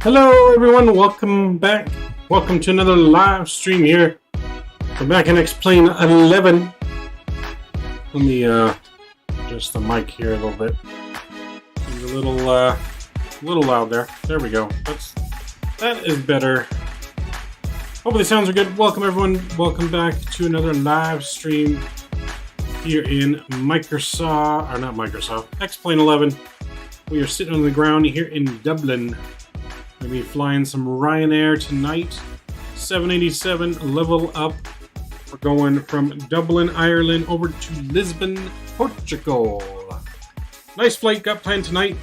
Hello everyone, welcome back. Welcome to another live stream here. We're back in Explain 11. Let me adjust the mic here a little bit. It's a little loud there. There we go. That is better. Hopefully the sounds are good. Welcome everyone. Welcome back to another live stream here in Microsoft, or not Microsoft, Explain 11. We are sitting on the ground here in Dublin. We'll be flying some Ryanair tonight. 787 LevelUP. We're going from Dublin, Ireland over to Lisbon, Portugal. Nice flight got planned tonight.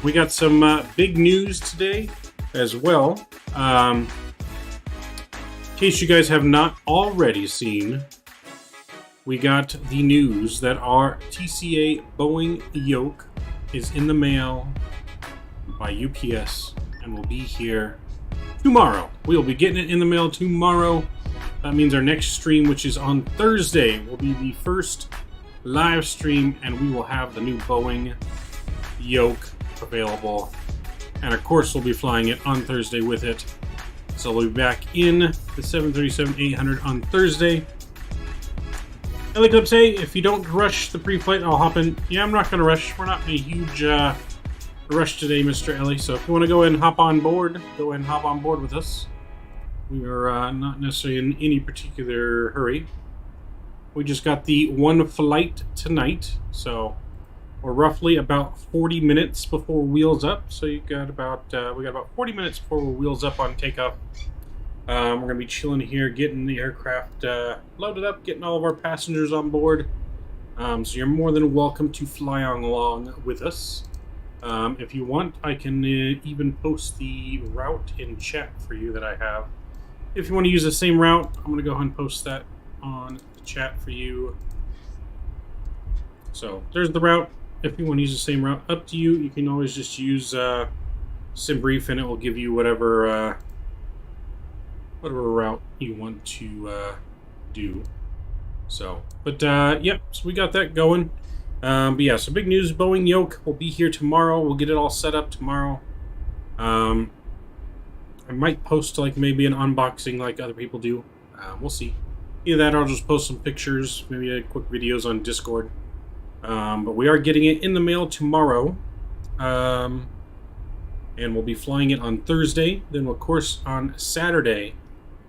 We got some big news today as well. In case you guys have not already seen, we got the news that our TCA Boeing yoke is in the mail by UPS and will be here tomorrow. We'll be getting it in the mail tomorrow. That means our next stream, which is on Thursday, will be the first live stream, and we will have the new Boeing yoke available. And of course, we'll be flying it on Thursday with it. So we'll be back in the 737-800 on Thursday. I like to say, if you don't rush the pre-flight, I'll hop in. Yeah, I'm not going to rush. We're not in a huge rush today, Mr. Ellie. So if you want to go ahead and hop on board, go ahead and hop on board with us. We are not necessarily in any particular hurry. We just got the one flight tonight. So we're roughly about 40 minutes before wheels up. So you got about we got about 40 minutes before we're wheels up on takeoff. We're going to be chilling here, getting the aircraft loaded up, getting all of our passengers on board. So you're more than welcome to fly on along with us. If you want, I can even post the route in chat for you that I have. If you want to use the same route, I'm going to go ahead and post that on the chat for you. So there's the route. If you want to use the same route, up to you. You can always just use SimBrief and it will give you whatever route you want to do. So, but yep, so we got that going. But yeah, so big news, Boeing yoke will be here tomorrow. We'll get it all set up tomorrow. I might post like maybe an unboxing like other people do. We'll see. Either that or I'll just post some pictures, maybe quick videos on Discord. But we are getting it in the mail tomorrow. And we'll be flying it on Thursday. Then, of course, on Saturday,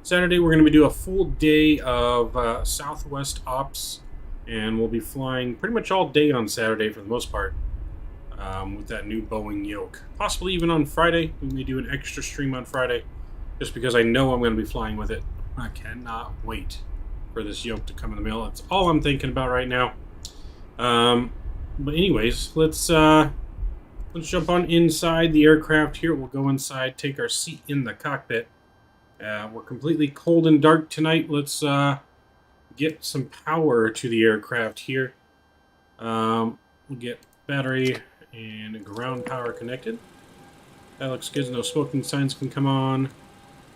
we're going to be doing a full day of Southwest Ops, and we'll be flying pretty much all day on Saturday for the most part with that new Boeing yoke. Possibly even on Friday. We may do an extra stream on Friday, just because I know I'm going to be flying with it. I cannot wait for this yoke to come in the mail. That's all I'm thinking about right now. But anyways, let's jump on inside the aircraft here. We'll go inside, take our seat in the cockpit. We're completely cold and dark tonight. Let's get some power to the aircraft here. We'll get battery and ground power connected. That looks good. No smoking signs can come on.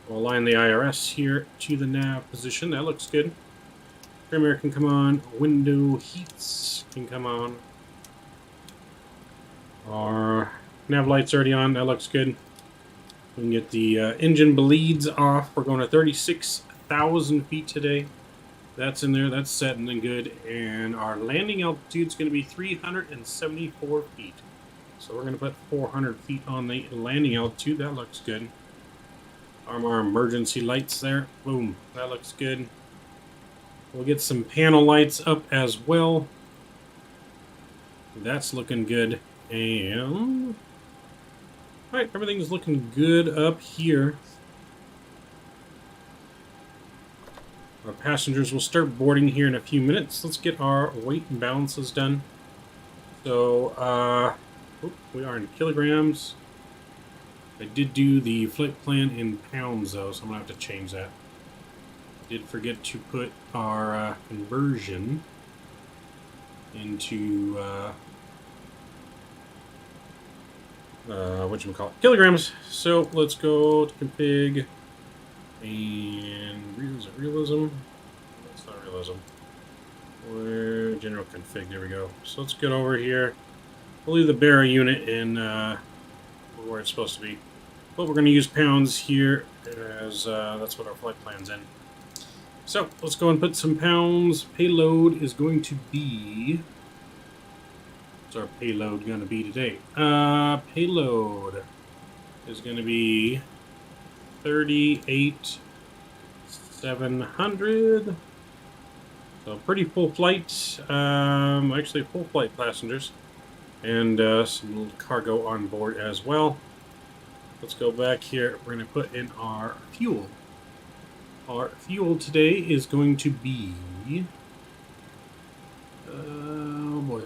We'll align the IRS here to the nav position. That looks good. Premier can come on. Window heats can come on. Our nav light's already on. That looks good. We can get the engine bleeds off. We're going to 36,000 feet today. That's in there. That's setting and good. And our landing altitude is going to be 374 feet. So we're going to put 400 feet on the landing altitude. That looks good. Our emergency lights there. Boom. That looks good. We'll get some panel lights up as well. That's looking good. And alright, everything's looking good up here. Our passengers will start boarding here in a few minutes. Let's get our weight and balances done. So, we are in kilograms. I did do the flight plan in pounds though, so I'm gonna have to change that. Did forget to put our conversion into whatchamacallit, kilograms. So let's go to config and is it realism? That's not realism. Or general config, there we go. So let's get over here. We'll leave the bearer unit in where it's supposed to be. But we're going to use pounds here as that's what our flight plan's in. So let's go and put some pounds. Payload is going to be... What's our payload going to be today? Payload is going to be 38,700. So pretty full flight. Actually full flight passengers. And some little cargo on board as well. Let's go back here. We're going to put in our fuel. Our fuel today is going to be... oh boy.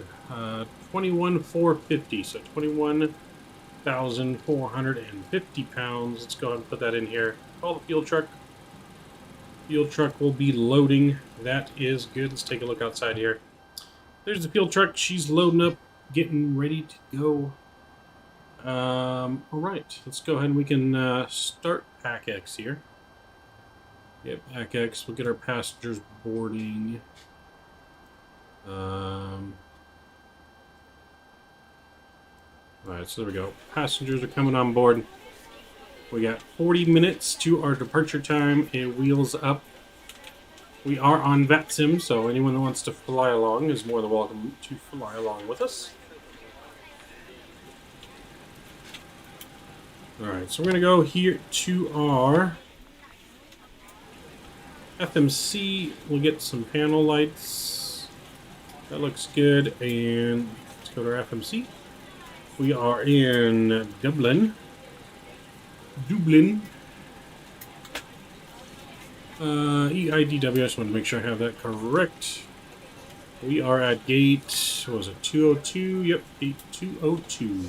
21,450. So 21,450 pounds. Let's go ahead and put that in here. Call the fuel truck. Fuel truck will be loading. That is good. Let's take a look outside here. There's the fuel truck. She's loading up, getting ready to go. Alright, let's go ahead and we can start PackX here. Yep, PackX. We'll get our passengers boarding. Alright, so there we go. Passengers are coming on board. We got 40 minutes to our departure time. It wheels up. We are on Vatsim, so anyone that wants to fly along is more than welcome to fly along with us. Alright, so we're going to go here to our FMC. We'll get some panel lights. That looks good. And let's go to our FMC. We are in Dublin. Eidw. I just want to make sure I have that correct. We are at gate, what was it, 202? Yep, gate 202. So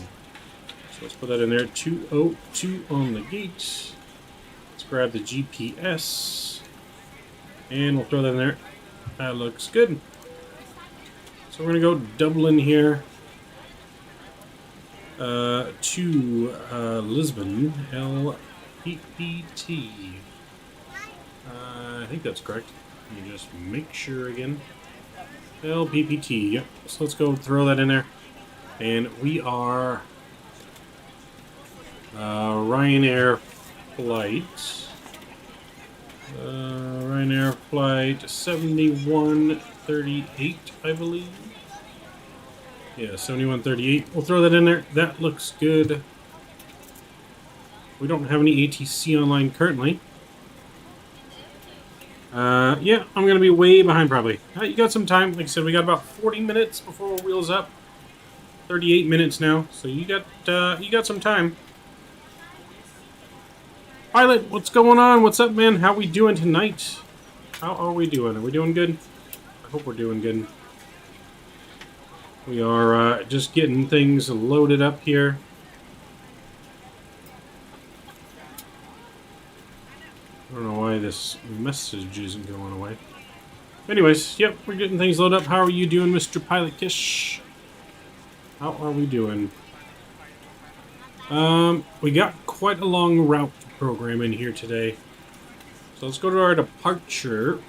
let's put that in there, 202 on the gate. Let's grab the GPS. And we'll throw that in there. That looks good. So we're going to go Dublin here. To Lisbon, LPPT. I think that's correct. Let me just make sure again. LPPT, yep. So let's go throw that in there. And we are Ryanair flight. Ryanair flight 7138, I believe. Yeah, 7138. We'll throw that in there. That looks good. We don't have any ATC online currently. Yeah, I'm going to be way behind probably. You got some time. Like I said, we got about 40 minutes before it wheels up. 38 minutes now. So you got some time. Pilot, what's going on? What's up, man? How we doing tonight? How are we doing? Are we doing good? I hope we're doing good. We are just getting things loaded up here. I don't know why this message isn't going away. Anyways, yep, we're getting things loaded up. How are you doing, Mr. Pilot Kish? How are we doing? We got quite a long route program in here today. So let's go to our departure.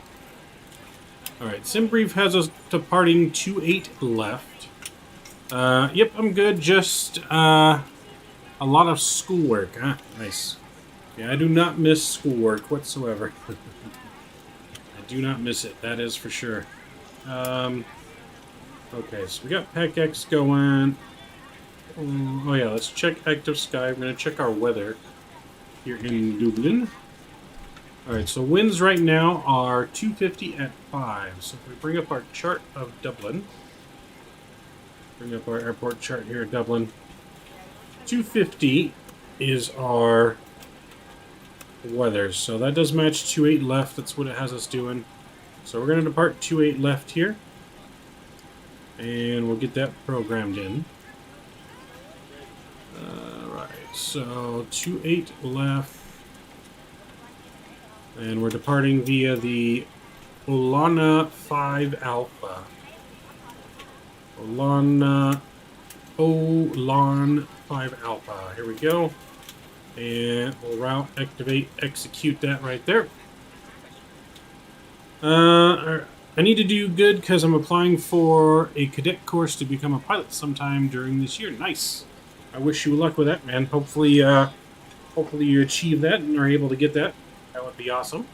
Alright, SimBrief has us departing 2-8 left. Yep, I'm good. Just a lot of schoolwork. Ah, nice. Yeah, I do not miss schoolwork whatsoever. I do not miss it, that is for sure. Okay, so we got PackX going. Oh yeah, let's check active sky. We're going to check our weather here in Dublin. Alright, so winds right now are 250 at 5. So if we bring up our chart of Dublin, bring up our airport chart here at Dublin, 250 is our weather. So that does match 2-8 left. That's what it has us doing. So we're going to depart 2-8 left here. And we'll get that programmed in. Alright. so 28 left. And we're departing via the Olana 5 Alpha. Olan 5 Alpha. Here we go. And we'll route, activate, execute that right there. I need to do good because I'm applying for a cadet course to become a pilot sometime during this year. Nice. I wish you luck with that, man. Hopefully, hopefully you achieve that and are able to get that. That would be awesome.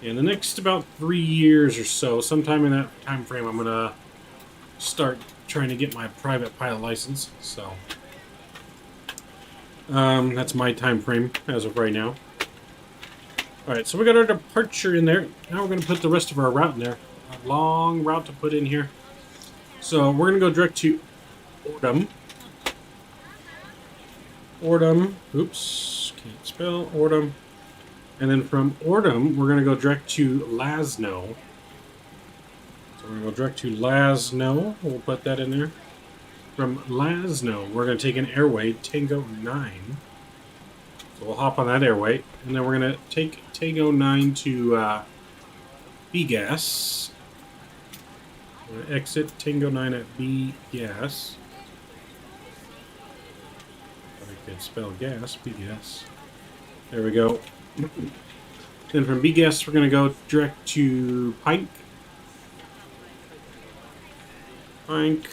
In the next about 3 years or so, sometime in that time frame, I'm gonna start trying to get my private pilot license. So that's my time frame as of right now. Alright, so we got our departure in there. Now we're going to put the rest of our route in there. A long route to put in here. So we're going to go direct to Ordum. Ordum. Oops. Can't spell. Ordum. And then from Ordum, we're going to go direct to Lasno. So we're going to go direct to Lasno. We'll put that in there. From Lasno, we're going to take an airway, Tango 9. So we'll hop on that airway, and then we're going to take Tango 9 to B-Gas. We're going to exit Tango 9 at B-Gas. I could spell gas, B-Gas. There we go. Then from B-Gas, we're going to go direct to Pike. Pike.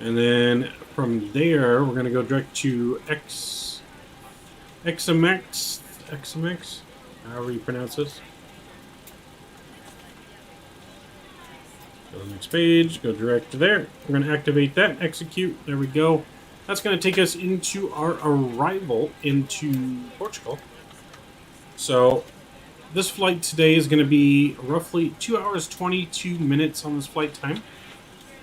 And then from there, we're going to go direct to XMX, however you pronounce this. Go to the next page, go direct to there. We're going to activate that, execute, there we go. That's going to take us into our arrival into Portugal. So this flight today is going to be roughly 2 hours, 22 minutes on this flight time.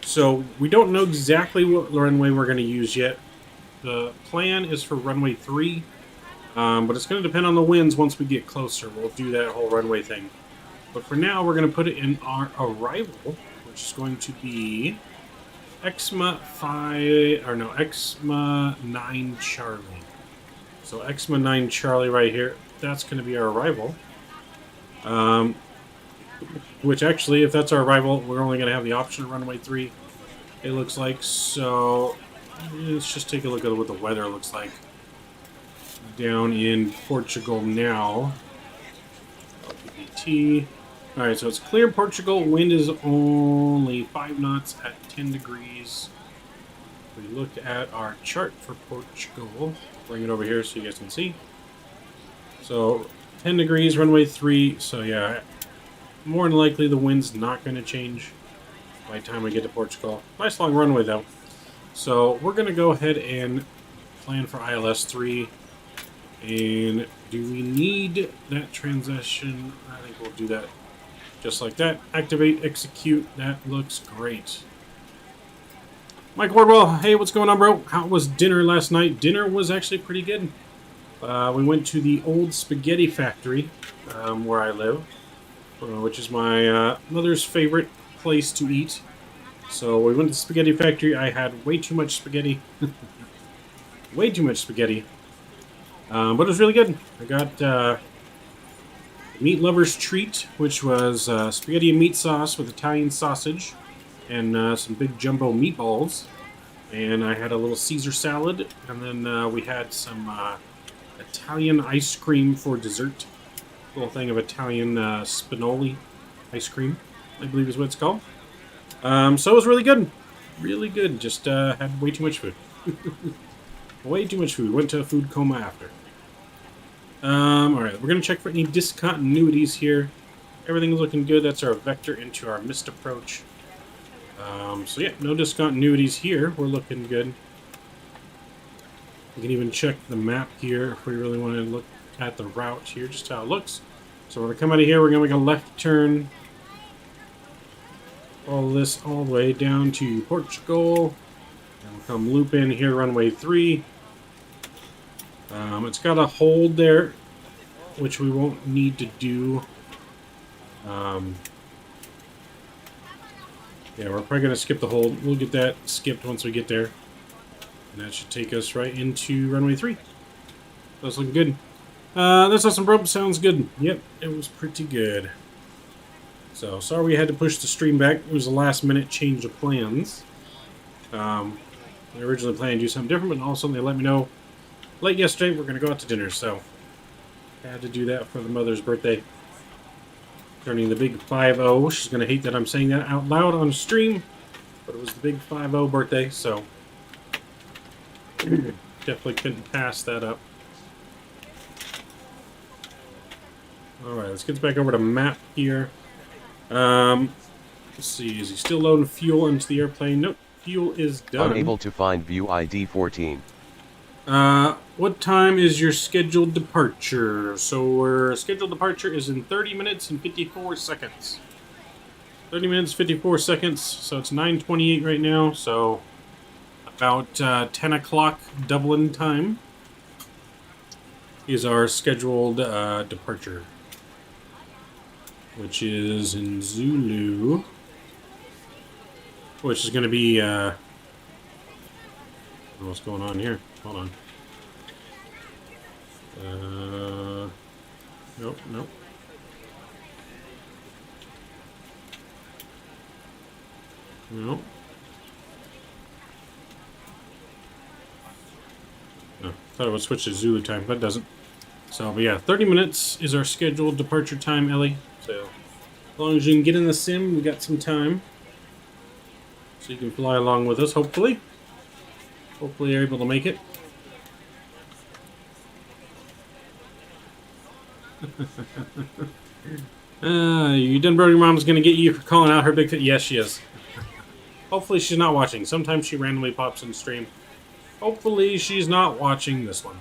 So we don't know exactly what runway we're going to use yet. The plan is for runway 3, but it's going to depend on the winds once we get closer. We'll do that whole runway thing. But for now, we're going to put it in our arrival, which is going to be Exma 9 Charlie. So Exma 9 Charlie right here, that's going to be our arrival. Which actually, if that's our arrival, we're only going to have the option of runway 3, it looks like. So let's just take a look at what the weather looks like down in Portugal now. LPPT. Alright, so it's clear Portugal. Wind is only 5 knots at 10 degrees. We looked at our chart for Portugal. Bring it over here so you guys can see. So 10 degrees, runway 3. So yeah, more than likely the wind's not going to change by the time we get to Portugal. Nice long runway though. So we're going to go ahead and plan for ILS 3. And do we need that transition? I think we'll do that just like that. Activate, execute. That looks great. Mike Wardwell, hey, what's going on, bro? How was dinner last night? Dinner was actually pretty good. We went to the old spaghetti factory where I live, which is my mother's favorite place to eat. So we went to the spaghetti factory. I had way too much spaghetti. Way too much spaghetti. But it was really good. I got meat lover's treat, which was spaghetti and meat sauce with Italian sausage and some big jumbo meatballs. And I had a little Caesar salad. And then we had some Italian ice cream for dessert. A little thing of Italian spinoli ice cream, I believe is what it's called. So it was really good. Really good. Just had way too much food. Way too much food. Went to a food coma after. Alright, we're going to check for any discontinuities here. Everything's looking good. That's our vector into our missed approach. So yeah, no discontinuities here. We're looking good. We can even check the map here if we really want to look at the route here, just how it looks. So we're going to come out of here. We're going to make a left turn. All this all the way down to Portugal. And we'll come loop in here, runway 3. It's got a hold there, which we won't need to do. Yeah, we're probably going to skip the hold. We'll get that skipped once we get there. And that should take us right into runway 3. That's looking good. This awesome rope sounds good. Yep, it was pretty good. So, sorry we had to push the stream back. It was a last minute change of plans. I originally planned to do something different, but all of a sudden they let me know late yesterday we're going to go out to dinner, so I had to do that for the mother's birthday. Turning the big 5-0. She's going to hate that I'm saying that out loud on stream, but it was the big 5-0 birthday, so definitely couldn't pass that up. Alright, let's get back over to map here. Let's see, is he still loading fuel into the airplane? Nope, fuel is done. Unable to find view ID 14. What time is your scheduled departure? So our scheduled departure is in 30 minutes and 54 seconds. 30 minutes, 54 seconds, so it's 9:28 right now, so about 10 o'clock Dublin time is our scheduled departure, which is in Zulu, which is going to be, what's going on here? Hold on. Nope, nope. Nope. No, thought it would switch to Zulu time, but it doesn't. So, but yeah, 30 minutes is our scheduled departure time, Ellie. So, as long as you can get in the sim, we got some time. So you can fly along with us, hopefully. Hopefully you're able to make it. You done Brody Mom's gonna get you for calling out her big fit. Yes, she is. Hopefully she's not watching. Sometimes she randomly pops in stream. Hopefully she's not watching this one.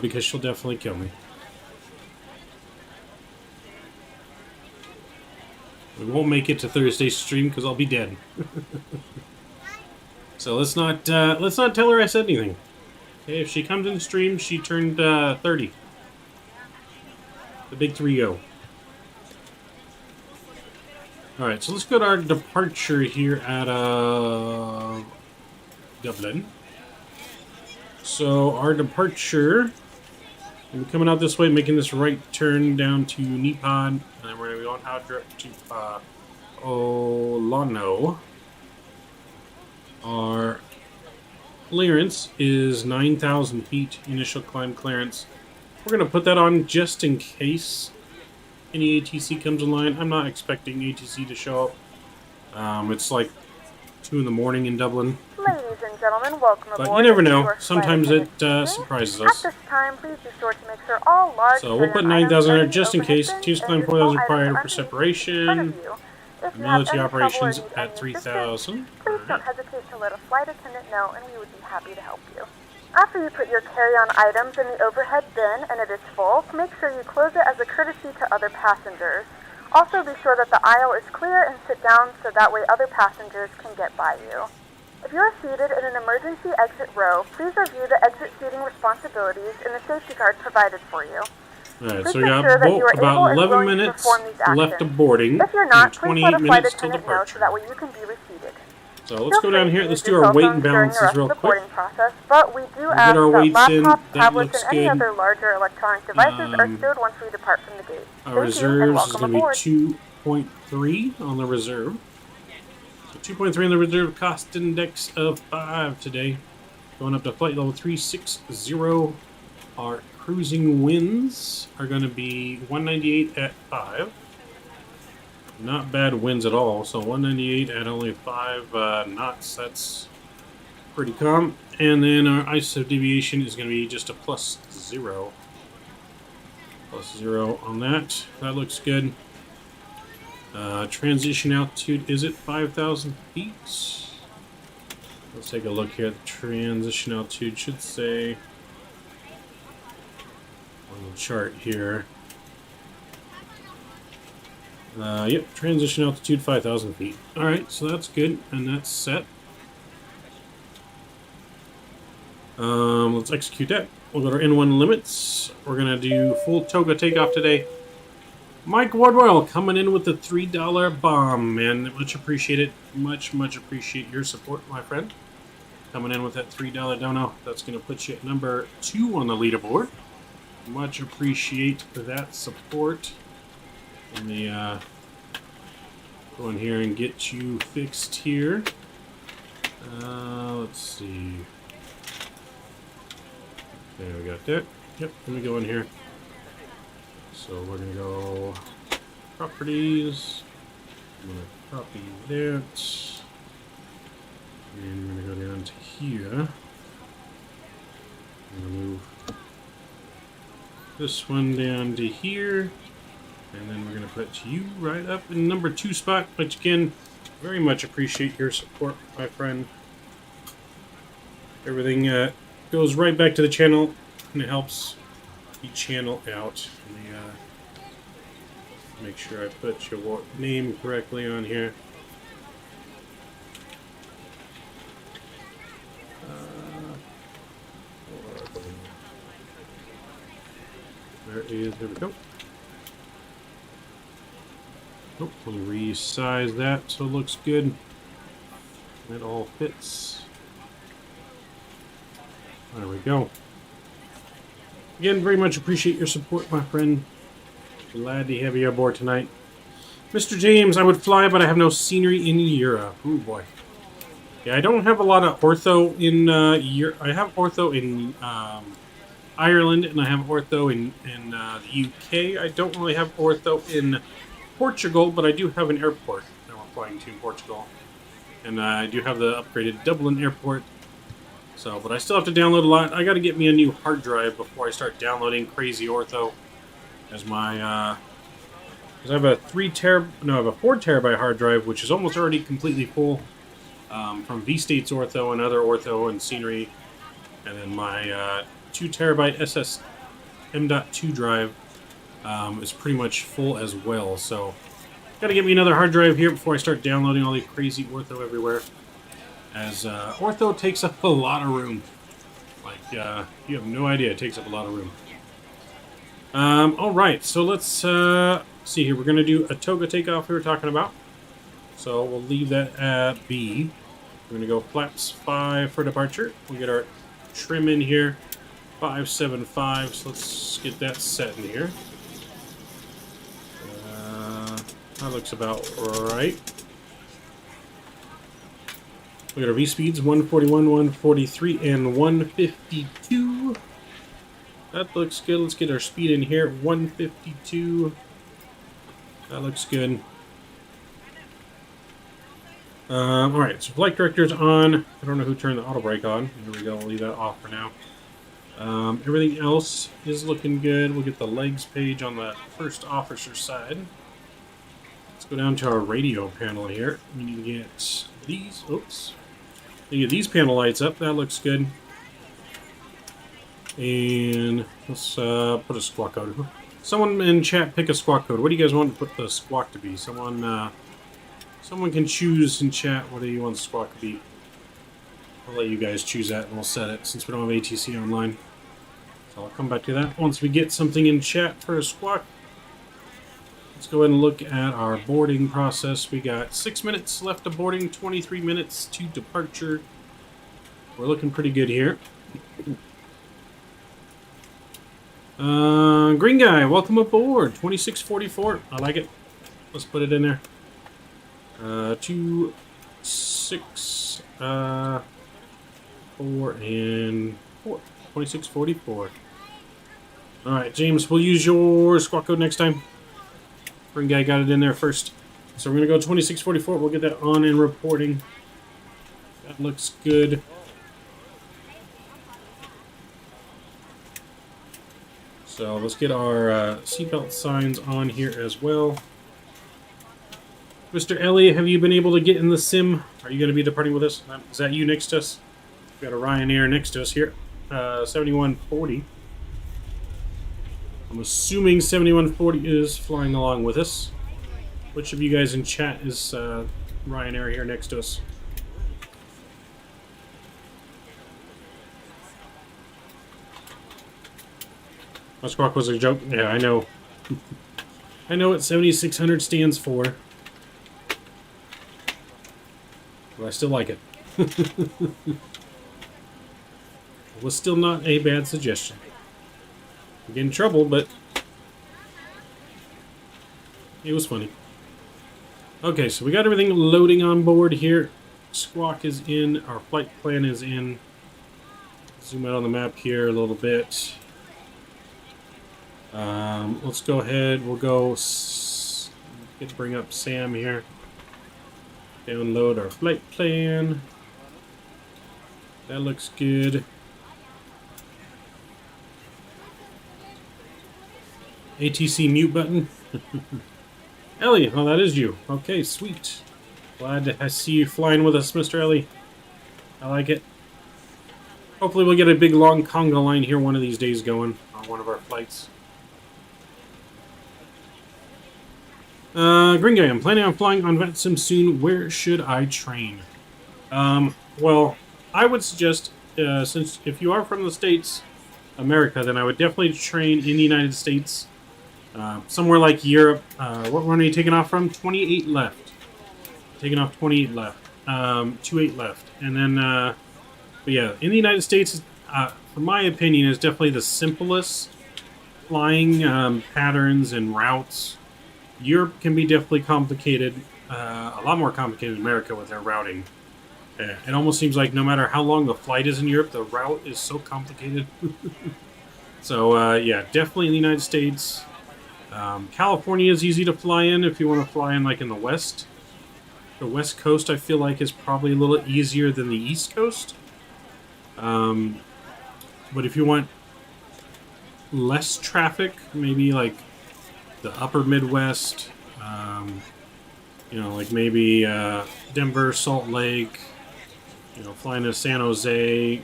Because she'll definitely kill me. We won't make it to Thursday's stream because I'll be dead. So let's not tell her I said anything. Okay, if she comes in the stream, she turned 30. The big 3-0. Alright, so let's go to our departure here at Dublin. So our departure, we'll be coming out this way, making this right turn down to Nippon, and then we're going to be going out direct to Olano. Our clearance is 9,000 feet, initial climb clearance. We're going to put that on just in case any ATC comes online. I'm not expecting ATC to show up. It's like 2 in the morning in Dublin. Ladies and gentlemen, welcome aboard. But you never know. Sometimes it surprises us. At this time, please be sure to make sure all large. So we'll put 9,000 there just in case. Teams climb 4,000 required for separation. Military operations at 3,000. Please don't hesitate to let a flight attendant know, and we would be happy to help you. After you put your carry-on items in the overhead bin and it is full, make sure you close it as a courtesy to other passengers. Also be sure that the aisle is clear and sit down so that way other passengers can get by you. If you are seated in an emergency exit row, please review the exit seating responsibilities in the safety card provided for you. Alright, so we got about 11 minutes left of boarding and 28 minutes till departure. So that way you can be reseated. So let's go down here. Let's do our weight and balances real quick. But we do ask our weights that in. laptops, That tablets, looks and any good. other larger electronic devices are stowed once we depart from the gate. Our Thank you, and reserves is welcome going to aboard. be 2.3 on the reserve. So 2.3 on the reserve, cost index of 5 today. Going up to flight level 360. Our cruising winds are going to be 198 at 5. Not bad winds at all. So 198 at only 5 knots. That's pretty calm. And then our ISO deviation is going to be just a +0. +0 on that. That looks good. Transition altitude is at 5,000 feet. Let's take a look here. The transition altitude should say on the chart here. Yep, transition altitude 5,000 feet. Alright, so that's good, and that's set. Let's execute that. We'll go to our N1 limits. We're going to do full Toga takeoff today. Mike Wardwell coming in with the $3 bomb, man. Much appreciated. Much appreciate your support, my friend. Coming in with that $3 dono. That's going to put you at number 2 on the leaderboard. Much appreciate that support. Let me go in here and get you fixed here. Let's see. Okay, we got that. Yep, let me go in here. So we're going to go properties. I'm going to copy that. And we're going to go down to here. I'm going to move this one down to here. And then we're going to put you right up in number 2 spot. Which again, very much appreciate your support, my friend. Everything goes right back to the channel, and it helps the channel out. Let me make sure I put your name correctly on here. There we go. Oh, let me resize that so it looks good. It all fits. There we go. Again, very much appreciate your support, my friend. Glad to have you aboard tonight. Mr. James, I would fly, but I have no scenery in Europe. Oh boy. Yeah, I don't have a lot of ortho in Europe. I have ortho in Ireland, and I have ortho in the UK. I don't really have ortho in Portugal, but I do have an airport that we're flying to in Portugal. And I do have the upgraded Dublin airport. So, but I still have to download a lot. I got to get me a new hard drive before I start downloading crazy ortho. As my, because I have a 4 terabyte hard drive, which is almost already completely full. From V-States ortho and other ortho and scenery. And then my 2 terabyte SS M.2 drive is pretty much full as well. So, gotta get me another hard drive here before I start downloading all the crazy ortho everywhere. As ortho takes up a lot of room. Like, you have no idea, it takes up a lot of room. Alright, so let's see here. We're gonna do a Toga Takeoff we were talking about. So we'll leave that at B. We're gonna go flaps 5 for departure. We'll get our trim in here. 575, so let's get that set in here. That looks about right. We got our V-speeds, 141, 143, and 152. That looks good. Let's get our speed in here, 152. That looks good. Alright, so flight director's on. I don't know who turned the auto brake on. Here we go, I'll leave that off for now. Everything else is looking good. We'll get the legs page on the first officer side. Let's go down to our radio panel here. We need to get these. Oops. We get these panel lights up. That looks good. And let's put a squawk code. Someone in chat pick a squawk code. What do you guys want to put the squawk to be? Someone can choose in chat what do you want the squawk to be. I'll let you guys choose that and we'll set it since we don't have ATC online. So I'll come back to that once we get something in chat for a squawk. Let's go ahead and look at our boarding process. We got 6 minutes left of boarding, 23 minutes to departure. We're looking pretty good here. Green guy, welcome aboard. 2644. I like it. Let's put it in there. 2, 6, 4, and 4. 2644. Alright, James, we'll use your squawk code next time. Green guy got it in there first. So we're going to go 2644. We'll get that on and reporting. That looks good. So let's get our seatbelt signs on here as well. Mr. Ellie, have you been able to get in the sim? Are you going to be departing with us? Is that you next to us? We've got a Ryanair next to us here. 7140. I'm assuming 7140 is flying along with us. Which of you guys in chat is Ryanair here next to us? My squawk was a joke. Yeah, I know. I know what 7600 stands for. But I still like it. It was still not a bad suggestion. I get in trouble, but it was funny. Okay, so we got everything loading on board here. Squawk is in. Our flight plan is in. Zoom out on the map here a little bit. Let's go ahead. We'll go bring up Sam here. Download our flight plan. That looks good. ATC mute button. Ellie, oh, that is you. Okay, sweet. Glad to see you flying with us, Mr. Ellie. I like it. Hopefully we'll get a big long conga line here one of these days going on one of our flights. Green Guy, I'm planning on flying on Vatsim soon. Where should I train? Well, I would suggest, since if you are from the States, America, then I would definitely train in the United States. Somewhere like Europe. What run are you taking off from? 28 left. Taking off 28 left. 28 left. And then, but yeah, in the United States, for my opinion, is definitely the simplest flying patterns and routes. Europe can be definitely complicated, a lot more complicated than America with their routing. It almost seems like no matter how long the flight is in Europe, the route is so complicated. So, yeah, definitely in the United States. California is easy to fly in if you want to fly in like in the west. The west coast I feel like is probably a little easier than the east coast. But if you want less traffic, maybe like the upper Midwest, you know, like maybe Denver, Salt Lake, you know, flying to San Jose,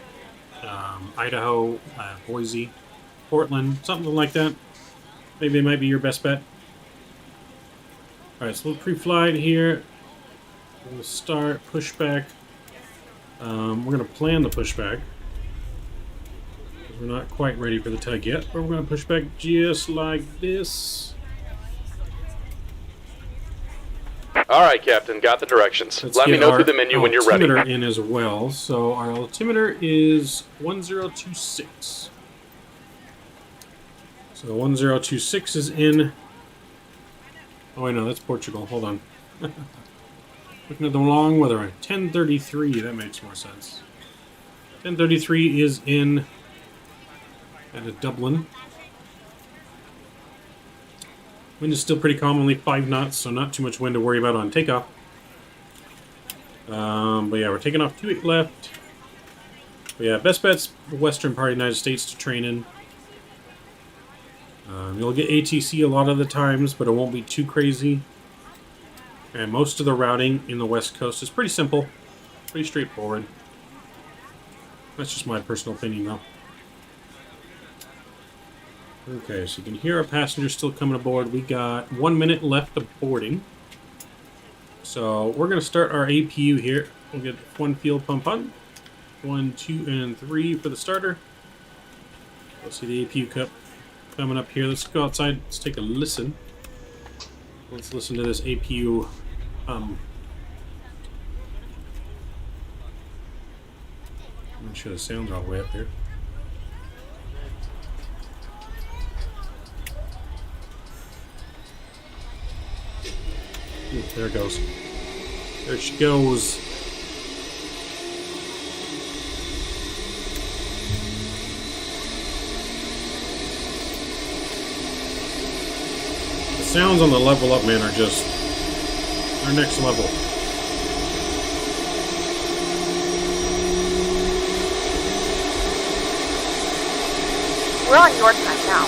Idaho, Boise, Portland, something like that. Maybe it might be your best bet. Alright, so we'll pre-fly it here. We'll start pushback. We're going to plan the pushback. We're not quite ready for the tug yet, but we're going to push back just like this. Alright, Captain, got the directions. Let me know through the menu when you're ready. Altimeter in as well. So our altimeter is 1026. So 1026 is in. Oh wait, no, that's Portugal. Hold on. Looking at the wrong weather. 1033. That makes more sense. 1033 is in at Dublin. Wind is still pretty calm, only 5 knots, so not too much wind to worry about on takeoff. But yeah, we're taking off 28 left. But yeah, best bet's the western part of the United States to train in. You'll get ATC a lot of the times, but it won't be too crazy. And most of the routing in the West Coast is pretty simple, pretty straightforward. That's just my personal opinion, though. Okay, so you can hear our passengers still coming aboard. We got 1 minute left of boarding. So we're going to start our APU here. We'll get 1 fuel pump on. 1, 2, and 3 for the starter. We'll see the APU cup coming up here. Let's go outside. Let's take a listen. Let's listen to this APU. I'm sure the sound's all the way up here. Ooh, there it goes. There she goes. The sounds on the Level Up, man, are just... they're next level. We're on your time now.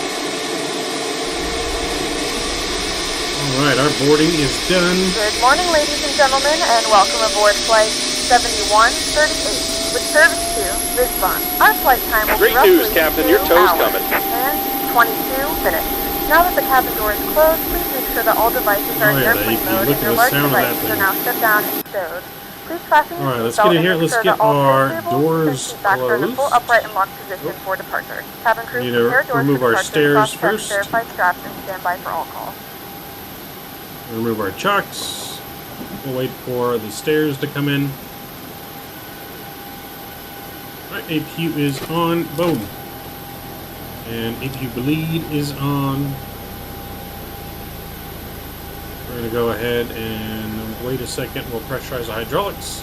Alright, our boarding is done. Good morning, ladies and gentlemen, and welcome aboard Flight 7138 with service to Lisbon. Our flight time will be roughly Great news, Captain. Your tow's coming. And 22 minutes. Now that the cabin door is closed, please make sure that all devices are in airplane mode and your large devices are now shut down and stowed. Please fasten your Alright, let's seatbelt get in here. and Let's ensure get that all our three tables doors and seat backs are in the full closed. upright and locked position for departure. Cabin crew, Need to prepare doors remove for our departure, stairs cross check, first. verify straps, and stand by for all calls. Remove our chocks. We'll wait for the stairs to come in. Alright, APU is on. Boom. And APU bleed is on. We're going to go ahead and wait a second. We'll pressurize the hydraulics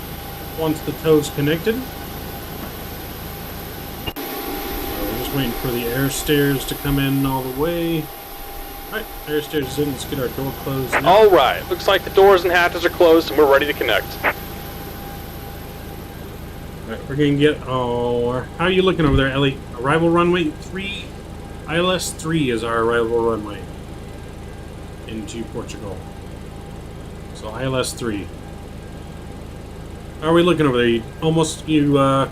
once the tow's connected. So we're just waiting for the air stairs to come in all the way. Alright, air stairs is in. Let's get our door closed now. Alright, looks like the doors and hatches are closed and we're ready to connect. Alright, we're going to get our... How are you looking over there, Ellie? Arrival runway 3. ILS 3 is our arrival runway into Portugal. So ILS 3. How are we looking over there? You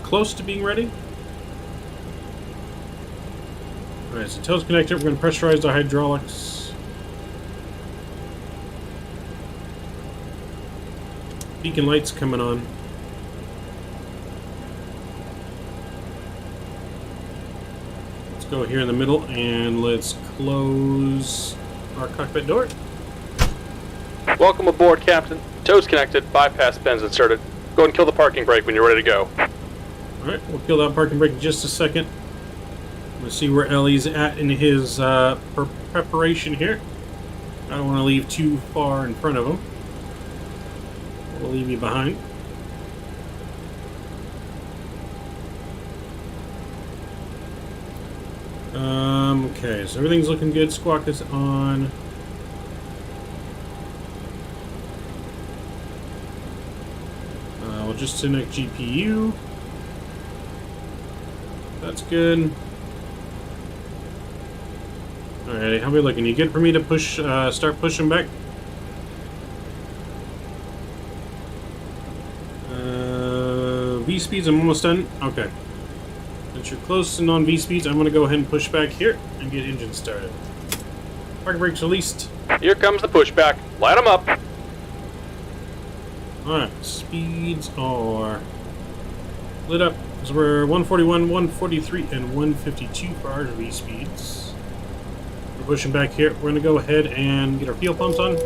close to being ready? Alright, so tail's connected. We're going to pressurize the hydraulics. Beacon lights coming on. Let's go here in the middle and let's close our cockpit door. Welcome aboard, Captain. Tow's connected, bypass pins inserted. Go ahead and kill the parking brake when you're ready to go. Alright, we'll kill that parking brake in just a second. Let's see where Ellie's at in his preparation here. I don't want to leave too far in front of him. We'll leave you behind. Okay, so everything's looking good. Squawk is on. We'll just connect GPU. That's good. Alright, how are we looking? You good for me to push, start pushing back? V speeds, I'm almost done. Okay. Since you're close and on V speeds, I'm going to go ahead and push back here and get engine started. Parking brakes released. Here comes the pushback. Light them up. Alright, speeds are lit up. So we're 141, 143, and 152 for our V speeds. We're pushing back here. We're going to go ahead and get our fuel pumps on.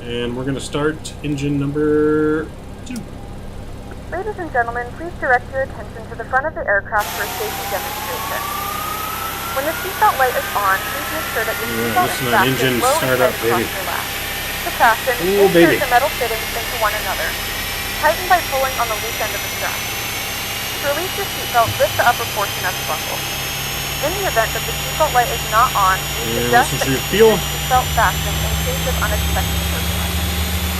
And we're going to start engine number 2. Ladies and gentlemen, please direct your attention to the front of the aircraft for a safety demonstration. When the seatbelt light is on, please make sure that your seatbelt is fastened low and tight across your lap. To fasten, insert the metal fittings into one another. Tighten by pulling on the loose end of the strap. To release your seatbelt, lift the upper portion of the buckle. In the event that the seatbelt light is not on, we suggest that you keep your seatbelt fastened in case of unexpected turbulence.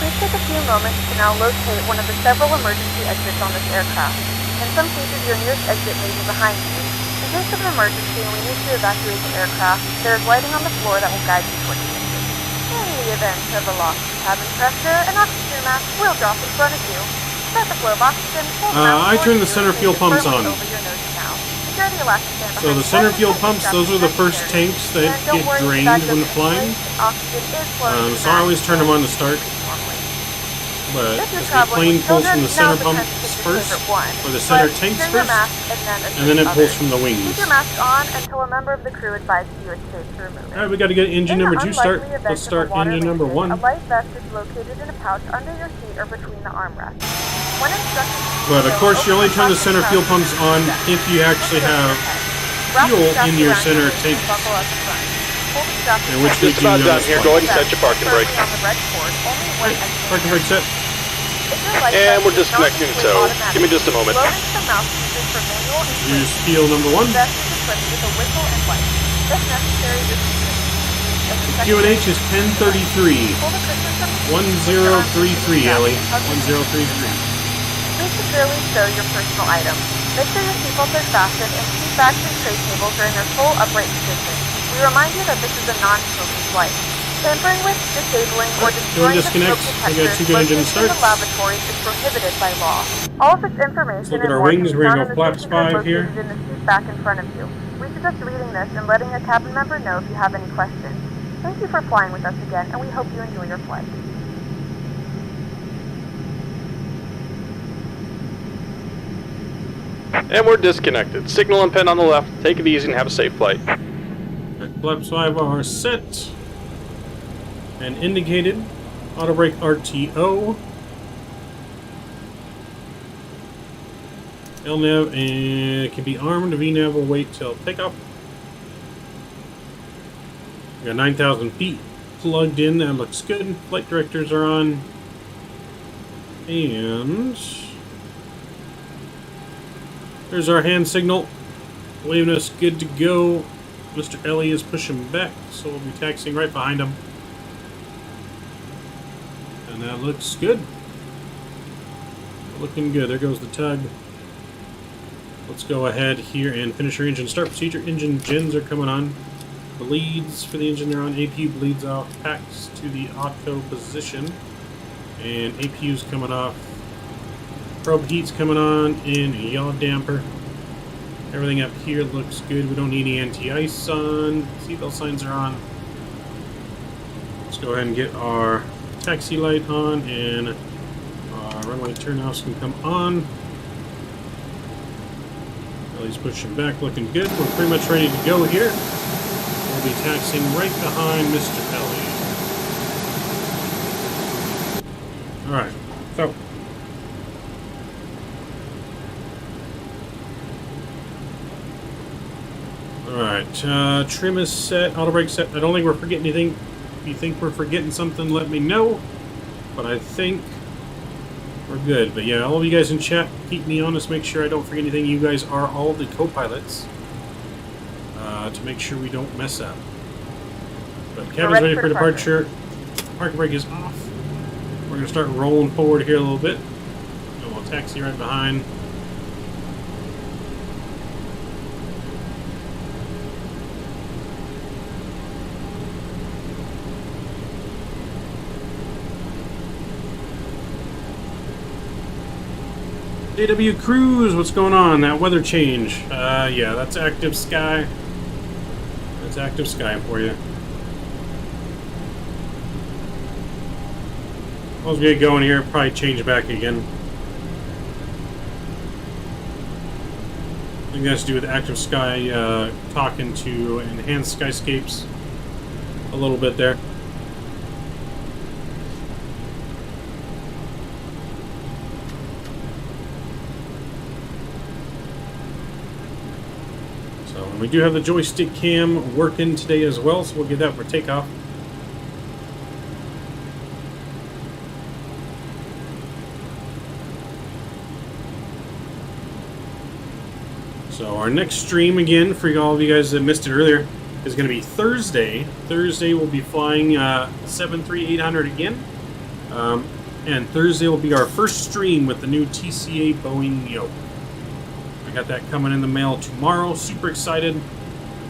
Please take a few moments to now locate one of the several emergency exits on this aircraft. In some cases, your nearest exit may be behind you. In case of an emergency and we need to evacuate the aircraft, there is lighting on the floor that will guide you towards the exit. In the event of a loss of cabin pressure, an oxygen mask will drop in front of you. Start the flow of oxygen. I turned the center fuel pumps on. So the center fuel pumps, those are the first tanks that get drained when flying. So I always turn them on to start. But as the plane pulls from the center pumps first, or the center tanks first, and then it pulls from the wings. Keep your mask on until a member of the crew advises you it's safe to remove it. Alright, we got to get engine number 2 start. Let's start engine number 1. A life vest is located in a pouch under your seat or between the armrests. When instructed, but of course, you only turn the center fuel pumps on if you actually have fuel in your center tank. And which just about done here. Go ahead and set your parking brake. Right, parking brake set. And we're disconnecting the tow. Give me just a moment. Use fuel number 1. QNH is 1033. 1033, Ellie. 1033. Please securely stow your personal items. Make sure your seatbelts are fastened and seat backs and tray tables are in their full upright position. We remind you that this is a non-smoking flight. Tampering with, disabling, or destroying the smoke detectors located in the lavatories is prohibited by law. All of this information look at our wings. We're going to go flaps 5 here. In the seat back in front of you. We suggest reading this and letting a cabin member know if you have any questions. Thank you for flying with us again, and we hope you enjoy your flight. And we're disconnected. Signal and pin on the left. Take it easy and have a safe flight. Flaps 5 are set and indicated. Auto brake RTO. LNAV and it can be armed. VNAV will wait till takeoff. We got 9,000 feet plugged in. That looks good. Flight directors are on. And there's our hand signal, waving us good to go. Mr. Ellie is pushing back, so we'll be taxiing right behind him. And that looks good. Looking good. There goes the tug. Let's go ahead here and finish our engine start procedure. Engine gens are coming on. Bleeds for the engine are on. APU bleeds off. Packs to the auto position. And APU's coming off. Probe heat's coming on in a yaw damper. Everything up here looks good. We don't need any anti-ice on. Seatbelt signs are on. Let's go ahead and get our taxi light on, and our runway turnoffs can come on. Ellie's pushing back, looking good. We're pretty much ready to go here. We'll be taxiing right behind Mr. Ellie. Alright, so alright, trim is set, auto brake set. I don't think we're forgetting anything. If you think we're forgetting something, let me know. But I think we're good. But yeah, all of you guys in chat, keep me honest, make sure I don't forget anything. You guys are all the co-pilots to make sure we don't mess up. But cabin's ready for departure. Parking brake is off. We're going to start rolling forward here a little bit. And we'll taxi right behind. AW Cruise, what's going on? That weather change. Yeah, that's active sky. That's active sky for you. As we get going here, probably change back again. I think that has to do with active sky talking to Enhanced Skyscapes a little bit there. We do have the joystick cam working today as well, so we'll get that for takeoff. So our next stream, again, for all of you guys that missed it earlier, is going to be Thursday. Thursday we'll be flying 737-800 again. And Thursday will be our first stream with the new TCA Boeiing yoke. I got that coming in the mail tomorrow. Super excited.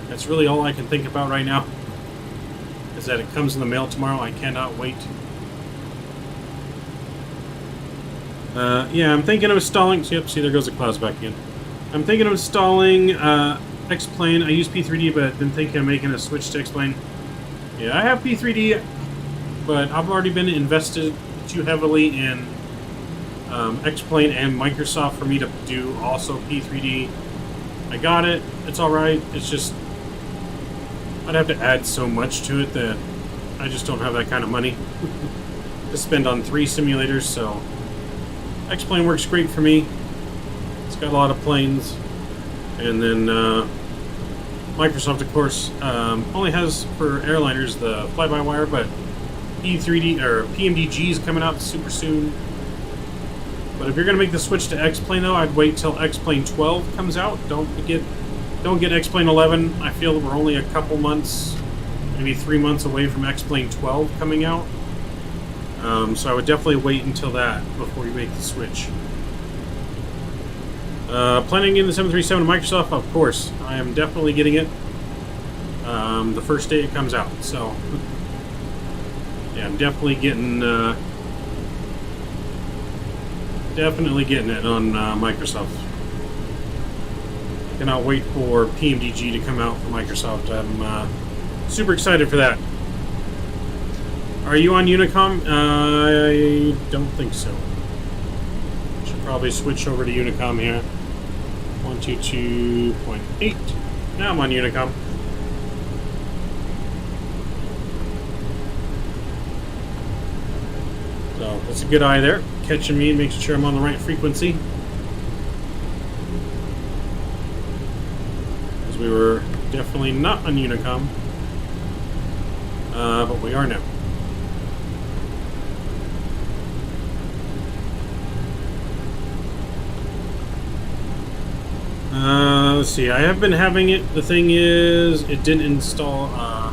That's really all I can think about right now, is that it comes in the mail tomorrow. I cannot wait. Yeah, I'm thinking of installing... Yep, see, there goes the clouds back again. I'm thinking of installing X-Plane. I use P3D, but been thinking of making a switch to X-Plane. Yeah, I have P3D, but I've already been invested too heavily in X-Plane and Microsoft for me to do also P3D. I got it. It's alright. It's just I'd have to add so much to it that I just don't have that kind of money to spend on 3 simulators, so X-Plane works great for me. It's got a lot of planes. And then Microsoft, of course, only has for airliners the fly-by-wire, but P3D or PMDG is coming out super soon. But if you're going to make the switch to X-Plane, though, I'd wait till X-Plane 12 comes out. Don't get X-Plane 11. I feel we're only a couple months, maybe 3 months away from X-Plane 12 coming out. So I would definitely wait until that before you make the switch. Planning in the 737 to Microsoft, of course. I am definitely getting it the first day it comes out. So yeah, I'm definitely getting it on Microsoft. Cannot wait for PMDG to come out for Microsoft. I'm super excited for that. Are you on Unicom? I don't think so. Should probably switch over to Unicom here. 122.8. Now I'm on Unicom. So that's a good eye there. Catching me and making sure I'm on the right frequency. we were definitely not on Unicom. But we are now. Let's see. I have been having it. The thing is, it didn't install.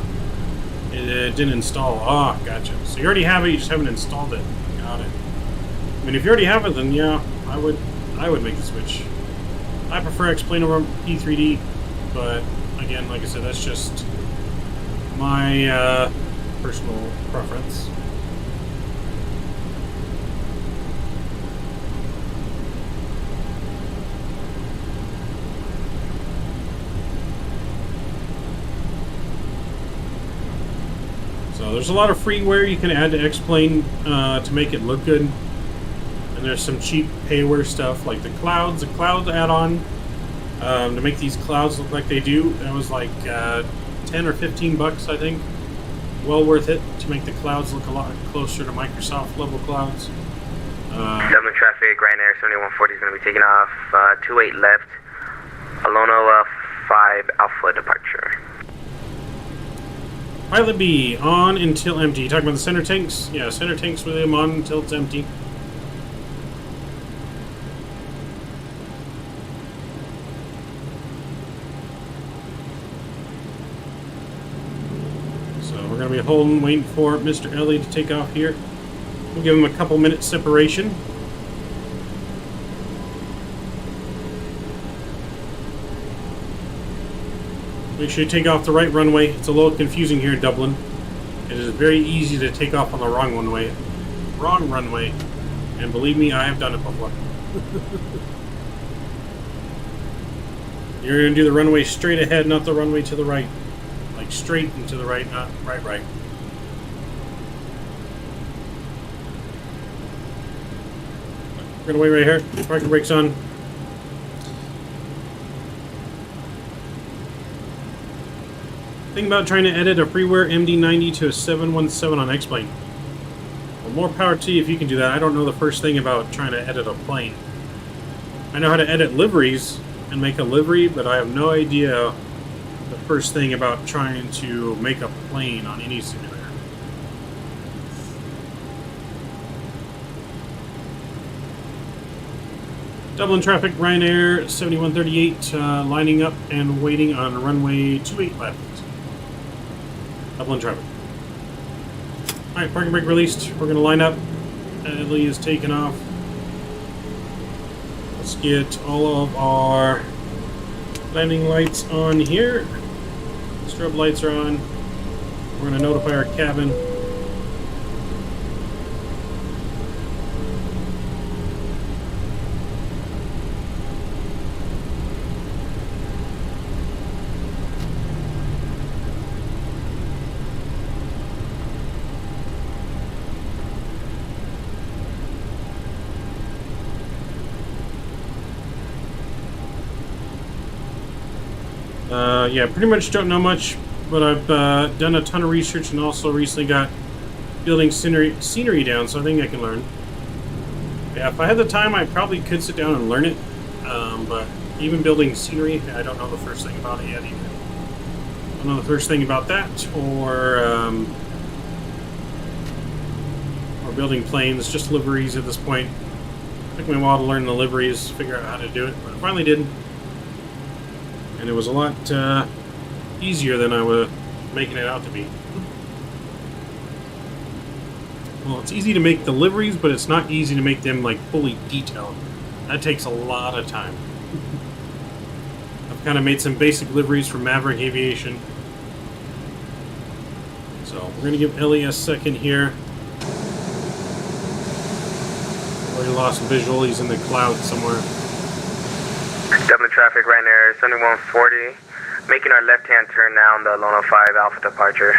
It didn't install. Oh, gotcha. So you already have it. You just haven't installed it. Got it. I mean, if you already have it, then yeah, I would make the switch. I prefer X-Plane over P3D, but again, like I said, that's just my personal preference. So there's a lot of freeware you can add to X-Plane to make it look good. And there's some cheap payware stuff like the cloud add-on to make these clouds look like they do. That was like 10 or 15 bucks, I think. Well worth it to make the clouds look a lot closer to Microsoft level clouds. Dublin traffic, Ryanair 7140 is going to be taking off 28 left, Alono 5 Alpha departure. Pilot B, on until empty. You talking about the center tanks? Yeah, center tanks with them on until it's empty. So we're going to be holding, waiting for Mr. Ellie to take off here. We'll give him a couple minutes separation. Make sure you take off the right runway. It's a little confusing here in Dublin. It is very easy to take off on the wrong runway. And believe me, I have done it before. You're going to do the runway straight ahead, not the runway to the right. Like straight and to the right, not right. We're going to wait right here. Parking brake's on. Think about trying to edit a freeware MD90 to a 717 on X-Plane. Well, more power to you if you can do that. I don't know the first thing about trying to edit a plane. I know how to edit liveries and make a livery, but I have no idea the first thing about trying to make a plane on any simulator. Dublin traffic, Ryanair 7138 lining up and waiting on runway 28 left. Dublin traffic. Alright, parking brake released. We're going to line up. Ellie is taking off. Let's get all of our landing lights on here. Strobe lights are on. We're going to notify our cabin. Yeah, pretty much don't know much, but I've done a ton of research and also recently got building scenery down, so I think I can learn. Yeah, if I had the time, I probably could sit down and learn it, but even building scenery, I don't know the first thing about it yet either. I don't know the first thing about that, or building planes, just liveries at this point. It took me a while to learn the liveries, figure out how to do it, but I finally did. And it was a lot easier than I was making it out to be. Well, it's easy to make the liveries, but it's not easy to make them like fully detailed. That takes a lot of time. I've kind of made some basic liveries for Maverick Aviation. So we're going to give Ellie a second here. Already lost visual. He's in the cloud somewhere. Dublin traffic, Ryanair 7140, making our left-hand turn now on the Alono 5 Alpha departure.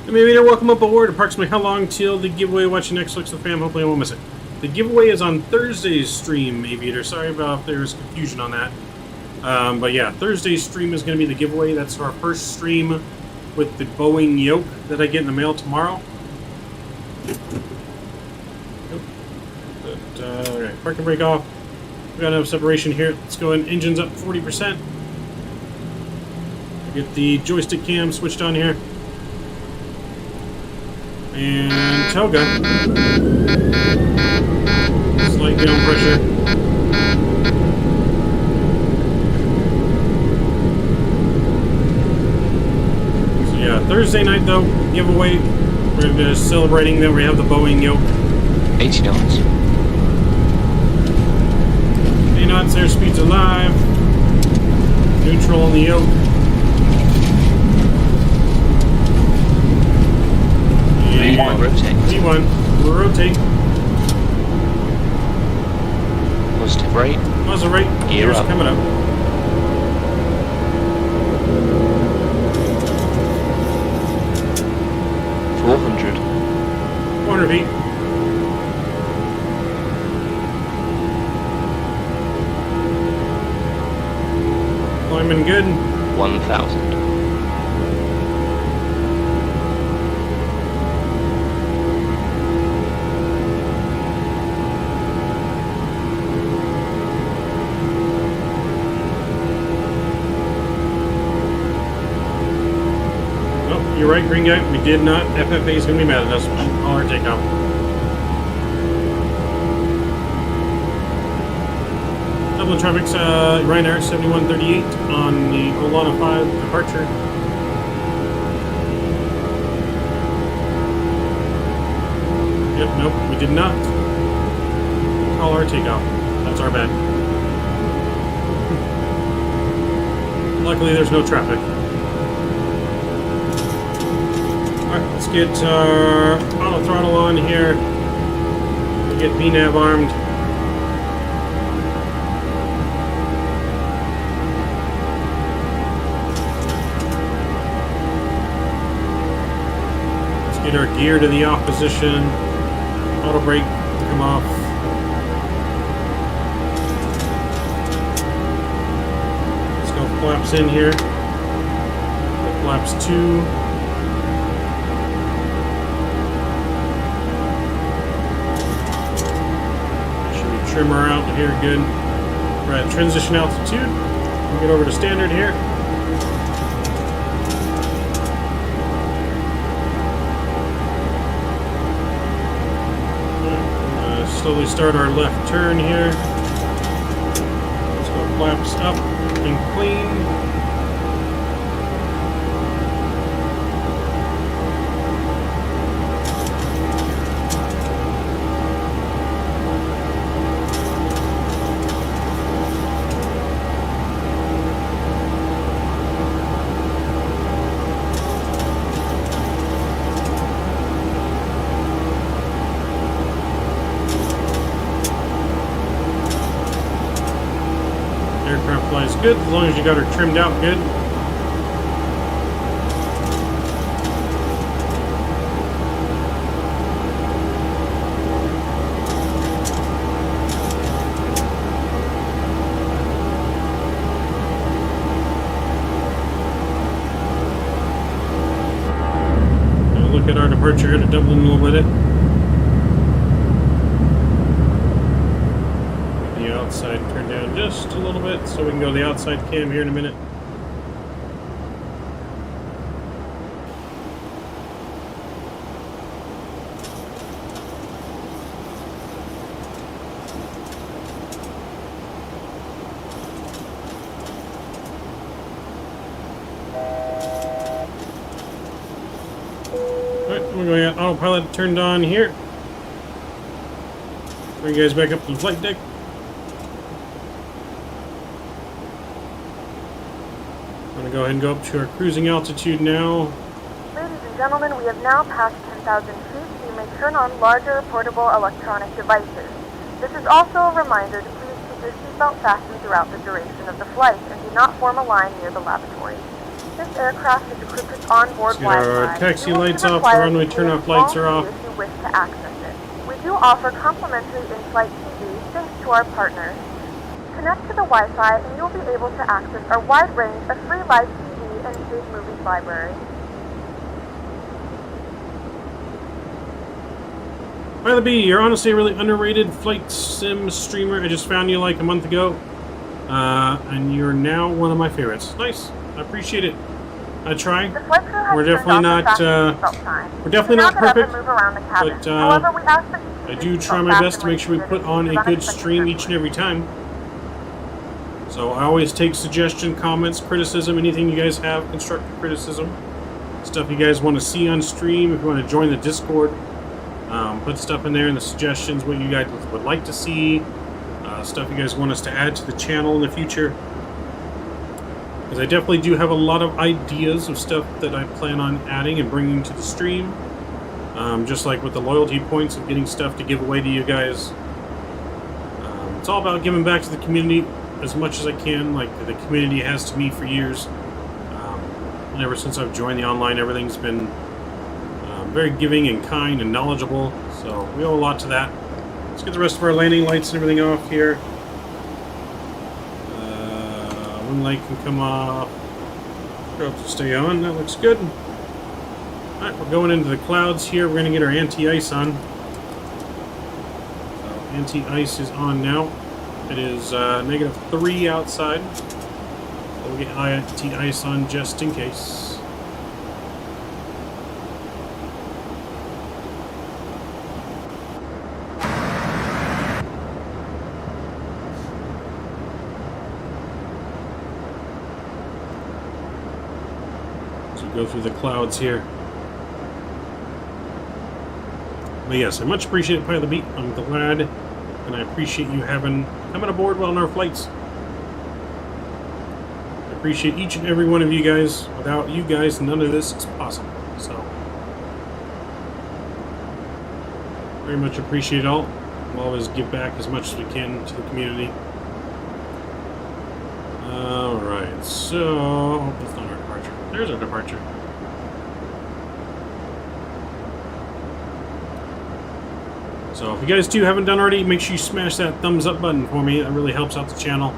Maybe welcome up aboard. Approximately how long till the giveaway? Watching next looks the fam. Hopefully I won't miss it. The giveaway is on Thursday's stream, Aviator. Sorry about if there was confusion on that. But yeah, Thursday's stream is going to be the giveaway. That's our first stream with the Boeiing yoke that I get in the mail tomorrow. Alright, parking brake off. We got enough separation here. Let's go ahead. Engines up 40%. Get the joystick cam switched on here. And Toga. Slight down pressure. So yeah, Thursday night though, giveaway. We're celebrating that we have the Boeiing yoke. 80 knots. 80 knots, airspeed's alive. Neutral on the yoke. V1, rotate. V1, we'll rotate. Positive rate. Muzzle rate. Gear Gears up. coming up. $400. 400 feet. Climbing good. 1,000. You're right, green guy. We did not. FFA is going to be mad at us. All our takeoff. Dublin traffic's Ryanair 7138 on the Olana 5 departure. Yep, nope, we did not call our takeoff. That's our bad. Luckily, there's no traffic. Alright, let's get auto throttle on here. Get VNAV armed. Let's get our gear to the off position. Auto brake to come off. Let's go flaps in here. Flaps 2. Trimmer out here, good. We're at transition altitude. We'll get over to standard here. Slowly start our left turn here. Let's go flaps up and clean. Aircraft flies good, as long as you got her trimmed out good. Now look at our departure here to Dublin a little bit. Outside turn down just a little bit so we can go to the outside cam here in a minute. Alright, we're going to autopilot turned on here. Bring you guys back up to the flight deck. Go ahead and go up to our cruising altitude now. Ladies and gentlemen, we have now passed 10,000 feet, so you may turn on larger portable electronic devices. This is also a reminder to please keep your seatbelt fastened throughout the duration of the flight and do not form a line near the lavatory. This aircraft is equipped with onboard Wi-Fi. Our taxi lights off, the runway turn-off lights are off. If you wish to access it. We do offer complimentary in-flight TV thanks to our partners. Connect to the Wi-Fi and you'll be able to access our wide range of free live TV and paid movies library. By the B, you're honestly a really underrated flight sim streamer. I just found you like a month ago. And you're now one of my favorites. Nice. I appreciate it. I try. The flight crew has We're turned definitely off the not, fasten seatbelt sign. we're definitely You not can now get up perfect, and move around the cabin. but, However, we ask that you keep I your do seatbelt try my fastened best to when make sure we you put do on a good unexpected stream each and turbulence. every time. So I always take suggestion, comments, criticism, anything you guys have, constructive criticism, stuff you guys want to see on stream. If you want to join the Discord, put stuff in there in the suggestions, what you guys would like to see, stuff you guys want us to add to the channel in the future. Because I definitely do have a lot of ideas of stuff that I plan on adding and bringing to the stream. Just like with the loyalty points of getting stuff to give away to you guys. It's all about giving back to the community as much as I can, like the community has to me for years. And ever since I've joined the online, everything's been very giving and kind and knowledgeable. So we owe a lot to that. Let's get the rest of our landing lights and everything off here. One light can come off. Stay on. That looks good. Alright, we're going into the clouds here. We're going to get our anti-ice on. So, anti-ice is on now. It is -3 outside. So we'll get anti-ice on just in case. Go through the clouds here. But yes, I much appreciate it, Pilot Beat. I'm glad, and I appreciate you coming aboard on our flights. I appreciate each and every one of you guys. Without you guys, none of this is possible. So, very much appreciate it all. We'll always give back as much as we can to the community. Alright, so... oh, that's not our departure. There's our departure. So if you guys haven't done already, make sure you smash that thumbs up button for me. That really helps out the channel.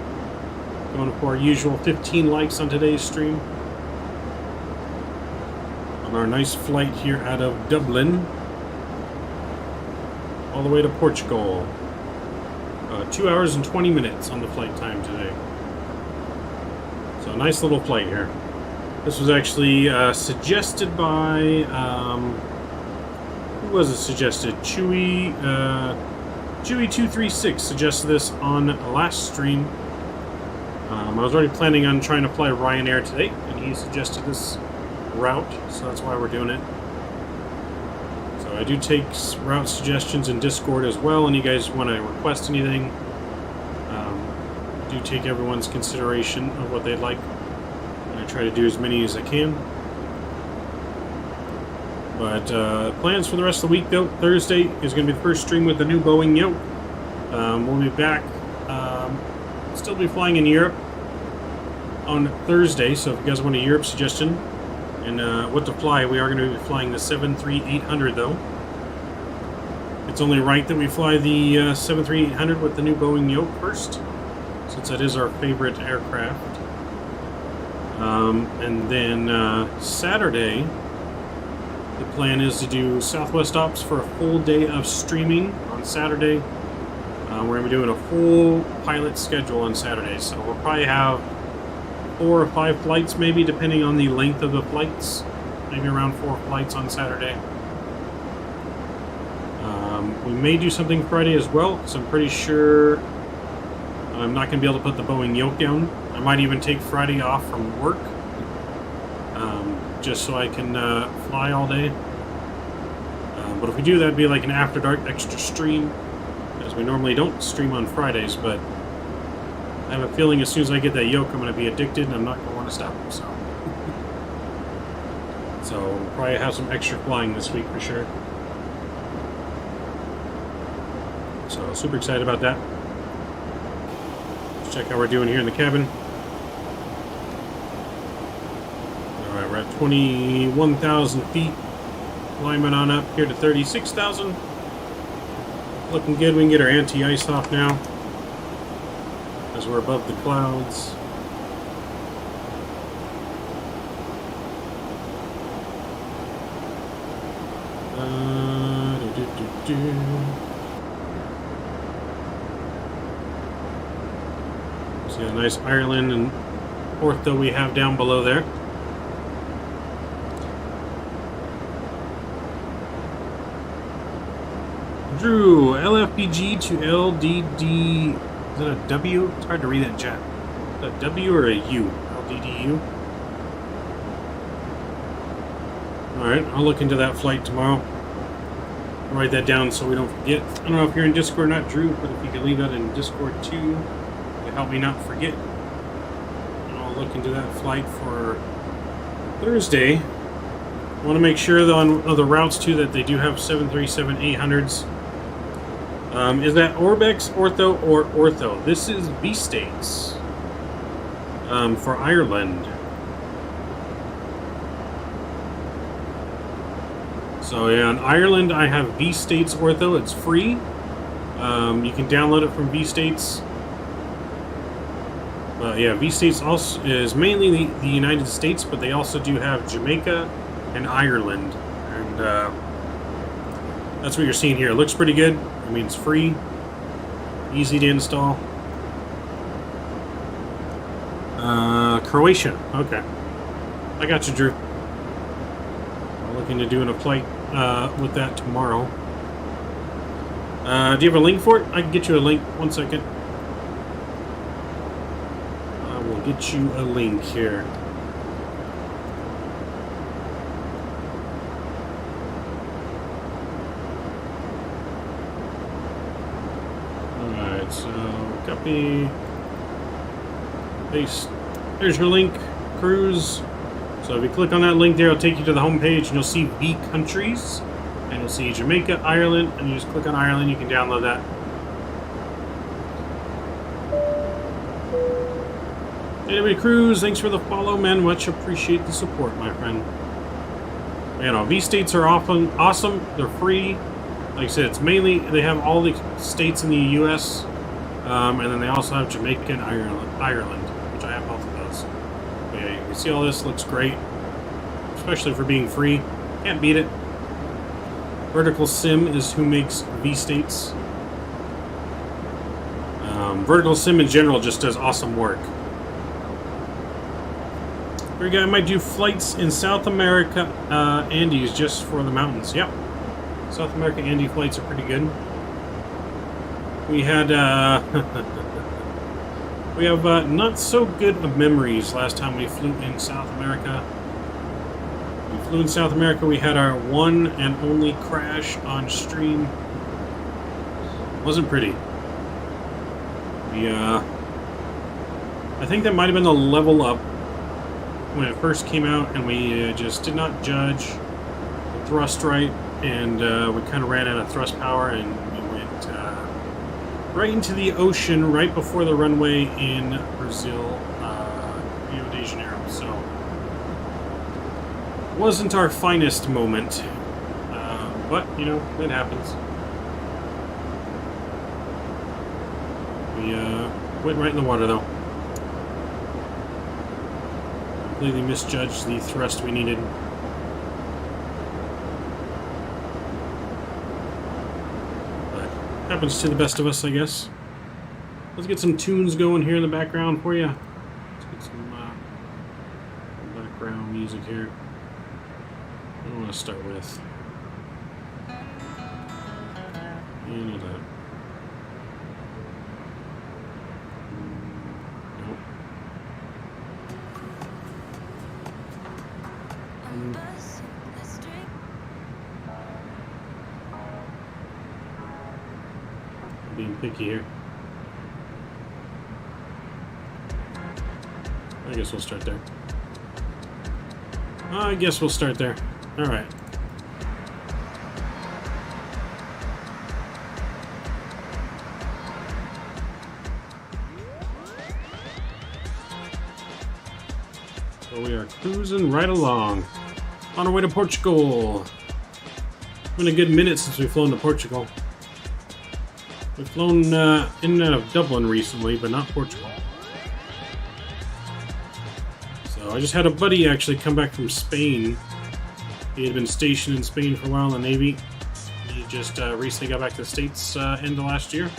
Going for our usual 15 likes on today's stream. On our nice flight here out of Dublin. All the way to Portugal. 2 hours and 20 minutes on the flight time today. So a nice little flight here. This was actually suggested by, who was it suggested? Chewy236 suggested this on last stream. I was already planning on trying to fly Ryanair today, and he suggested this route, so that's why we're doing it. So I do take route suggestions in Discord as well, and you guys want to request anything, I do take everyone's consideration of what they'd like. Try to do as many as I can. But plans for the rest of the week, though. Thursday is going to be the first stream with the new Boeiing yoke. We'll be back. Still be flying in Europe on Thursday, so if you guys want a Europe suggestion and what to fly, we are going to be flying the 73800, though. It's only right that we fly the 73800 with the new Boeiing yoke first, since that is our favorite aircraft. And then Saturday, the plan is to do Southwest Ops for a full day of streaming on Saturday. We're going to be doing a full pilot schedule on Saturday, so we'll probably have 4 or 5 flights, maybe, depending on the length of the flights. Maybe around 4 flights on Saturday. We may do something Friday as well, because I'm pretty sure I'm not going to be able to put the Boeiing yoke down. I might even take Friday off from work, just so I can fly all day. But if we do, that'd be like an After Dark extra stream, as we normally don't stream on Fridays, but I have a feeling as soon as I get that yoke, I'm going to be addicted, and I'm not going to want to stop. So we'll probably have some extra flying this week for sure. So super excited about that. Let's check how we're doing here in the cabin. Alright, we're at 21,000 feet. Climbing on up here to 36,000. Looking good. We can get our anti-ice off now, as we're above the clouds. See a nice Ireland and ortho we have down below there. Drew, LFPG to LDD. Is that a W? It's hard to read that in chat. Is that a W or a U? LDDU? Alright, I'll look into that flight tomorrow. I'll write that down so we don't forget. I don't know if you're in Discord or not, Drew, but if you could leave that in Discord too, to help me not forget. And I'll look into that flight for Thursday. I want to make sure though on the routes too that they do have 737-800s. Is that Orbex, Ortho, or Ortho? This is V-States for Ireland. So yeah, in Ireland I have V-States Ortho. It's free. You can download it from V-States. Yeah, V-States also is mainly the United States, but they also do have Jamaica and Ireland. And that's what you're seeing here. It looks pretty good. I mean, it's free, easy to install. Croatia. Okay. I got you, Drew. I'm looking to doing a flight with that tomorrow. Do you have a link for it? I can get you a link. 1 second. I will get you a link here. Alright, so copy. Paste. There's your link. Cruise. So if you click on that link there, it'll take you to the home page and you'll see V countries. And you'll see Jamaica, Ireland, and you just click on Ireland, you can download that. Anyway, Cruz, thanks for the follow, man. Much appreciate the support, my friend. You know, V-States are awesome. They're free. Like I said, it's mainly, they have all the states in the U.S. And then they also have Jamaica and Ireland, which I have both of those. But yeah, you can see all this looks great, especially for being free. Can't beat it. Vertical Sim is who makes V-States. Vertical Sim in general just does awesome work. Here guy might do flights in South America, Andes, just for the mountains. Yep. South America Andy flights are pretty good. We had, we have not so good of memories last time we flew in South America. We flew in South America, we had our one and only crash on stream. Wasn't pretty. We, I think that might have been the LevelUP when it first came out, and we just did not judge the thrust right, and we kind of ran out of thrust power, and we went right into the ocean right before the runway in Brazil, Rio de Janeiro. So, wasn't our finest moment, but you know, it happens. We went right in the water though. Completely misjudged the thrust we needed. But happens to the best of us, I guess. Let's get some tunes going here in the background for you. Let's get some background music here. What do I want to start with? You know that. Being picky here. I guess we'll start there. I guess we'll start there. Alright. So we are cruising right along. On our way to Portugal. It's been a good minute since we've flown to Portugal. We've flown in and out of Dublin recently, but not Portugal. So I just had a buddy actually come back from Spain. He had been stationed in Spain for a while in the Navy. He just recently got back to the States end of last year.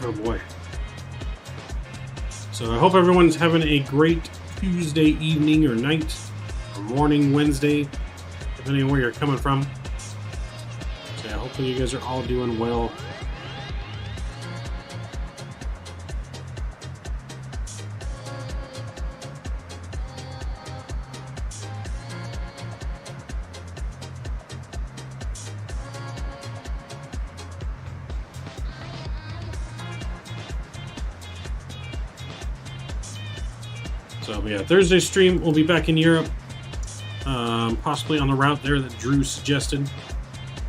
Oh boy. So I hope everyone's having a great Tuesday evening or night or morning Wednesday, depending on where you're coming from. So yeah, hopefully you guys are all doing well. So yeah, Thursday stream we'll be back in Europe, possibly on the route there that Drew suggested,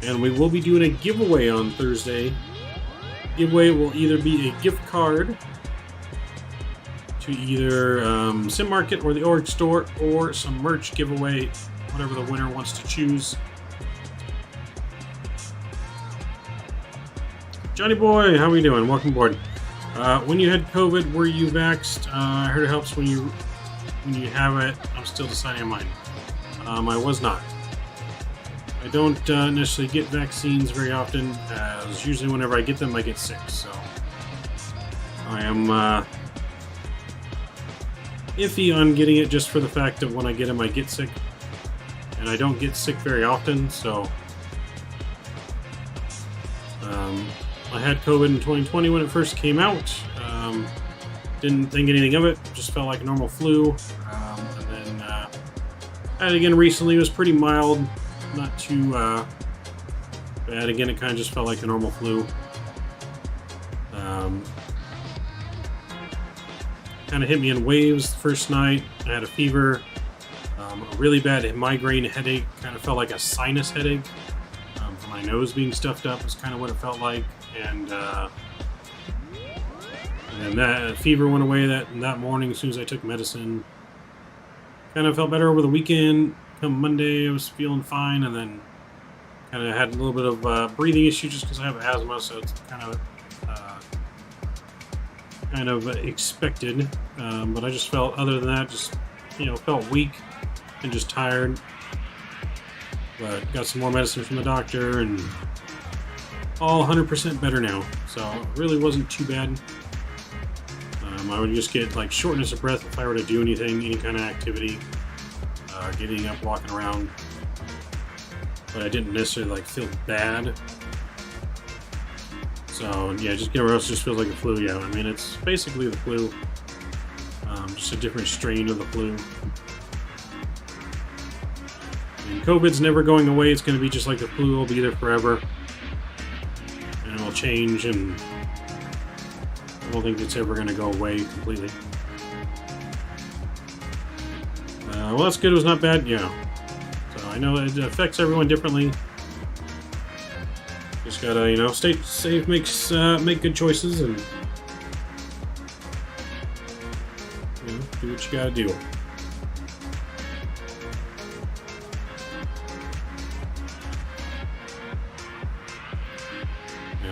and we will be doing a giveaway on Thursday. Giveaway will either be a gift card to either Sim Market or the Org Store, or some merch giveaway, whatever the winner wants to choose. Johnny boy, how are we doing? Welcome aboard. When you had COVID, were you vaxxed? I heard it helps when you have it. I'm still deciding on mine. I was not. I don't necessarily get vaccines very often, as usually whenever I get them, I get sick. So I am iffy on getting it, just for the fact that when I get them, I get sick, and I don't get sick very often. So I had COVID in 2020 when it first came out. Didn't think anything of it, just felt like a normal flu. And then I had it again recently. It was pretty mild, not too bad. Again, it kind of just felt like a normal flu. Kind of hit me in waves the first night. I had a fever, a really bad migraine headache, kind of felt like a sinus headache. From my nose being stuffed up is kind of what it felt like. And that fever went away that morning as soon as I took medicine. Kind of felt better over the weekend. Come Monday, I was feeling fine, and then kind of had a little bit of breathing issue just because I have asthma, so it's kind of expected. But I just felt, other than that, just felt weak and just tired. But got some more medicine from the doctor, and all 100% better now, so it really wasn't too bad. I would just get like shortness of breath if I were to do anything, any kind of activity, getting up, walking around, but I didn't necessarily like feel bad. So yeah, just everywhere else just feels like a flu. Yeah, I mean, it's basically the flu, just a different strain of the flu. And COVID's never going away. It's going to be just like the flu. Will be there forever. And it will change, and I don't think it's ever going to go away completely. Well, that's good. It was not bad. Yeah. So I know it affects everyone differently. Just gotta, stay safe, make good choices, and do what you gotta do.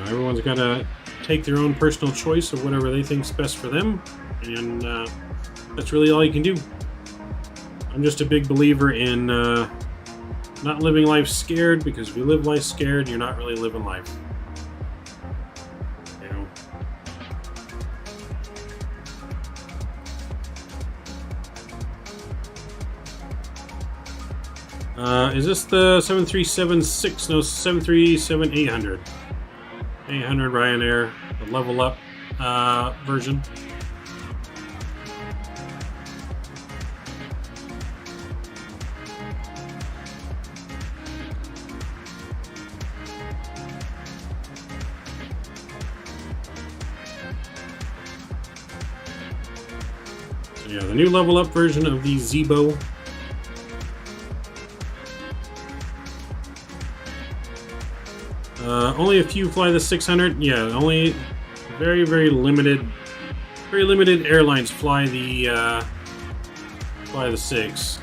Everyone's got to take their own personal choice of whatever they think's best for them, and that's really all you can do. I'm just a big believer in not living life scared, because if you live life scared, you're not really living life. Is this the 7376? No, 737-800. 800 Ryanair, the LevelUP version. So yeah, the new level up version of the Zibo. Only a few fly the 600. Yeah, only very limited airlines fly the 6.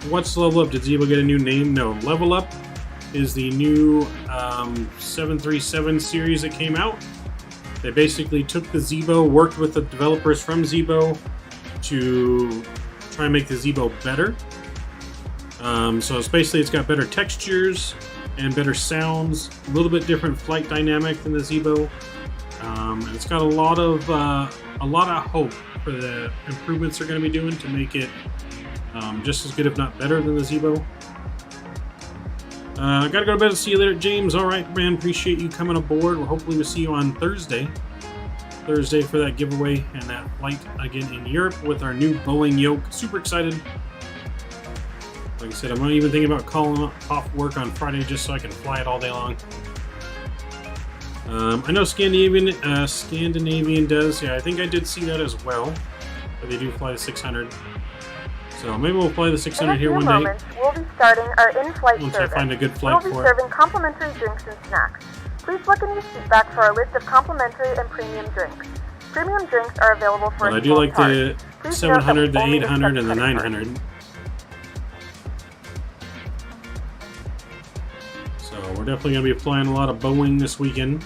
What's level up? Did Zibo get a new name? No, level up is the new 737 series that came out. They basically took the Zibo, worked with the developers from Zibo to try and make the Zibo better. So it's got better textures and better sounds, a little bit different flight dynamic than the Zibo, and it's got a lot of hope for the improvements they're going to be doing to make it just as good, if not better, than the Zibo. Gotta go to bed and see you later, James. All right, man. Appreciate you coming aboard. Hopefully we'll see you on Thursday for that giveaway and that flight again in Europe with our new Boeiing yoke. Super excited. Like I said, I'm not even thinking about calling off work on Friday just so I can fly it all day long. I know Scandinavian does. Yeah, I think I did see that as well. But they do fly the 600. So maybe we'll fly the 600 here one day. We'll be starting our in-flight service. Once I find a good flight for it. We'll be serving complimentary drinks and snacks. Please look in your seat back for our list of complimentary and premium drinks. Premium drinks are available for I do like the 700, the 800, and the 900. So we're definitely going to be flying a lot of Boeing this weekend.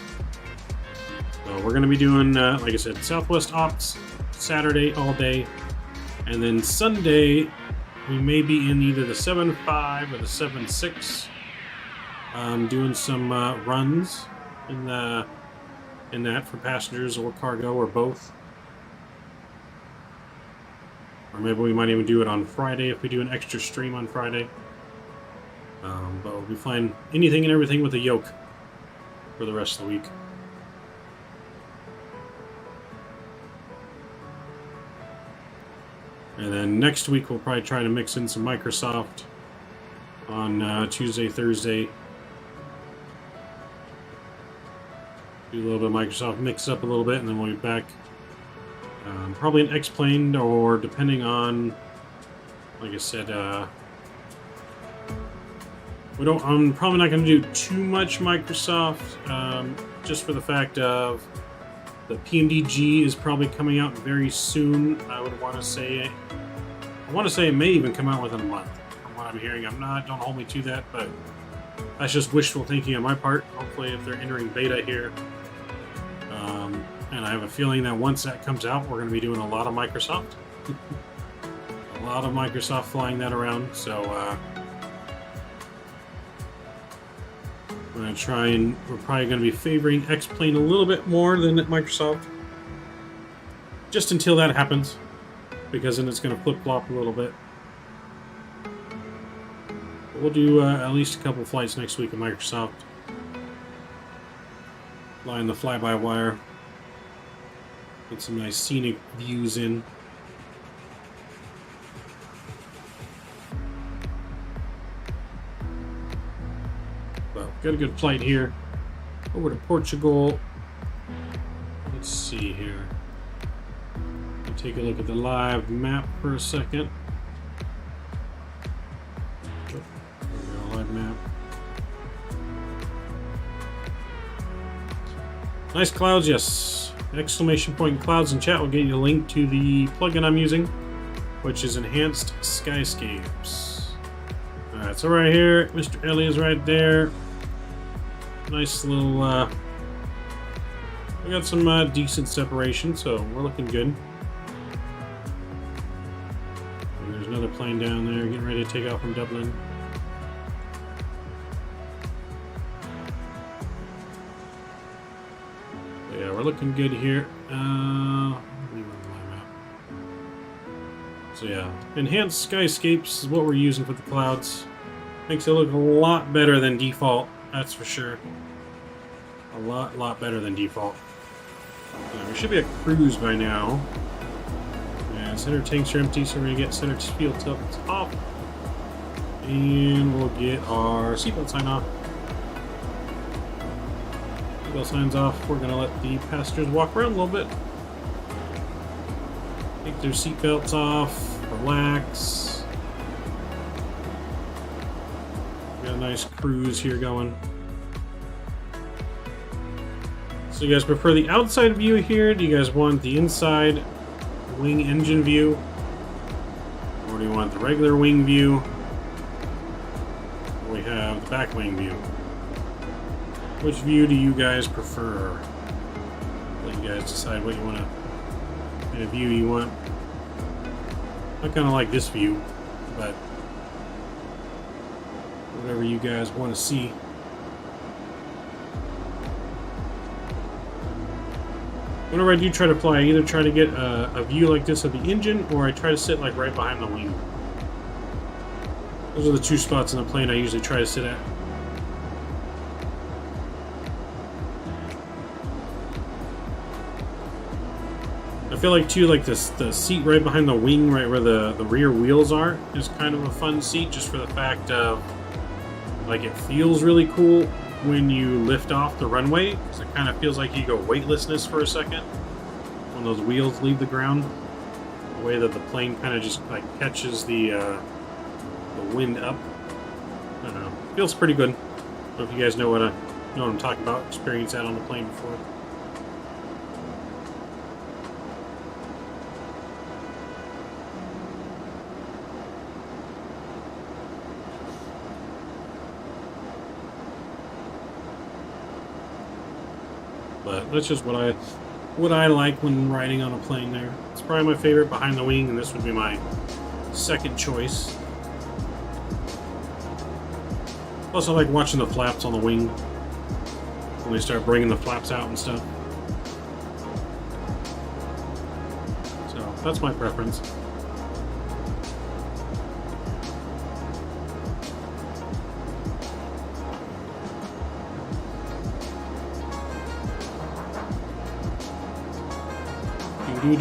So we're going to be doing, like I said, Southwest Ops Saturday all day. And then Sunday, we may be in either the 7.5 or the 7.6, doing some runs in that for passengers or cargo or both. Or maybe we might even do it on Friday if we do an extra stream on Friday. But we'll be flying anything and everything with a yoke for the rest of the week. And then next week we'll probably try to mix in some Microsoft on Tuesday, Thursday. Do a little bit of Microsoft, mix up a little bit, and then we'll be back. Probably an X-Plane, or depending on, like I said, I'm probably not going to do too much Microsoft, just for the fact of the PMDG is probably coming out very soon. I want to say it may even come out within a month, from what I'm hearing. Don't hold me to that, but that's just wishful thinking on my part. Hopefully, if they're entering beta here, and I have a feeling that once that comes out, we're going to be doing a lot of Microsoft. A lot of Microsoft flying that around, so I'm going to try, and we're probably going to be favoring X-Plane a little bit more than Microsoft. Just until that happens, because then it's going to flip-flop a little bit. But we'll do at least a couple flights next week of Microsoft. Flying the fly-by-wire. Get some nice scenic views in. Well, got a good flight here. Over to Portugal. Let's see here. Take a look at the live map for a second. There we go, live map. Nice clouds, yes. Exclamation point clouds in chat will get you a link to the plugin I'm using, which is Enhanced Skyscapes. Alright, so right here, Mr. Ellie is right there. Nice little, we got some decent separation, so we're looking good. And there's another plane down there getting ready to take off from Dublin. But yeah, we're looking good here. So yeah, Enhanced Skyscapes is what we're using for the clouds. Makes it look a lot better than default, that's for sure. A lot better than default. We should be at cruise by now. Yeah, center tanks are empty, so we're gonna get center fuel tilts off. And we'll get our seatbelt sign off. Seatbelt signs off. We're gonna let the passengers walk around a little bit. Take their seatbelts off, relax. Got a nice cruise here going. So you guys prefer the outside view here? Do you guys want the inside wing engine view? Or do you want the regular wing view? Or we have the back wing view. Which view do you guys prefer? Let you guys decide what you want to, kind of view you want. I kind of like this view, but whatever you guys want to see. Whenever I do try to fly, I either try to get a view like this of the engine, or I try to sit like right behind the wing. Those are the two spots in the plane I usually try to sit at. I feel like too, like this, the seat right behind the wing, right where the rear wheels are, is kind of a fun seat, just for the fact of, like, it feels really cool when you lift off the runway, because it kind of feels like you go weightlessness for a second when those wheels leave the ground. The way that the plane kind of just like catches the wind up. I don't know. Feels pretty good. I don't know if you guys know what I'm talking about. Experienced that on the plane before. But that's just what I like when riding on a plane there. It's probably my favorite behind the wing, and this would be my second choice. Plus, I like watching the flaps on the wing when they start bringing the flaps out and stuff. So, that's my preference. So,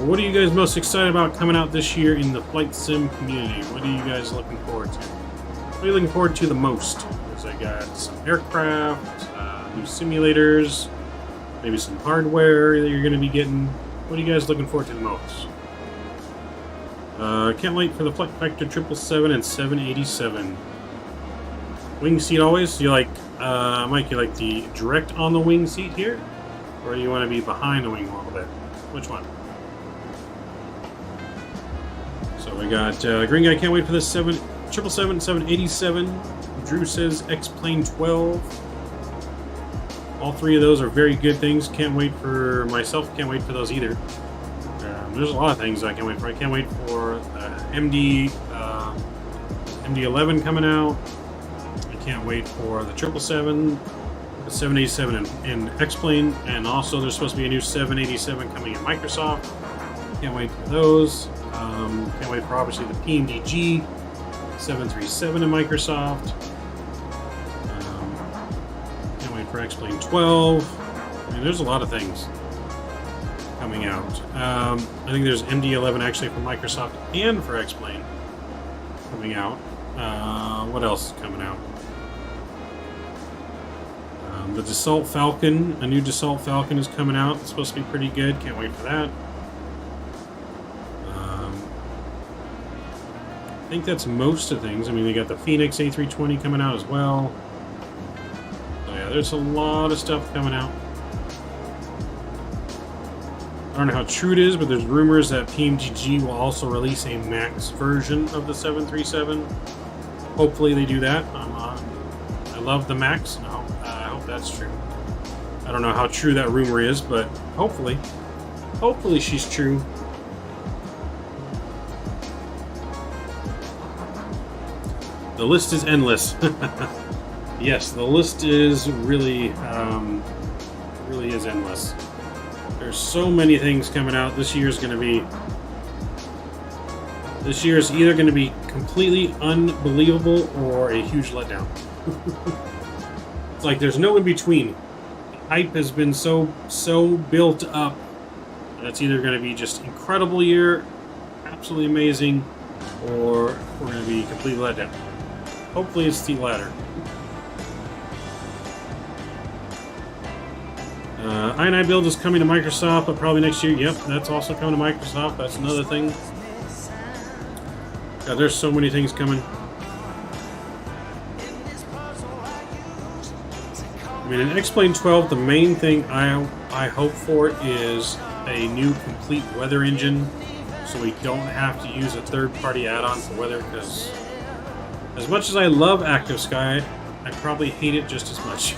what are you guys most excited about coming out this year in the flight sim community? What are you guys looking forward to? What are you looking forward to the most? Because I got some aircraft, new simulators, maybe some hardware that you're going to be getting. What are you guys looking forward to the most? Can't wait for the Flight Vector 777 and 787. Wing seat always? You like, Mike, you like the direct on the wing seat here? Or do you want to be behind the wing a little bit? Which one? So we got Green Guy, can't wait for this 777, 787. Drew says X-Plane 12. All three of those are very good things. Can't wait for myself, can't wait for those either. There's a lot of things I can't wait for. I can't wait for MD-11 coming out. Can't wait for the 777, the 787 and X-Plane, and also there's supposed to be a new 787 coming in Microsoft. Can't wait for those. Can't wait for obviously the PMDG 737 in Microsoft. Can't wait for X-Plane 12. I mean, there's a lot of things coming out. I think there's MD-11 actually for Microsoft and for X-Plane coming out. What else is coming out? The Dassault Falcon, a new Dassault Falcon is coming out. It's supposed to be pretty good. Can't wait for that. I think that's most of things. I mean, they got the Phoenix A320 coming out as well. So yeah, there's a lot of stuff coming out. I don't know how true it is, but there's rumors that PMGG will also release a MAX version of the 737. Hopefully they do that. I love the MAX. I hope that's true. I don't know how true that rumor is, but hopefully she's true. The list is endless. Yes, the list is really is endless. There's so many things coming out. This year is either going to be completely unbelievable or a huge letdown. It's like there's no in between. The hype has been so built up that it's either going to be just incredible year, absolutely amazing, or we're going to be completely let down. Hopefully it's the latter. I9 build is coming to Microsoft, but probably next year. Yep, that's also coming to Microsoft. That's another thing. God, there's so many things coming. I mean, in X-Plane 12, the main thing I hope for is a new complete weather engine, so we don't have to use a third-party add-on for weather, because as much as I love Active Sky, I probably hate it just as much.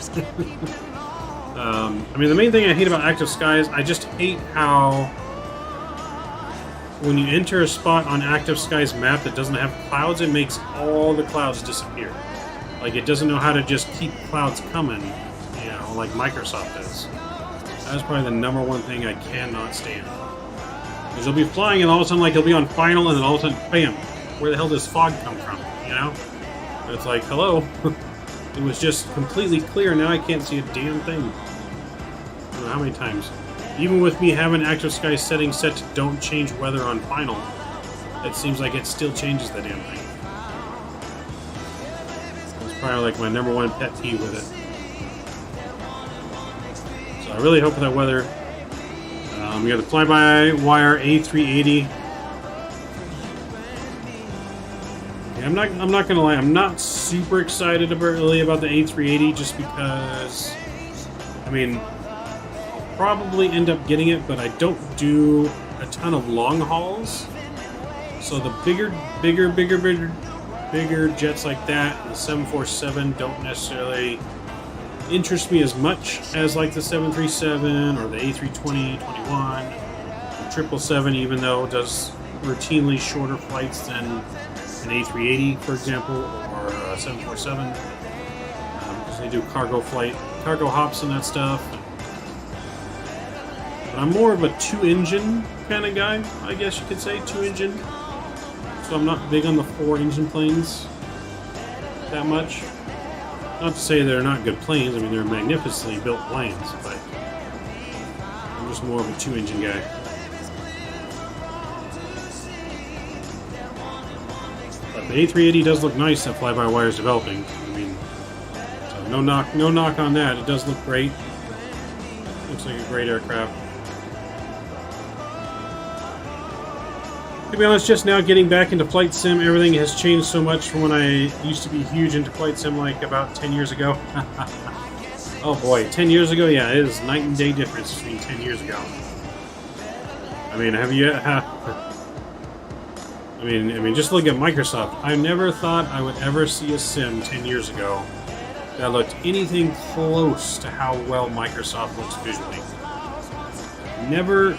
I mean, the main thing I hate about Active Sky is I just hate how when you enter a spot on Active Sky's map that doesn't have clouds, it makes all the clouds disappear. Like, it doesn't know how to just keep clouds coming, you know, like Microsoft does. That's probably the number one thing I cannot stand. Because you'll be flying and all of a sudden, like, you'll be on final and then all of a sudden, bam, where the hell does fog come from, you know? And it's like, hello? It was just completely clear, now I can't see a damn thing. I don't know how many times. Even with me having Active Sky settings set to don't change weather on final, it seems like it still changes the damn thing. It's probably like my number one pet peeve with it. So I really hope for that weather. We got the fly-by-wire A380. I'm not gonna lie, I'm not super excited really about the A380 just because, I mean, I'll probably end up getting it, but I don't do a ton of long hauls. So the bigger jets like that, and the 747 don't necessarily interest me as much as like the 737 or the A320, 21, the 777, even though it does routinely shorter flights than an A380, for example, or a 747, because they do cargo hops and that stuff. But I'm more of a two-engine kind of guy, I guess you could say, two-engine. So I'm not big on the four-engine planes that much. Not to say they're not good planes, I mean, they're magnificently built planes, but I'm just more of a two-engine guy. But the A380 does look nice that fly-by-wire is developing. I mean, so no knock on that. It does look great. Looks like a great aircraft. To be honest, just now getting back into flight sim, everything has changed so much from when I used to be huge into flight sim like about 10 years ago. Oh boy, 10 years ago? Yeah, it is night and day difference between 10 years ago. I mean, have you... I mean, just look at Microsoft. I never thought I would ever see a sim 10 years ago that looked anything close to how well Microsoft looks visually. Never,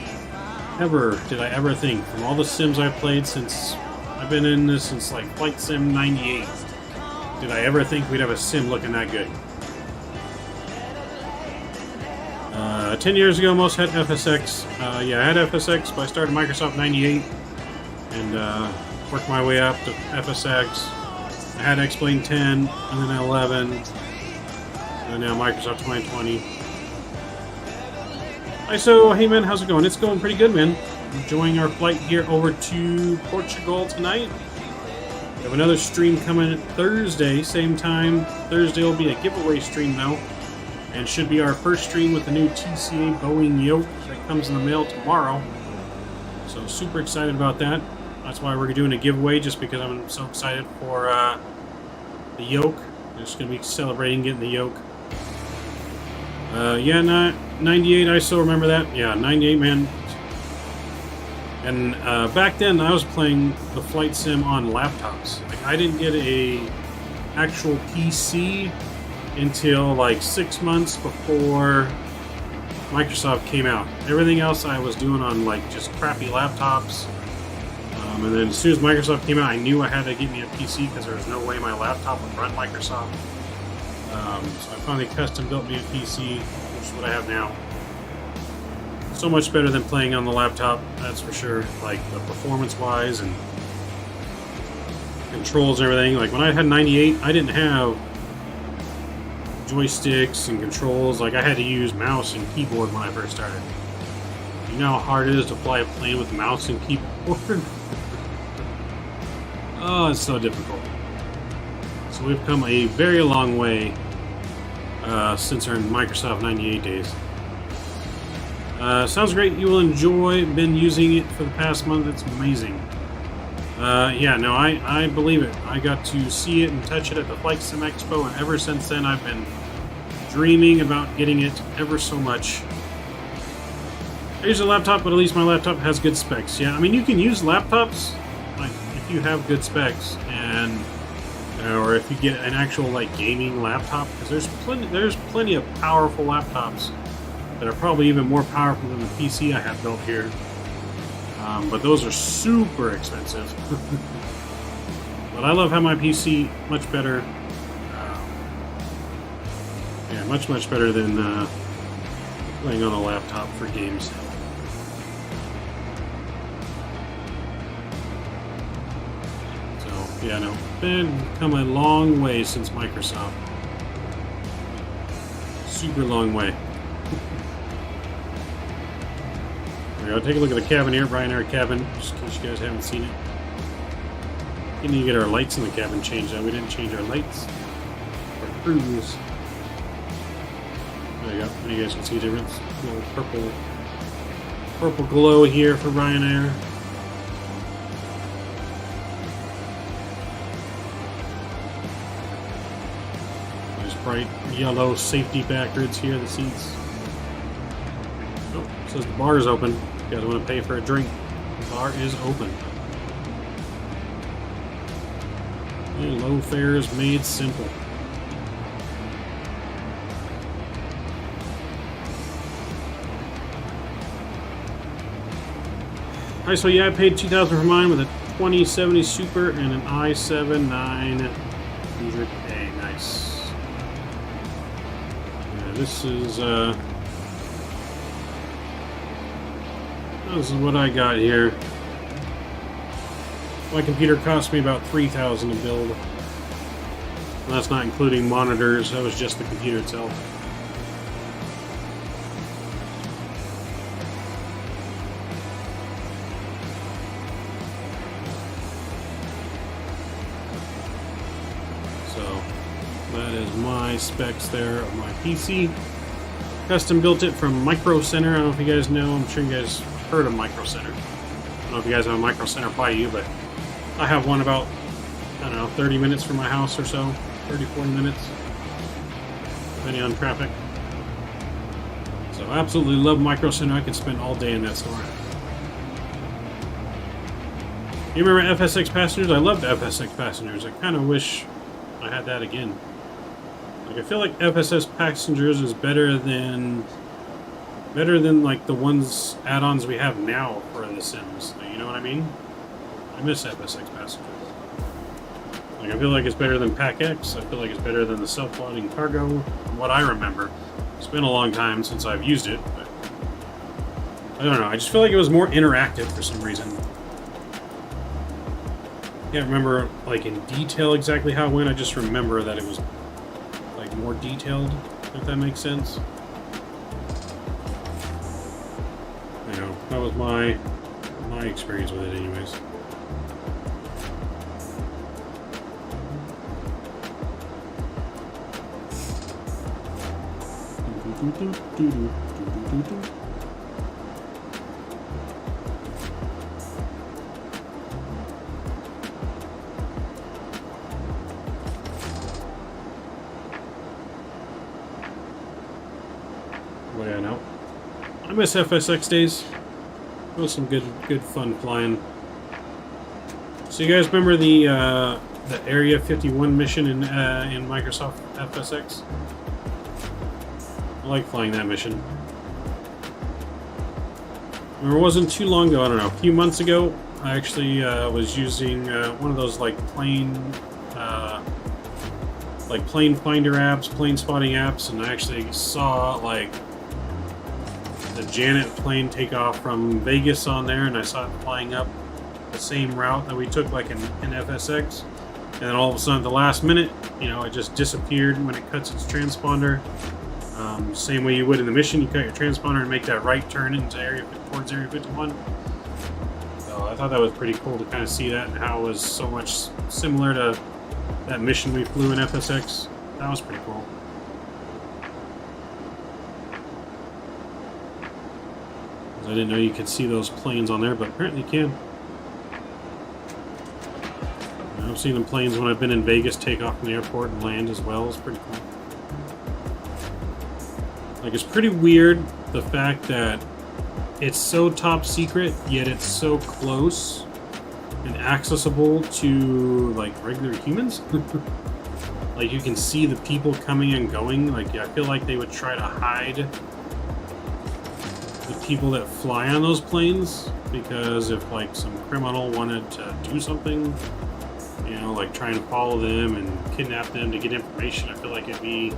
ever did I ever think, from all the sims I've played since, I've been in this since like Flight Sim 98, did I ever think we'd have a sim looking that good. 10 years ago, most had FSX. Yeah, I had FSX, but I started Microsoft 98. And worked my way up to FSX. I had X-Plane 10, and then 11, and now Microsoft 2020. Hi, so, hey man, how's it going? It's going pretty good, man. Enjoying our flight here over to Portugal tonight. We have another stream coming Thursday, same time. Thursday will be a giveaway stream, though, and should be our first stream with the new TCA Boeiing yoke that comes in the mail tomorrow. So, super excited about that. That's why we're doing a giveaway, just because I'm so excited for the yoke. I'm just going to be celebrating getting the yoke. Yeah, 98, I still remember that. Yeah, 98, man. And back then, I was playing the flight sim on laptops. Like, I didn't get a actual PC until like 6 months before Microsoft came out. Everything else I was doing on like just crappy laptops. And then as soon as Microsoft came out, I knew I had to get me a PC because there was no way my laptop would run Microsoft. So I finally custom built me a PC, which is what I have now. So much better than playing on the laptop, that's for sure. Like the performance-wise and controls and everything. Like when I had 98, I didn't have joysticks and controls. Like I had to use mouse and keyboard when I first started. You know how hard it is to fly a plane with mouse and keyboard? Oh, it's so difficult. So we've come a very long way since our Microsoft 98 days. Sounds great. You will enjoy. Been using it for the past month. It's amazing. Yeah, no, I believe it. I got to see it and touch it at the Flight Sim Expo, and ever since then I've been dreaming about getting it ever so much. I use a laptop, but at least my laptop has good specs. Yeah, I mean, you can use laptops like if you have good specs, and or if you get an actual like gaming laptop, because there's plenty of powerful laptops that are probably even more powerful than the PC I have built here. But those are super expensive. But I love how my PC much better. Yeah, much better than playing on a laptop for games. So yeah, no, been come a long way since Microsoft. Super long way. I'll take a look at the cabin here, Ryanair cabin, just in case you guys haven't seen it. We need to get our lights in the cabin changed out. We didn't change our lights for cruise. There you go. You guys can see the difference. A little purple glow here for Ryanair. There's bright yellow safety backwards here, the seats. Oh, it says the bar is open. You guys want to pay for a drink? The bar is open. And low fares made simple. Alright, so yeah, I paid $2,000 for mine with a 2070 Super and an i7 900A. Nice. Yeah, this is what I got here. My computer cost me about $3,000 to build. And that's not including monitors, that was just the computer itself. So, that is my specs there of my PC. Custom built it from Micro Center. I don't know if you guys know, I'm sure you guys heard of Micro Center. I don't know if you guys have a Micro Center by you, but I have one about, I don't know, 30 minutes from my house or so. 30, 40 minutes. Depending on traffic. So I absolutely love Micro Center. I could spend all day in that store. You remember FSX Passengers? I loved FSX Passengers. I kind of wish I had that again. Like, I feel like FSX Passengers is better than like the ones add-ons we have now for the Sims. You know what I mean? I miss FSX Passengers. Like, I feel like it's better than Pack X. I feel like it's better than the self-loading cargo. From what I remember, it's been a long time since I've used it, but I don't know. I just feel like it was more interactive for some reason. I can't remember like in detail exactly how it went. I just remember that it was like more detailed, if that makes sense. You know, that was my experience with it anyways. Well, yeah, no. I miss FSX days. It was some good fun flying. So you guys remember the Area 51 mission in Microsoft FSX? I like flying that mission. Remember, it wasn't too long ago, I don't know, a few months ago, I actually was using one of those like plane finder apps, plane spotting apps, and I actually saw like the Janet plane take off from Vegas on there, and I saw it flying up the same route that we took like in FSX, and then all of a sudden at the last minute, you know, it just disappeared when it cuts its transponder. Same way you would in the mission, you cut your transponder and make that right turn into towards Area 51. So I thought that was pretty cool to kind of see that and how it was so much similar to that mission we flew in FSX. That was pretty cool. I didn't know you could see those planes on there, but apparently you can. I've seen them planes when I've been in Vegas take off from the airport and land as well. It's pretty cool. Like, it's pretty weird the fact that it's so top secret, yet it's so close and accessible to, like, regular humans. Like, you can see the people coming and going. Like, I feel like they would try to hide the people that fly on those planes, because if, like, some criminal wanted to do something, you know, like try and follow them and kidnap them to get information, I feel like it'd be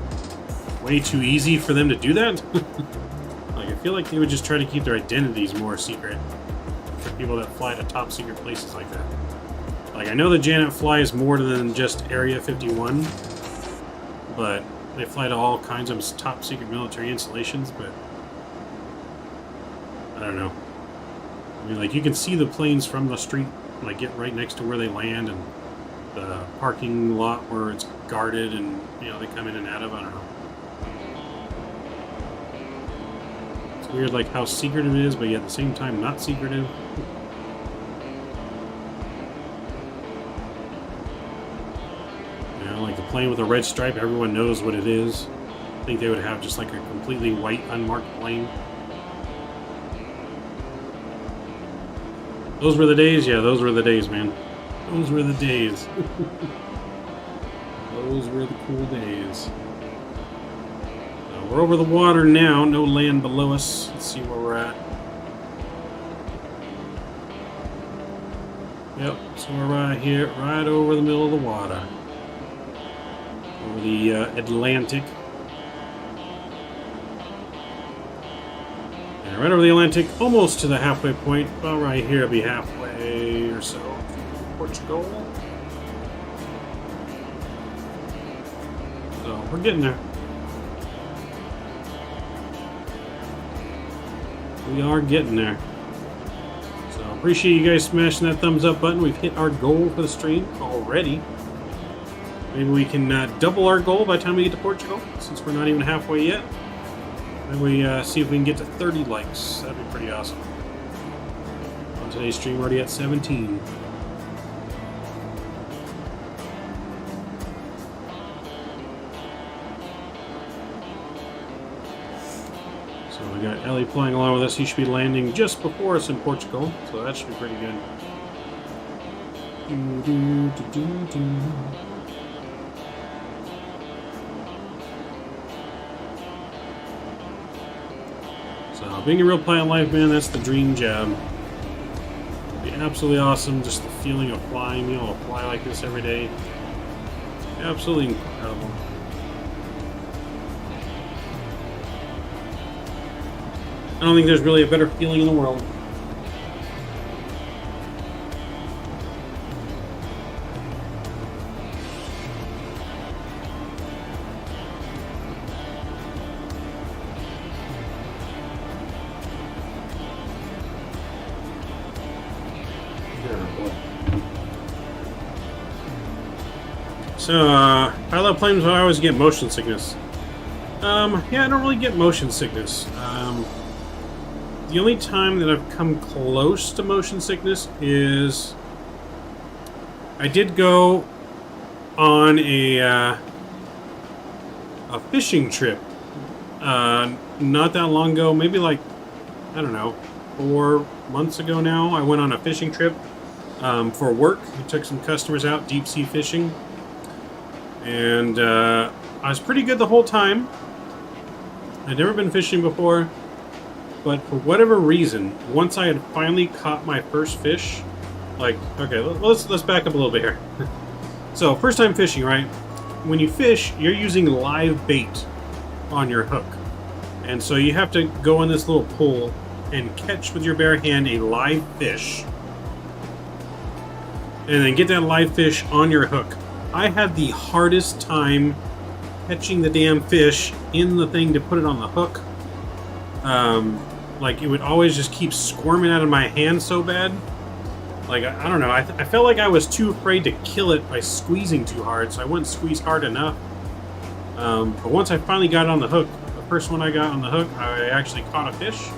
way too easy for them to do that. Like, I feel like they would just try to keep their identities more secret for people that fly to top secret places like that. Like, I know the Janet flies more than just Area 51, but they fly to all kinds of top secret military installations, but I don't know. I mean, like, you can see the planes from the street, like, get right next to where they land, and the parking lot where it's guarded, and, you know, they come in and out of. I don't know. It's weird, like, how secretive it is, but yet at the same time not secretive. You know, like the plane with a red stripe, everyone knows what it is. I think they would have just like a completely white, unmarked plane. Those were the days? Yeah, those were the days, man. Those were the days. Those were the cool days. We're over the water now, no land below us. Let's see where we're at. Yep, so we're right here, right over the middle of the water. Over the Atlantic. And right over the Atlantic, almost to the halfway point. About right here, it'll be halfway or so. Portugal. So we're getting there. We are getting there. So appreciate you guys smashing that thumbs up button. We've hit our goal for the stream already. Maybe we can double our goal by the time we get to Portugal, since we're not even halfway yet. Then we see if we can get to 30 likes. That'd be pretty awesome. On today's stream, we're already at 17. We got Ellie flying along with us. He should be landing just before us in Portugal, so that should be pretty good. So, being a real pilot life, man, that's the dream job. It'd be absolutely awesome, just the feeling of flying, being able to fly like this every day. Absolutely incredible. I don't think there's really a better feeling in the world. So, pilot planes, I always get motion sickness. Yeah, I don't really get motion sickness. The only time that I've come close to motion sickness is I did go on a fishing trip not that long ago, maybe like, I don't know, 4 months ago now. I went on a fishing trip for work. I took some customers out deep sea fishing, and I was pretty good the whole time. I'd never been fishing before. But for whatever reason, once I had finally caught my first fish, like, okay, let's back up a little bit here. So, first time fishing, right? When you fish, you're using live bait on your hook. And so you have to go in this little pool and catch with your bare hand a live fish. And then get that live fish on your hook. I had the hardest time catching the damn fish in the thing to put it on the hook. Like, it would always just keep squirming out of my hand so bad. Like, I don't know, I felt like I was too afraid to kill it by squeezing too hard, so I wouldn't squeeze hard enough. But once I finally got it on the hook, the first one I got on the hook, I actually caught a fish.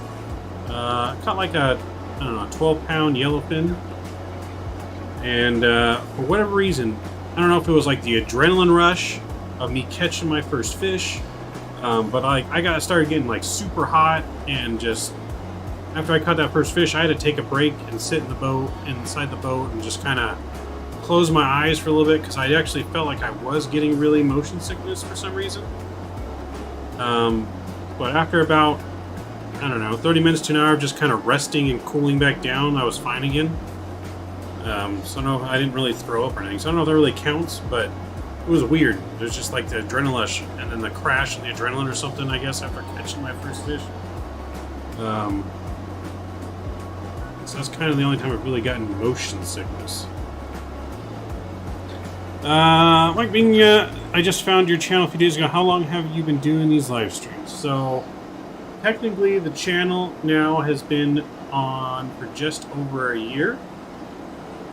Caught like a, I don't know, 12-pound yellowfin. And for whatever reason, I don't know if it was like the adrenaline rush of me catching my first fish, but I started getting like super hot, and just after I caught that first fish, I had to take a break and sit in the boat, inside the boat, and just kind of close my eyes for a little bit, because I actually felt like I was getting really motion sickness for some reason. But after about, I don't know, 30 minutes to an hour of just kind of resting and cooling back down, I was fine again. So I don't know if I didn't really throw up or anything, so I don't know if that really counts, but it was weird. It was just like the adrenaline rush and then the crash and the adrenaline or something, I guess, after catching my first fish. So that's kind of the only time I've really gotten motion sickness. Mike Bing, I just found your channel a few days ago. How long have you been doing these live streams? So, technically, the channel now has been on for just over a year.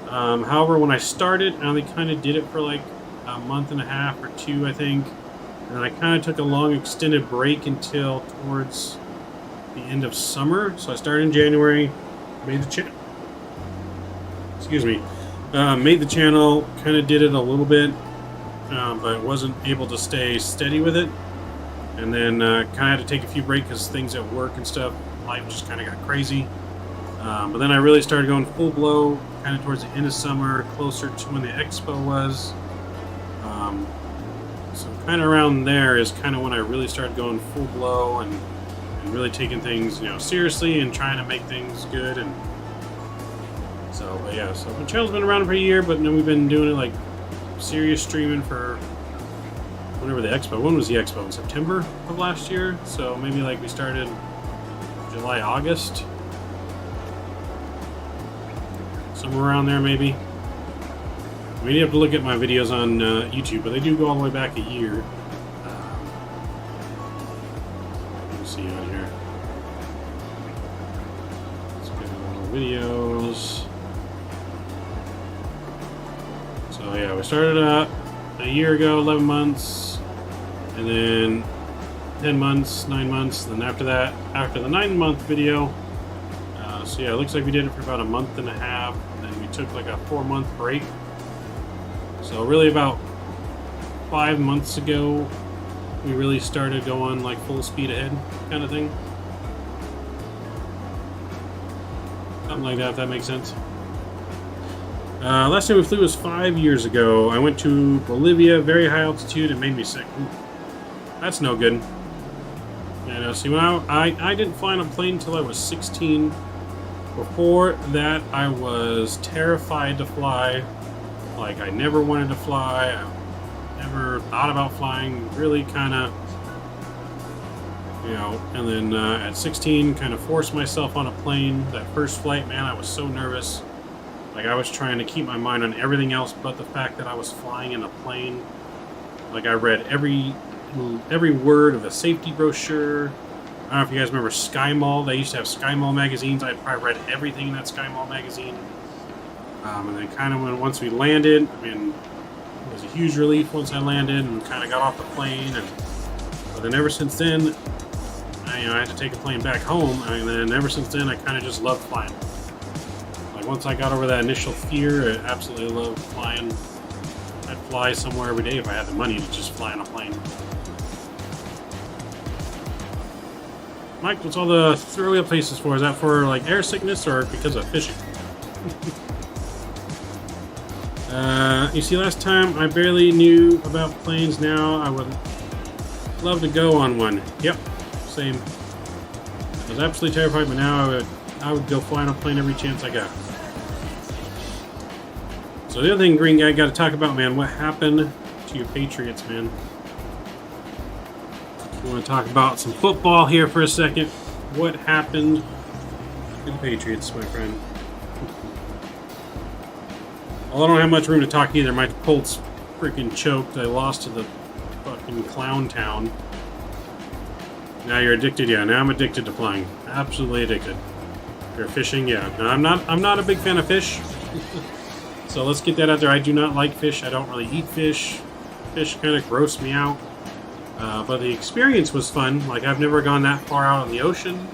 However, when I started, I only kind of did it for like a month and a half or two, I think. And then I kind of took a long extended break until towards the end of summer. So I started in January, made the channel. Excuse me. Made the channel, kind of did it a little bit, but wasn't able to stay steady with it. And then kind of had to take a few breaks because things at work and stuff, life just kind of got crazy. But then I really started going full blow kind of towards the end of summer, closer to when the expo was. So kind of around there is kind of when I really started going full blow and really taking things, seriously and trying to make things good. And so, but yeah, so the channel's been around for a year, but then we've been doing it like serious streaming for whenever the expo. When was the expo? In September of last year? So maybe like we started July, August. Somewhere around there, maybe. I mean, you have to look at my videos on YouTube, but they do go all the way back a year. Let me see on here. Let's get more videos. So yeah, we started a year ago, 11 months, and then 10 months, 9 months. Then after that, after the 9-month video, so yeah, it looks like we did it for about a month and a half, and then we took like a 4-month break. So really about 5 months ago, we really started going like full speed ahead kind of thing. Something like that, if that makes sense. Last time we flew was 5 years ago. I went to Bolivia, very high altitude. It made me sick. Ooh, that's no good. Yeah, see, when I didn't fly on a plane until I was 16. Before that, I was terrified to fly. Like, I never wanted to fly. I never thought about flying. Really kind of, and then at 16, kind of forced myself on a plane. That first flight, man, I was so nervous. Like, I was trying to keep my mind on everything else but the fact that I was flying in a plane. Like, I read every word of the safety brochure. I don't know if you guys remember Sky Mall. They used to have Sky Mall magazines. I probably read everything in that Sky Mall magazine. And then kind of once we landed, I mean, it was a huge relief once I landed and kind of got off the plane. But then ever since then, I had to take a plane back home. And then ever since then, I kind of just loved flying. Like once I got over that initial fear, I absolutely loved flying. I'd fly somewhere every day if I had the money to just fly on a plane. Mike, what's all the throw up places for? Is that for like air sickness or because of fishing? You see, last time I barely knew about planes. Now I would love to go on one. Yep, same. I was absolutely terrified, but now I would go fly on a plane every chance I got. So the other thing, Green Guy, got to talk about, man, what happened to your Patriots, man? We want to talk about some football here for a second. What happened to the Patriots, my friend? Well, I don't have much room to talk either. My Colts freaking choked. They lost to the fucking clown town. Now you're addicted? Yeah, now I'm addicted to flying. Absolutely addicted. You're fishing? Yeah. No, I'm not a big fan of fish. So let's get that out there. I do not like fish. I don't really eat fish. Fish kind of gross me out. But the experience was fun. Like, I've never gone that far out on the ocean.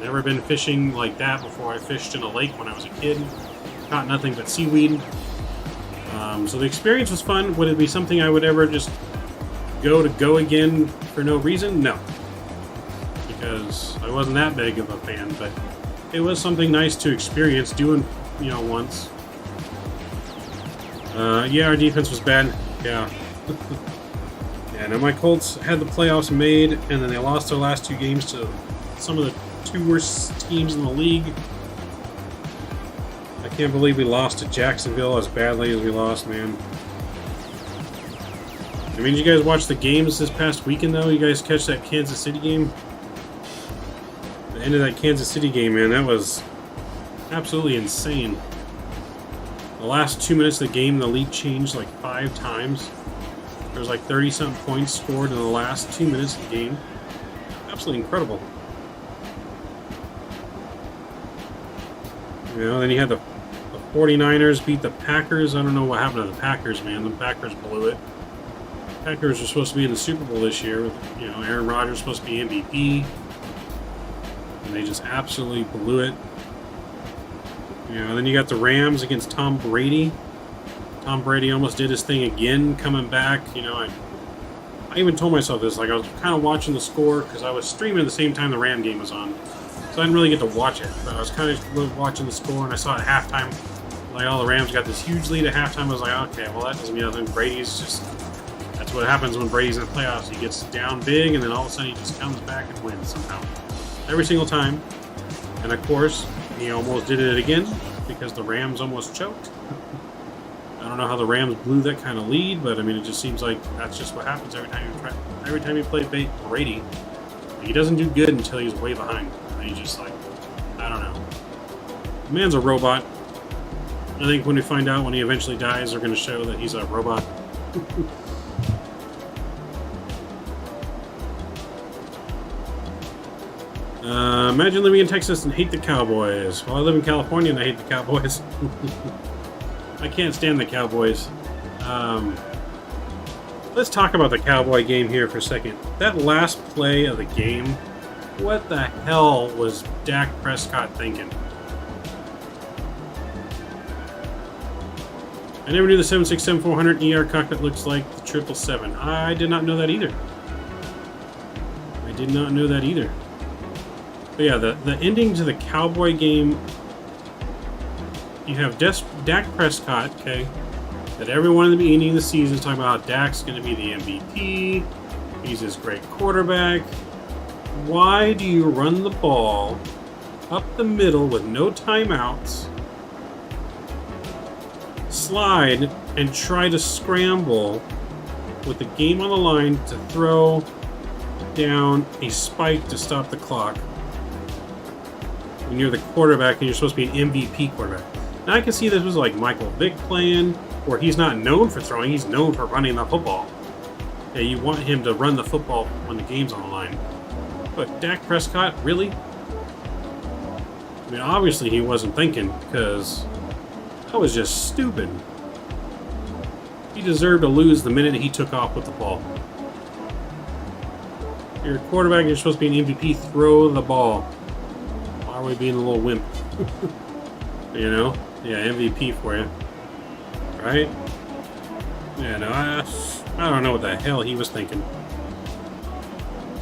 Never been fishing like that before. I fished in a lake when I was a kid. Caught nothing but seaweed. So the experience was fun. Would it be something I would ever just go again for no reason? No. Because I wasn't that big of a fan, but it was something nice to experience doing, you know, once. Yeah, our defense was bad. Yeah. Yeah, now my Colts had the playoffs made, and then they lost their last 2 games to some of the 2 worst teams in the league. I can't believe we lost to Jacksonville as badly as we lost, man. I mean, did you guys watch the games this past weekend, though? You guys catch that Kansas City game? The end of that Kansas City game, man, that was absolutely insane. The last 2 minutes of the game, the lead changed like 5 times. There was like 30-something points scored in the last 2 minutes of the game. Absolutely incredible. You know, then you had the 49ers beat the Packers. I don't know what happened to the Packers, man. The Packers blew it. The Packers were supposed to be in the Super Bowl this year. You know, Aaron Rodgers was supposed to be MVP. And they just absolutely blew it. You know, then you got the Rams against Tom Brady. Tom Brady almost did his thing again, coming back. You know, I even told myself this, like I was kind of watching the score because I was streaming at the same time the Ram game was on. So I didn't really get to watch it, but I was kind of watching the score, and I saw at halftime, like, all the Rams got this huge lead at halftime. I was like, okay, well, that doesn't mean nothing. Brady's just, that's what happens when Brady's in the playoffs. He gets down big, and then all of a sudden he just comes back and wins somehow. Every single time. And of course, he almost did it again, because the Rams almost choked. I don't know how the Rams blew that kind of lead, but I mean, it just seems like that's just what happens every time you play Brady. He doesn't do good until he's way behind. And he's just like, I don't know. The man's a robot. I think when we find out when he eventually dies, they're going to show that he's a robot. Imagine living in Texas and hate the Cowboys. Well, I live in California and I hate the Cowboys. I can't stand the Cowboys. Let's talk about the Cowboy game here for a second. That last play of the game, what the hell was Dak Prescott thinking? I never knew the 767-400 cockpit looks like the 777. I did not know that either. I did not know that either. But yeah, the ending to the Cowboy game, you have Dak Prescott, okay, that everyone in the beginning of the season is talking about how Dak's going to be the MVP, he's this great quarterback. Why do you run the ball up the middle with no timeouts, slide, and try to scramble with the game on the line to throw down a spike to stop the clock when you're the quarterback and you're supposed to be an MVP quarterback? Now I can see this was like Michael Vick playing, where he's not known for throwing, he's known for running the football. Yeah, you want him to run the football when the game's on the line. But Dak Prescott, really? I mean, obviously he wasn't thinking, because that was just stupid. He deserved to lose the minute he took off with the ball. You're a quarterback, you're supposed to be an MVP, throw the ball. Why are we being a little wimp? You know? Yeah, MVP for you. Right? Yeah, no, I don't know what the hell he was thinking.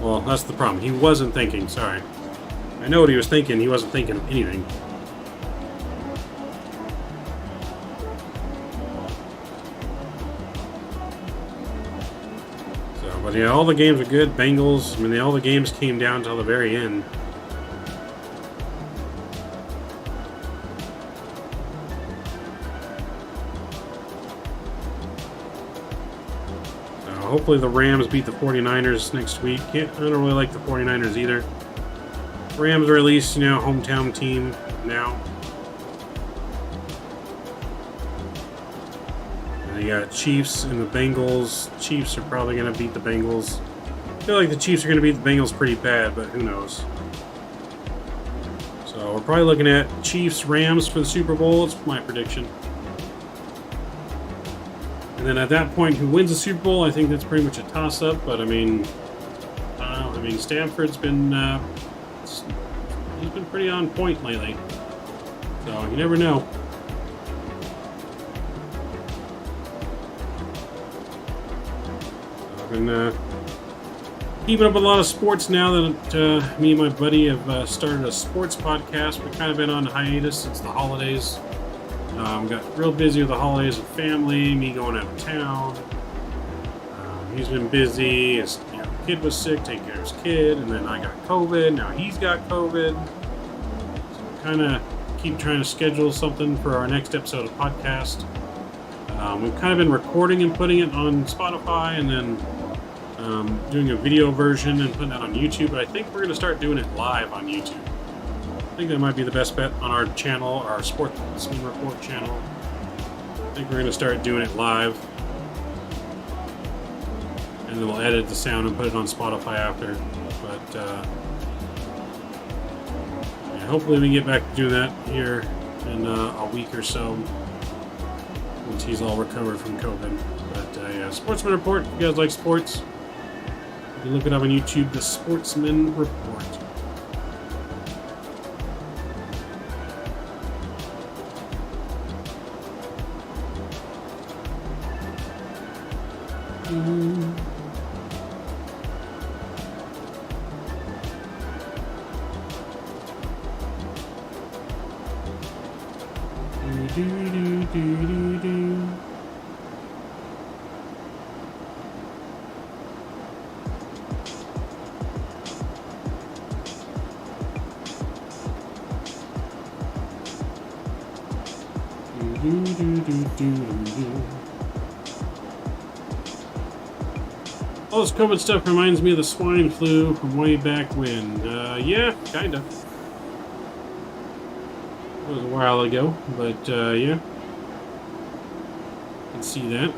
Well, that's the problem. He wasn't thinking, sorry. I know what he was thinking, he wasn't thinking of anything. So, but yeah, all the games are good. Bengals, I mean, all the games came down till the very end. Hopefully the Rams beat the 49ers next week. I don't really like the 49ers either. Rams are at least, you know, hometown team now. And you got Chiefs and the Bengals. Chiefs are probably going to beat the Bengals. I feel like the Chiefs are going to beat the Bengals pretty bad, but who knows. So we're probably looking at Chiefs-Rams for the Super Bowl. It's my prediction. And then at that point, who wins the Super Bowl? I think that's pretty much a toss-up. But I mean, I don't know. I mean, Stanford's been He's been pretty on point lately. So you never know. I've been keeping up with a lot of sports now that me and my buddy have started a sports podcast. We've kind of been on hiatus since the holidays. Got real busy with the holidays with family, me going out of town. He's been busy. His kid was sick, taking care of his kid, and then I got COVID. Now he's got COVID. So we kind of keep trying to schedule something for our next episode of podcast. We've kind of been recording and putting it on Spotify, and then doing a video version and putting that on YouTube. But I think we're going to start doing it live on YouTube. I think that might be the best bet on our channel, our Sportsman Report channel. I think we're going to start doing it live. And then we'll edit the sound and put it on Spotify after. But yeah, hopefully we can get back to doing that here in a week or so, once he's all recovered from COVID. But yeah, Sportsman Report. If you guys like sports, you can look it up on YouTube, the Sportsman Report. All this COVID stuff reminds me of the swine flu from way back when. Yeah, kinda. It was a while ago, but yeah. You can see that.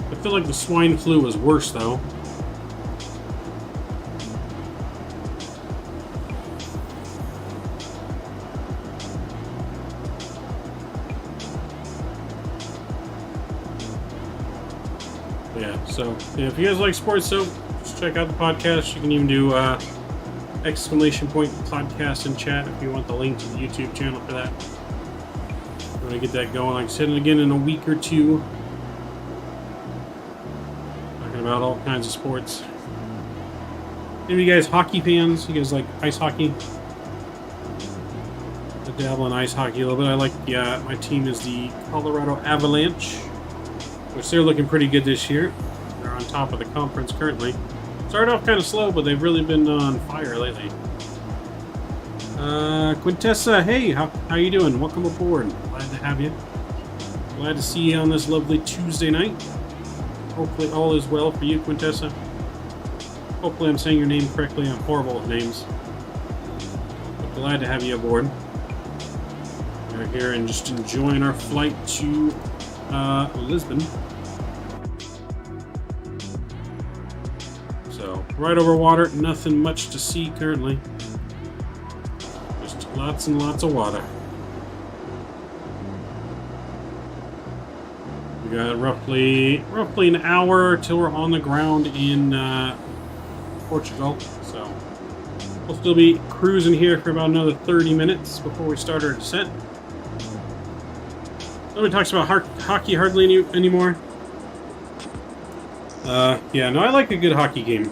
I feel like the swine flu was worse, though. Yeah, so yeah, if you guys like sports, so just check out the podcast. You can even do exclamation point podcast in chat if you want the link to the YouTube channel for that. I'm gonna get that going. Like I said, again in a week or two. About all kinds of sports. Any of you guys hockey fans? You guys like ice hockey? I dabble in ice hockey a little bit. I like, my team is the Colorado Avalanche, which they're looking pretty good this year. They're on top of the conference currently. Started off kind of slow, but they've really been on fire lately. Quintessa, hey, how you doing? Welcome aboard. Glad to have you. Glad to see you on this lovely Tuesday night. Hopefully all is well for you, Quintessa. Hopefully I'm saying your name correctly. I'm horrible with names. But glad to have you aboard. We're here and just enjoying our flight to Lisbon. So, right over water, nothing much to see currently. Just lots and lots of water. We got roughly an hour till we're on the ground in Portugal, so we'll still be cruising here for about another 30 minutes before we start our descent. Nobody talks about hockey hardly anymore. Yeah, no, I like a good hockey game.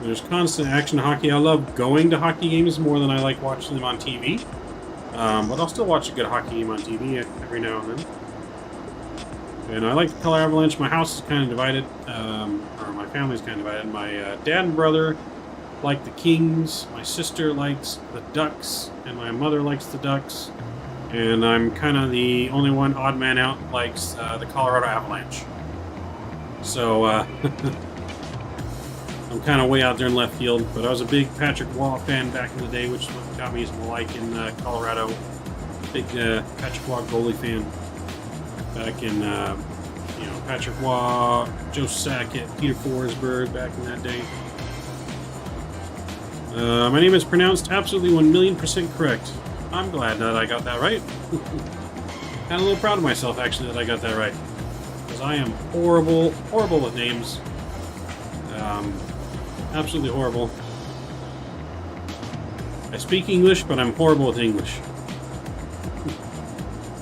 There's constant action hockey. I love going to hockey games more than I like watching them on TV. But I'll still watch a good hockey game on TV every now and then. And I like the Colorado Avalanche. My house is kind of divided, or my family's kind of divided. My dad and brother like the Kings, my sister likes the Ducks, and my mother likes the Ducks. And I'm kind of the only one, odd man out, likes the Colorado Avalanche. So, I'm kind of way out there in left field, but I was a big Patrick Waugh fan back in the day, which is what got me liking Colorado. Big Patrick Waugh goalie fan. back in, you know, Patrick Waugh, Joe Sackett, Peter Forsberg, back in that day. My name is pronounced absolutely 1,000,000% correct. I'm glad that I got that right. And a little proud of myself, actually, that I got that right. Because I am horrible, horrible with names. Absolutely horrible. I speak English, but I'm horrible with English.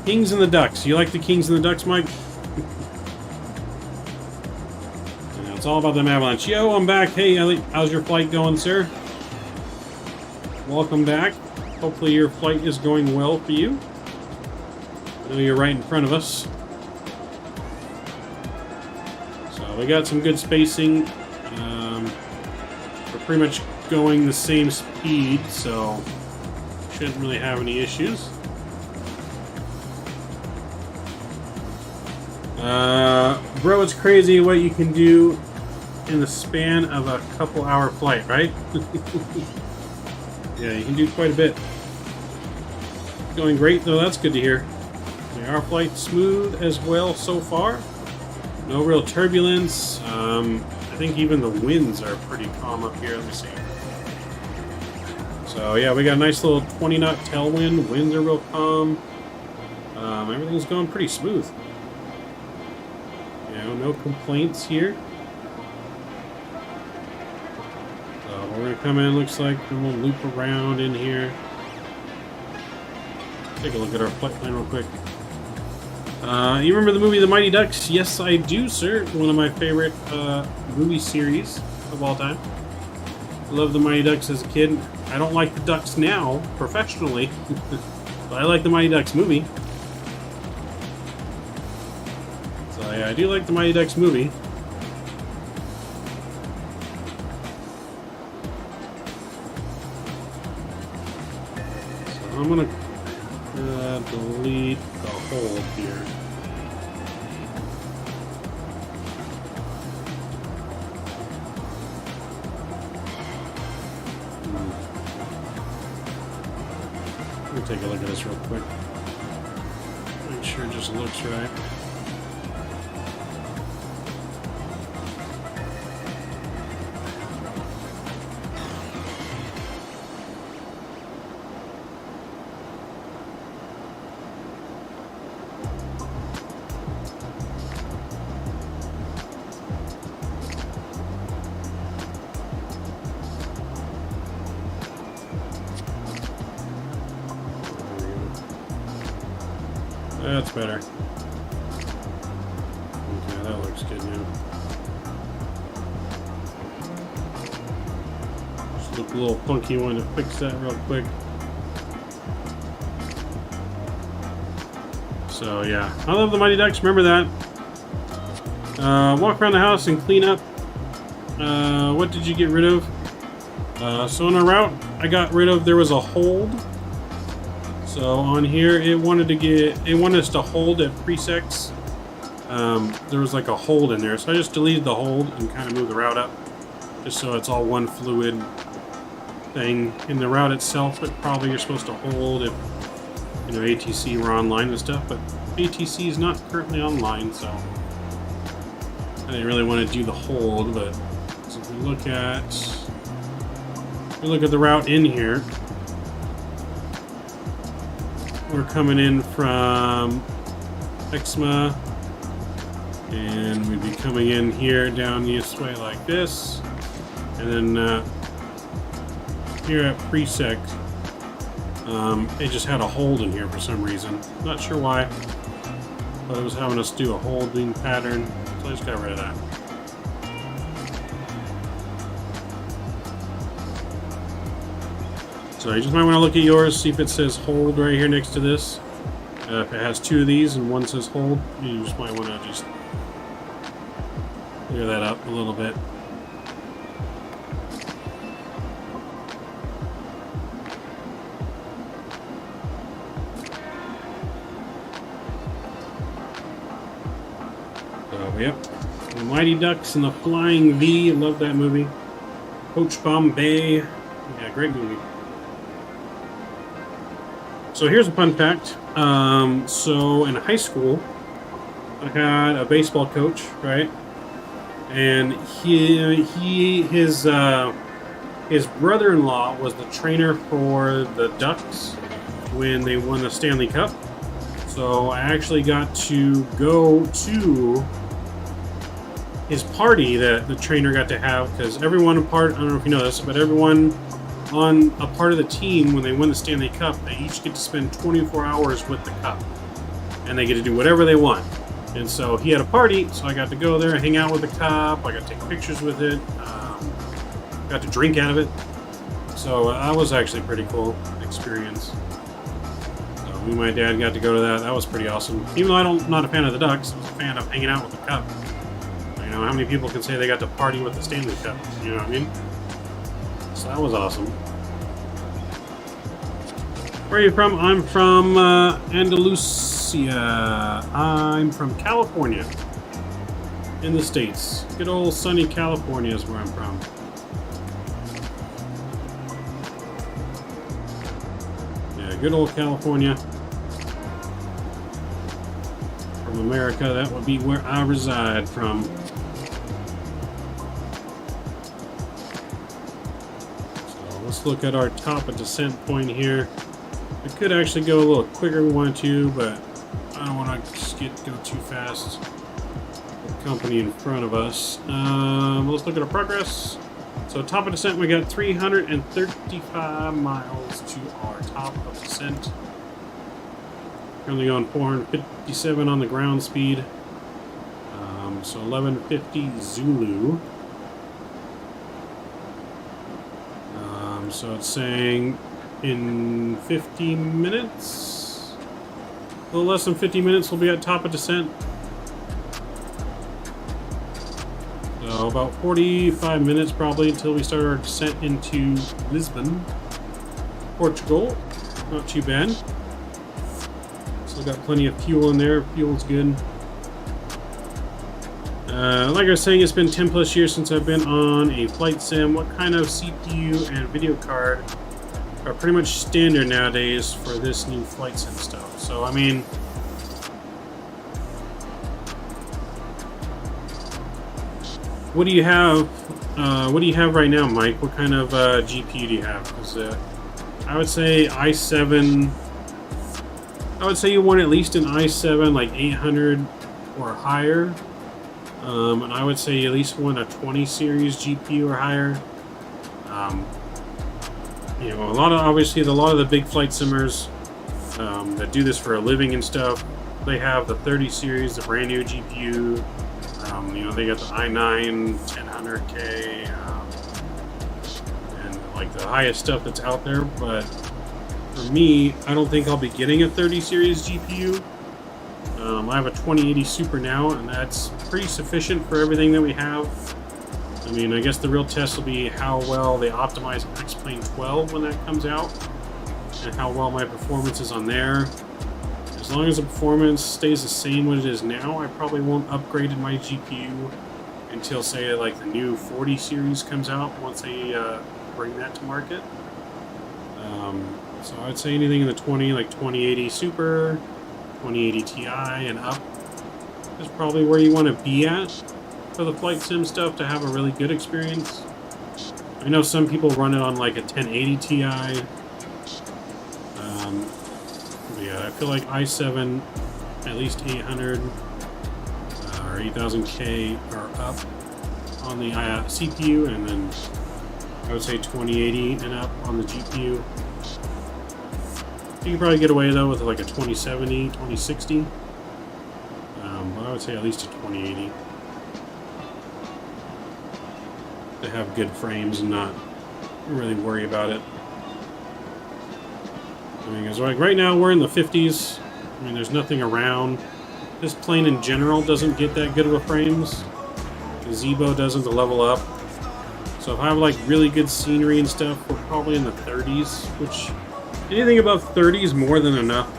Kings and the Ducks. You like the Kings and the Ducks, Mike? Yeah, it's all about them Avalanche. Yo, I'm back. Hey, Ellie, how's your flight going, sir? Welcome back. Hopefully your flight is going well for you. I know you're right in front of us. So we got some good spacing. We're pretty much going the same speed, so shouldn't really have any issues. Bro, it's crazy what you can do in the span of a couple-hour flight, right? Yeah, you can do quite a bit. Going great, though. That's good to hear. Our flight smooth as well so far. No real turbulence. I think even the winds are pretty calm up here. Let me see. So yeah, we got a nice little 20-knot tailwind. Winds are real calm. Everything's going pretty smooth. You know, no complaints here. So we're gonna come in. Looks like we'll loop around in here. Take a look at our flight plan real quick. You remember the movie The Mighty Ducks? Yes, I do, sir. One of my favorite movie series of all time. I loved The Mighty Ducks as a kid. I don't like the Ducks now, professionally, but I like The Mighty Ducks movie. So yeah, I do like The Mighty Ducks movie. So I'm gonna delete the hold here. Let me take a look at this real quick. Make sure it just looks right. That's better. Okay, that looks good now. Just look a little funky. Want to fix that real quick. So yeah, I love the Mighty Ducks. Remember that. Walk around the house and clean up. What did you get rid of? So on our route, I got rid of. There was a hold. So on here, it wanted us to hold at presex. There was like a hold in there, so I just deleted the hold and kind of moved the route up, just so it's all one fluid thing. In the route itself, it probably you're supposed to hold if you know ATC were online and stuff, but ATC is not currently online, so I didn't really want to do the hold. But so if we look at the route in here. We're coming in from Exma, and we'd be coming in here down this way like this, and then here at Presec, it just had a hold in here for some reason. Not sure why, but it was having us do a holding pattern, so I just got rid of that. So you just might want to look at yours, see if it says hold right here next to this. If it has two of these and one says hold, you just might want to just clear that up a little bit. So, yep. The Mighty Ducks and the Flying V. Love that movie. Coach Bombay. Yeah, great movie. So here's a fun fact. So in high school, I had a baseball coach, right? And his brother-in-law was the trainer for the Ducks when they won the Stanley Cup. So I actually got to go to his party that the trainer got to have, because everyone I don't know if you know this, but everyone on a part of the team, when they win the Stanley Cup, they each get to spend 24 hours with the cup. And they get to do whatever they want. And so he had a party, so I got to go there and hang out with the cup. I got to take pictures with it. Got to drink out of it. So that was actually a pretty cool experience. So me and my dad got to go to that. That was pretty awesome. Even though I'm not a fan of the Ducks, I was a fan of hanging out with the cup. You know, how many people can say they got to party with the Stanley Cup? You know what I mean? So that was awesome. Where are you from? I'm from Andalusia. I'm from California. In the States. Good old sunny California is where I'm from. Yeah, good old California. From America, that would be where I reside from. So let's look at our top of descent point here. We could actually go a little quicker if we want to, but I don't want to go too fast with company in front of us. Let's look at our progress. So top of descent, we got 335 miles to our top of descent. Currently going 457 on the ground speed. So 1150 Zulu. So it's saying in 50 minutes, a little less than 50 minutes, we'll be at top of descent. So about 45 minutes probably until we start our descent into Lisbon, Portugal. Not too bad. Still got plenty of fuel in there. Fuel's good. Like I was saying, it's been 10 plus years since I've been on a flight sim. What kind of CPU and video card are pretty much standard nowadays for this new flight sim stuff? So, I mean, what do you have? What do you have right now, Mike? What kind of GPU do you have? Because I would say i7. I would say you want at least an i7, like 800 or higher. And I would say you at least want a 20 series GPU or higher. You know, obviously a lot of the big flight simmers that do this for a living and stuff, they have the 30 series, the brand new GPU. You know, they got the i9 1000K, and like the highest stuff that's out there. But for me, I don't think I'll be getting a 30 series GPU. I have a 2080 Super now, and that's pretty sufficient for everything that we have. I mean, I guess the real test will be how well they optimize X-Plane 12 when that comes out, and how well my performance is on there. As long as the performance stays the same what it is now, I probably won't upgrade my GPU until, say, like the new 40 series comes out, once they bring that to market. So I'd say anything in the 20, like 2080 Super, 2080 Ti and up is probably where you want to be at for the flight sim stuff to have a really good experience. I know some people run it on like a 1080 Ti. Yeah, I feel like i7 at least 800 or 8000K or up on the CPU, and then I would say 2080 and up on the GPU. You can probably get away though with like a 2070, 2060. But I would say at least a 2080 to have good frames and not really worry about it. I mean, because like right now we're in the 50s. I mean, there's nothing around. This plane in general doesn't get that good of a frames. The Zebo doesn't, the LevelUP. So if I have like really good scenery and stuff, we're probably in the 30s, which anything above 30 is more than enough.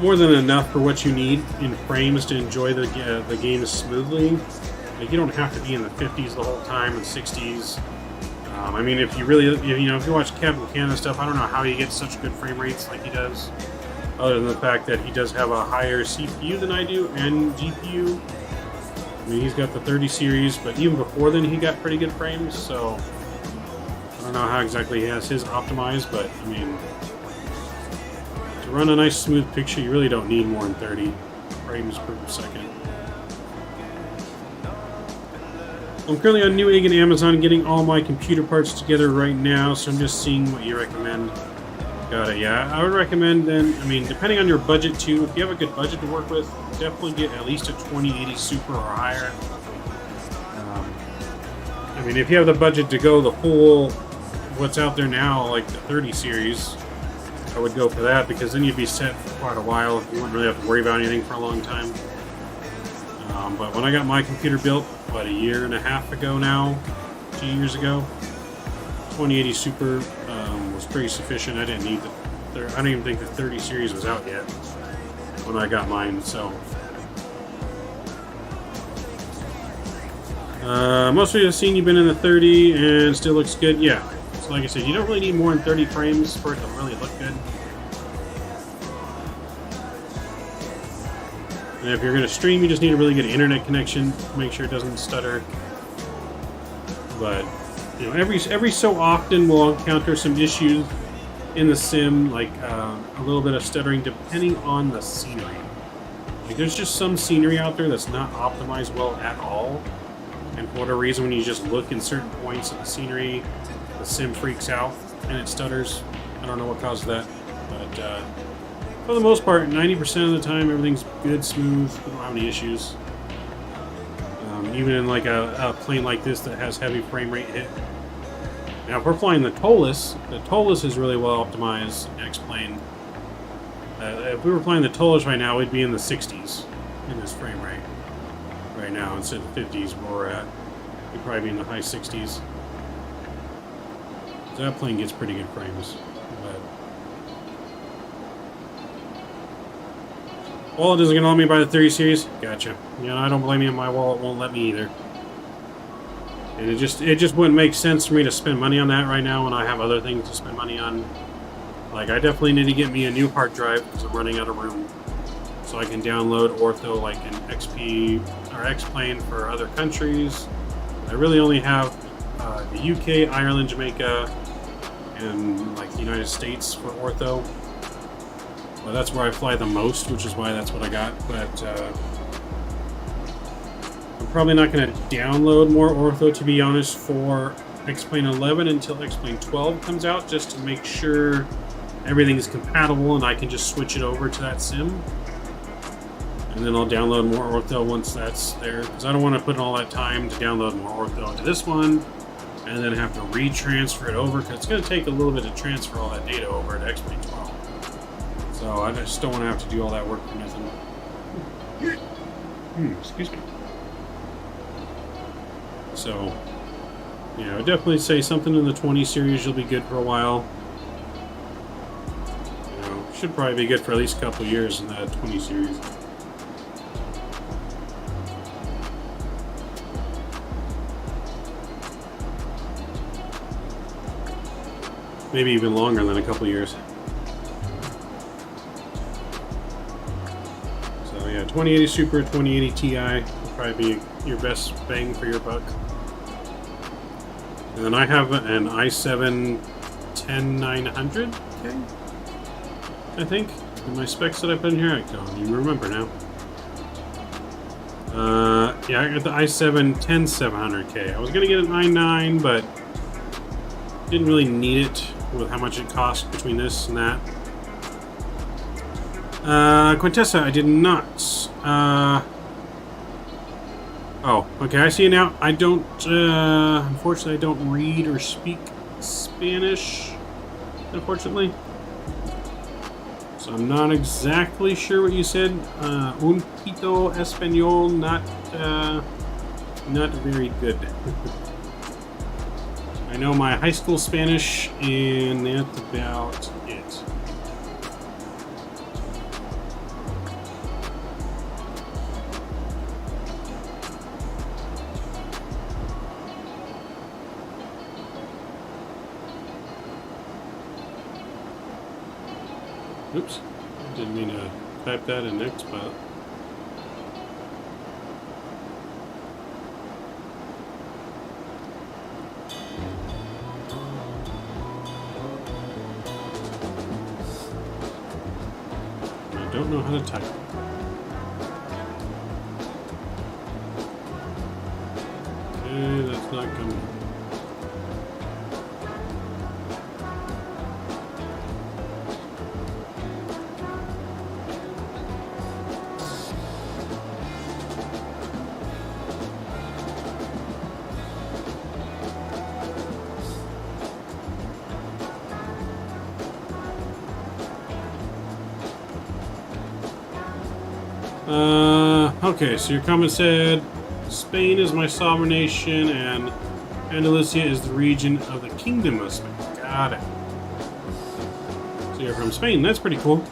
More than enough for what you need in frames to enjoy the game smoothly. Like, you don't have to be in the 50s the whole time, and 60s. I mean, if you really, if you watch Captain Canada stuff, I don't know how he gets such good frame rates like he does. other than the fact that he does have a higher CPU than I do and GPU. I mean, he's got the 30 series, but even before then he got pretty good frames, so I don't know how exactly he has his optimized, but I mean, to run a nice smooth picture, you really don't need more than 30 frames per second. I'm currently on Newegg and Amazon getting all my computer parts together right now, so I'm just seeing what you recommend. Got it, yeah. I would recommend then, I mean, depending on your budget too, if you have a good budget to work with, definitely get at least a 2080 Super or higher. I mean, if you have the budget to go the full, what's out there now, like the 30 series, I would go for that, because then you'd be set for quite a while. You wouldn't really have to worry about anything for a long time. But when I got my computer built, what, a year and a half ago now, 2 years ago, 2080 Super was pretty sufficient. I didn't need the, I don't even think the 30 series was out yet when I got mine, so. Most of you have seen you've been in the 30 and still looks good. Yeah, so like I said, you don't really need more than 30 frames for it to really look good. And if you're going to stream, you just need a really good internet connection to make sure it doesn't stutter. But you know, every so often we'll encounter some issues in the sim, like a little bit of stuttering depending on the scenery. Like there's just some scenery out there that's not optimized well at all, and for whatever reason, when you just look in certain points of the scenery, the sim freaks out and it stutters. I don't know what caused that, but for the most part, 90% of the time, everything's good, smooth. We don't have any issues. Even in like a plane like this that has heavy frame rate hit. Now, if we're flying the TOLUS is really well optimized X-plane. If we were flying the TOLUS right now, we'd be in the 60s in this frame rate right now instead of the 50s where we're at. We'd probably be in the high 60s. So that plane gets pretty good frames. But wallet isn't going to let me buy the 30 series. Gotcha. You know, I don't blame you. My wallet won't let me either. And it just wouldn't make sense for me to spend money on that right now when I have other things to spend money on. Like, I definitely need to get me a new hard drive because I'm running out of room. So I can download Ortho like an XP or X-plane for other countries. I really only have the UK, Ireland, Jamaica, and like the United States for Ortho. Well, that's where I fly the most, which is why that's what I got. But I'm probably not going to download more Ortho, to be honest, for X-Plane 11 until X-Plane 12 comes out, just to make sure everything's compatible and I can just switch it over to that sim. And then I'll download more Ortho once that's there, because I don't want to put in all that time to download more Ortho into this one and then have to retransfer it over, because it's going to take a little bit to transfer all that data over to X-Plane 12. So I just don't want to have to do all that work for nothing. Excuse me. So, yeah, I would definitely say something in the 20 series you'll be good for a while. You know, should probably be good for at least a couple of years in that 20 series. Maybe even longer than a couple of years. So yeah, 2080 Super, 2080 Ti will probably be your best bang for your buck. And then I have an i7 10900K, I think. In my specs that I put in here, I don't even remember now. Yeah, I got the i7 10700K. I was gonna get an i9, but didn't really need it with how much it cost between this and that. Quintessa, I did not. Oh, okay, I see it now. I don't, unfortunately, I don't read or speak Spanish, unfortunately. So I'm not exactly sure what you said. Un poquito español, not very good. I know my high school Spanish, and that's about it. Oops, Didn't mean to type that in Xpilot. I don't know how to type. Okay, that's not coming. Okay, so your comment said Spain is my sovereign nation and Andalusia is the region of the Kingdom of Spain. Got it. So you're from Spain. That's pretty cool.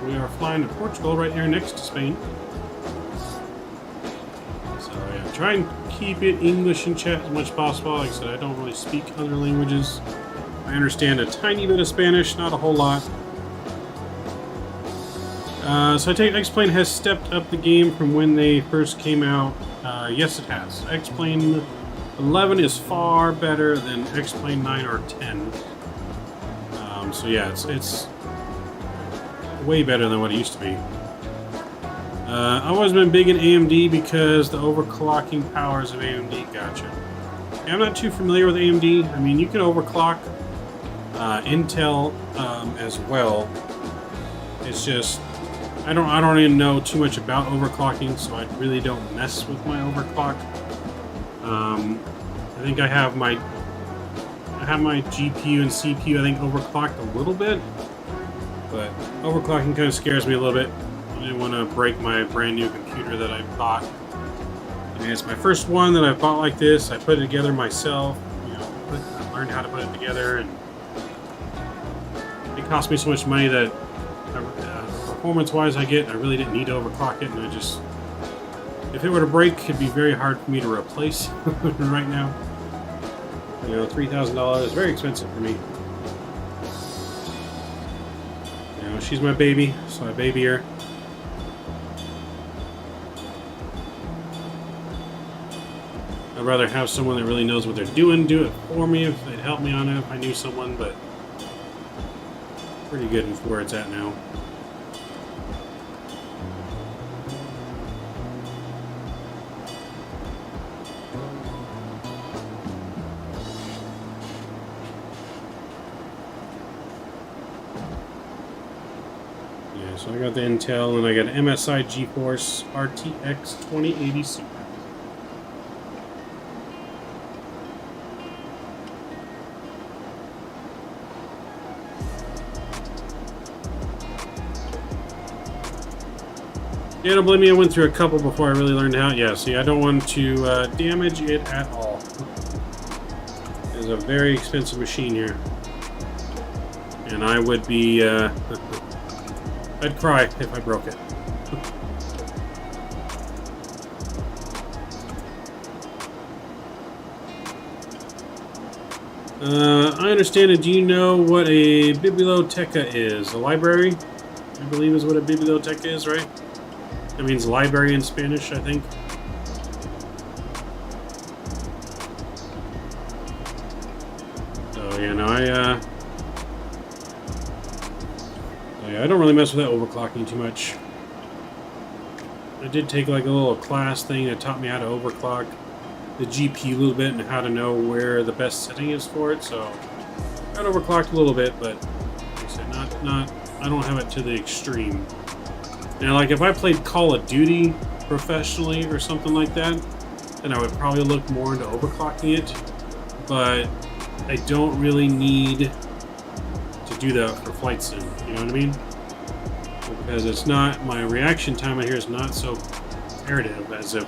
We are flying to Portugal right here next to Spain. So yeah, try and keep it English in chat as much as possible. Like I said, I don't really speak other languages. I understand a tiny bit of Spanish, not a whole lot. So I take X-Plane has stepped up the game from when they first came out. Yes, it has. X-Plane 11 is far better than X-Plane 9 or 10. So yeah, it's way better than what it used to be. I've always been big in AMD because the overclocking powers of AMD. Gotcha. Yeah, I'm not too familiar with AMD. I mean, you can overclock Intel as well. It's just I don't even know too much about overclocking, so I really don't mess with my overclock. I think I have my GPU and CPU I think overclocked a little bit, but overclocking kind of scares me a little bit. I didn't want to break my brand new computer that I bought. I mean, it's my first one that I bought like this. I put it together myself. You know, I learned how to put it together, and it cost me so much money that performance-wise I really didn't need to overclock it, and I just, if it were to break, it'd be very hard for me to replace right now. You know, $3,000 is very expensive for me. You know, she's my baby, so I baby her. I'd rather have someone that really knows what they're doing do it for me if they'd help me on it if I knew someone, but pretty good with where it's at now. So I got the Intel and I got an MSI GeForce RTX 2080 Super. Yeah, don't blame me, I went through a couple before I really learned how. Yeah, see, I don't want to damage it at all. It's a very expensive machine here. And I would be, I'd cry if I broke it. I understand it. Do you know what a biblioteca is? A library, I believe is what a biblioteca is, right? That means library in Spanish, I think. So, yeah, no, I don't really mess with that overclocking too much. I did take like a little class thing that taught me how to overclock the GPU a little bit and how to know where the best setting is for it. So I got overclocked a little bit, but like I said, not I don't have it to the extreme. Now, like if I played Call of Duty professionally or something like that, then I would probably look more into overclocking it. But I don't really need to do that for flight sim. You know what I mean? Because it's not, my reaction time here is not so comparative as if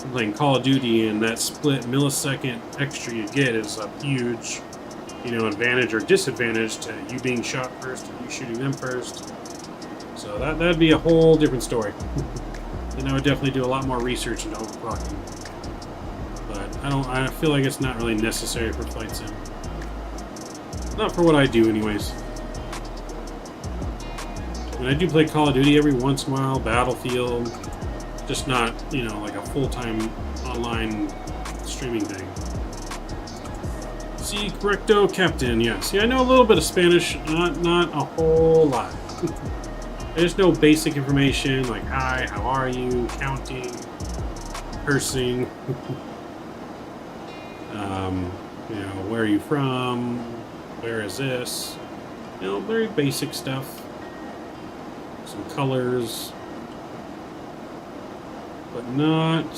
I'm playing Call of Duty and that split millisecond extra you get is a huge, you know, advantage or disadvantage to you being shot first or you shooting them first. So that'd be a whole different story. Then I would definitely do a lot more research into overclocking. But I feel like it's not really necessary for flight sim. Not for what I do anyways. I mean, I do play Call of Duty every once in a while, Battlefield, just not, you know, like a full-time online streaming thing. Si, correcto, Captain. Yeah, see, I know a little bit of Spanish, not a whole lot. I just know basic information like hi, how are you, counting, cursing, you know, where are you from, where is this, you know, very basic stuff. Some colors, but not,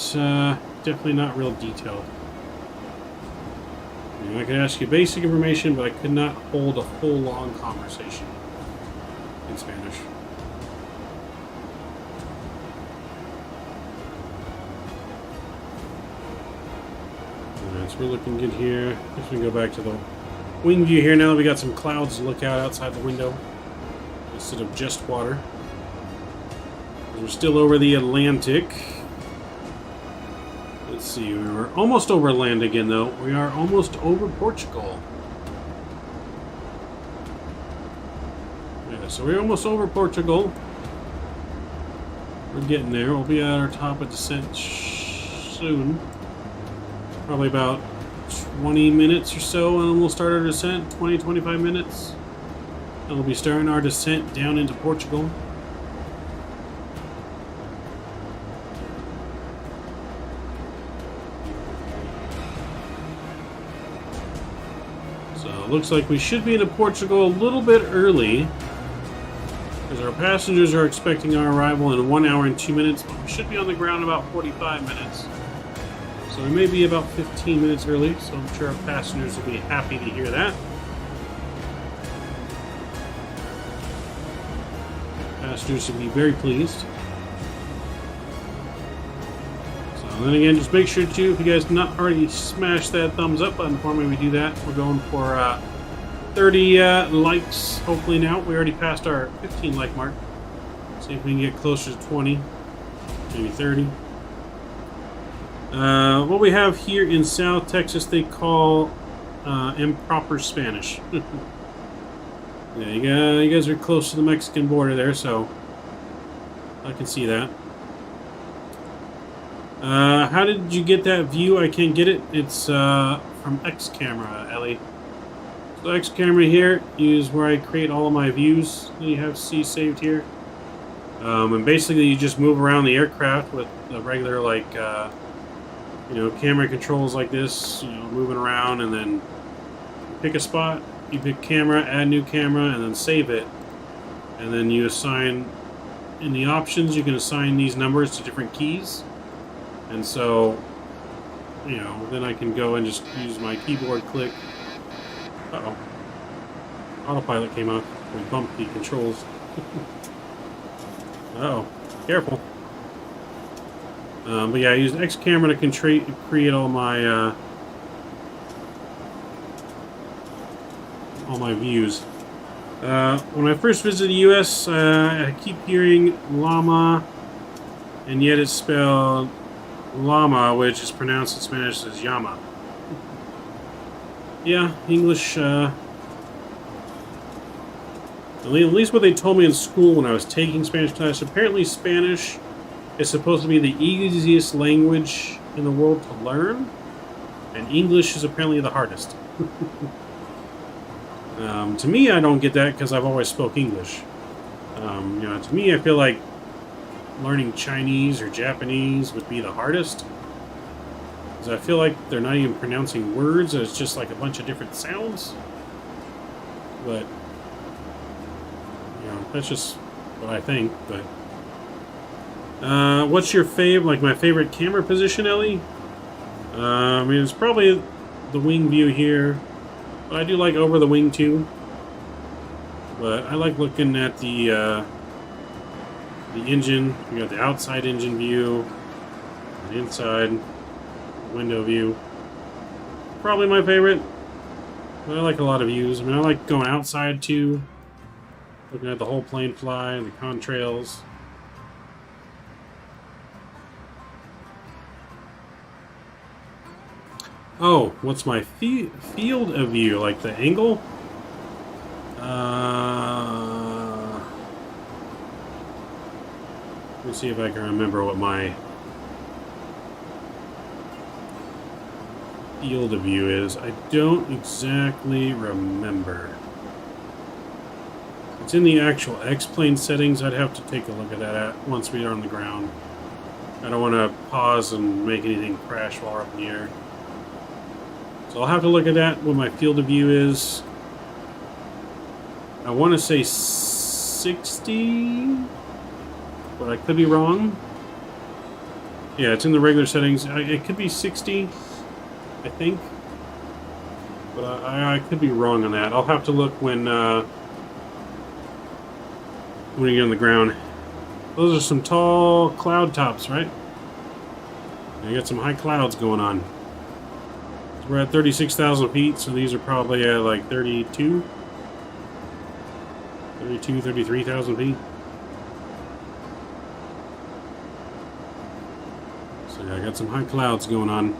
definitely not real detailed. You know, I could ask you basic information, but I could not hold a full long conversation in Spanish. Alright, so we're looking good here. Just gonna go back to the wing view here now that we got some clouds to look out outside the window instead of just water. We're still over the Atlantic. Let's see, we were almost over land again though. We are almost over Portugal. Yeah, so we're almost over Portugal. We're getting there. We'll be at our top of descent soon. Probably about 20 minutes or so and we'll start our descent. 20-25 minutes. And we'll be starting our descent down into Portugal. Looks like we should be into Portugal a little bit early because our passengers are expecting our arrival in 1 hour and 2 minutes, but we should be on the ground in about 45 minutes. So we may be about 15 minutes early, so I'm sure our passengers will be happy to hear that. Passengers will be very pleased. And then again, just make sure to, if you guys not already smash that thumbs up button for me, we do that. We're going for 30 likes, hopefully now. We already passed our 15 like mark. See if we can get closer to 20, maybe 30. What we have here in South Texas, they call improper Spanish. Yeah, you guys are close to the Mexican border there, so I can see that. How did you get that view? I can't get it. It's from X Camera, Ellie. So X Camera here is where I create all of my views that you have saved here. And basically you just move around the aircraft with the regular like you know, camera controls like this, you know, moving around, and then pick a spot, you pick camera, add new camera, and then save it. And then you assign, in the options you can assign these numbers to different keys. And so, you know, then I can go and just use my keyboard click. Uh-oh. Autopilot came up. We bumped the controls. Uh-oh. Careful. But yeah, I used X Camera to create all my views. When I first visited the U.S., I keep hearing llama, and yet it's spelled llama, which is pronounced in Spanish as llama. Yeah, English, at least what they told me in school when I was taking Spanish class, apparently Spanish is supposed to be the easiest language in the world to learn, and English is apparently the hardest. To me, I don't get that because I've always spoke English. You know, to me, I feel like learning Chinese or Japanese would be the hardest, because I feel like they're not even pronouncing words, it's just like a bunch of different sounds. But you know, that's just what I think. But what's your my favorite camera position, Ellie? I mean, it's probably the wing view here, but I do like over the wing too. But I like looking at the engine. We got the outside engine view, the inside window view. Probably my favorite. But I like a lot of views. I mean, I like going outside too, looking at the whole plane fly, the contrails. Oh, what's my field of view? Like the angle? Let me see if I can remember what my field of view is. I don't exactly remember. It's in the actual X-plane settings. I'd have to take a look at that once we are on the ground. I don't want to pause and make anything crash while we're up in the air. So I'll have to look at that, what my field of view is. I want to say 60, but I could be wrong. Yeah, it's in the regular settings. It could be 60, I think. But I could be wrong on that. I'll have to look when you get on the ground. Those are some tall cloud tops, right? You got some high clouds going on. So we're at 36,000 feet, so these are probably at like 33,000 feet. So yeah, I got some high clouds going on.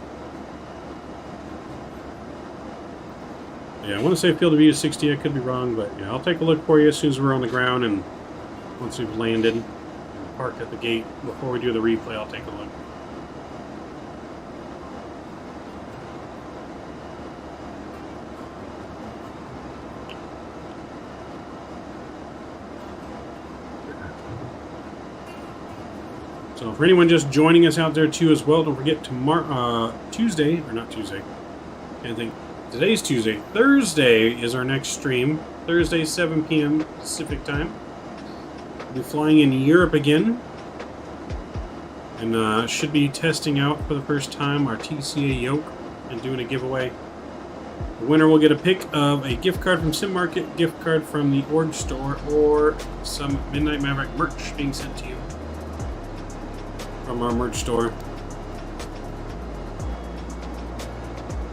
Yeah, I want to say field of view is 60. I could be wrong, but yeah, I'll take a look for you as soon as we're on the ground and once we've landed and parked at the gate. Before we do the replay, I'll take a look. So for anyone just joining us out there too as well, don't forget Tuesday, or not Tuesday, I think today's Tuesday. Thursday is our next stream. Thursday, 7 p.m. Pacific time. We'll be flying in Europe again. And should be testing out for the first time our TCA yoke and doing a giveaway. The winner will get a pick of a gift card from Sim Market, gift card from the ROG store, or some Midnight Maverick merch being sent to you from our merch store.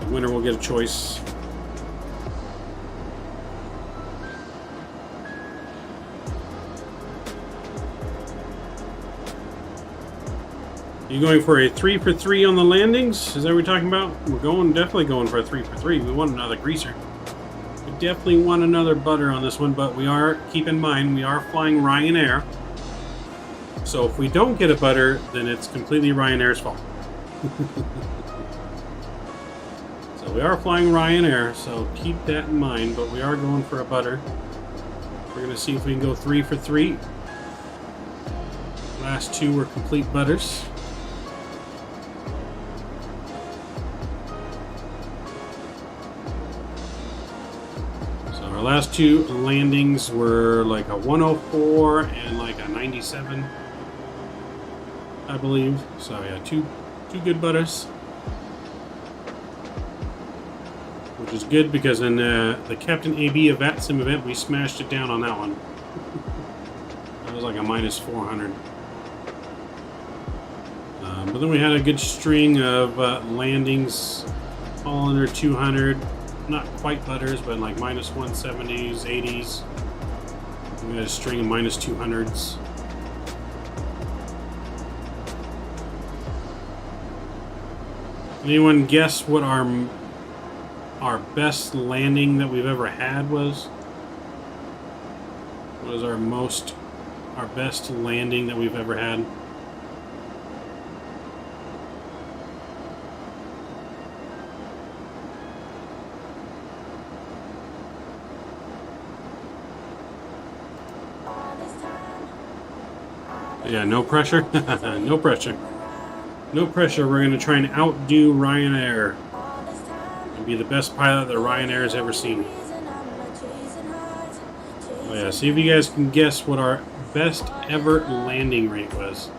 The winner will get a choice. You going for a 3 for 3 on the landings? Is that what we're talking about? We're definitely going for a 3 for 3. We want another greaser. We definitely want another butter on this one, but we are, keep in mind, we are flying Ryanair. So if we don't get a butter, then it's completely Ryanair's fault. So we are flying Ryanair, so keep that in mind, but we are going for a butter. We're going to see if we can go 3 for 3. Last two were complete butters. Our last two landings were like a 104 and like a 97, I believe. So yeah, two good butters, which is good because in the Captain AB of Vatsim event, we smashed it down on that one. That was like a minus 400. But then we had a good string of landings all under 200. Not quite butters, but like minus 170s, 80s. We had a string of minus 200s. Anyone guess what our best landing that we've ever had was? What was our best landing that we've ever had? Yeah, no pressure. No pressure. No pressure. We're going to try and outdo Ryanair and be the best pilot that Ryanair has ever seen. Oh yeah, see if you guys can guess what our best ever landing rate was.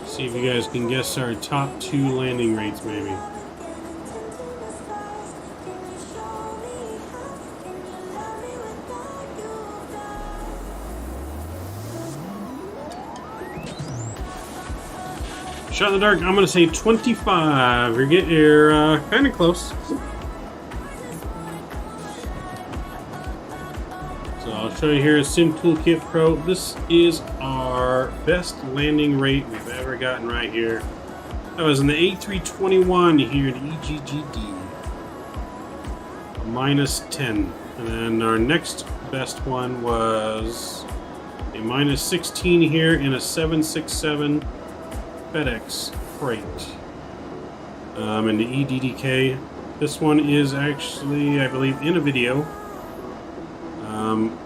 See if you guys can guess our top two landing rates, maybe. Shot in the dark, I'm going to say 25. You're kind of close. So I'll show you here a Sim Toolkit Pro. This is our best landing rate we've ever gotten right here. That was in the A321 here at EGGD. -10. And then our next best one was a -16 here in a 767 FedEx freight. In the EDDK. This one is actually, I believe, in a video.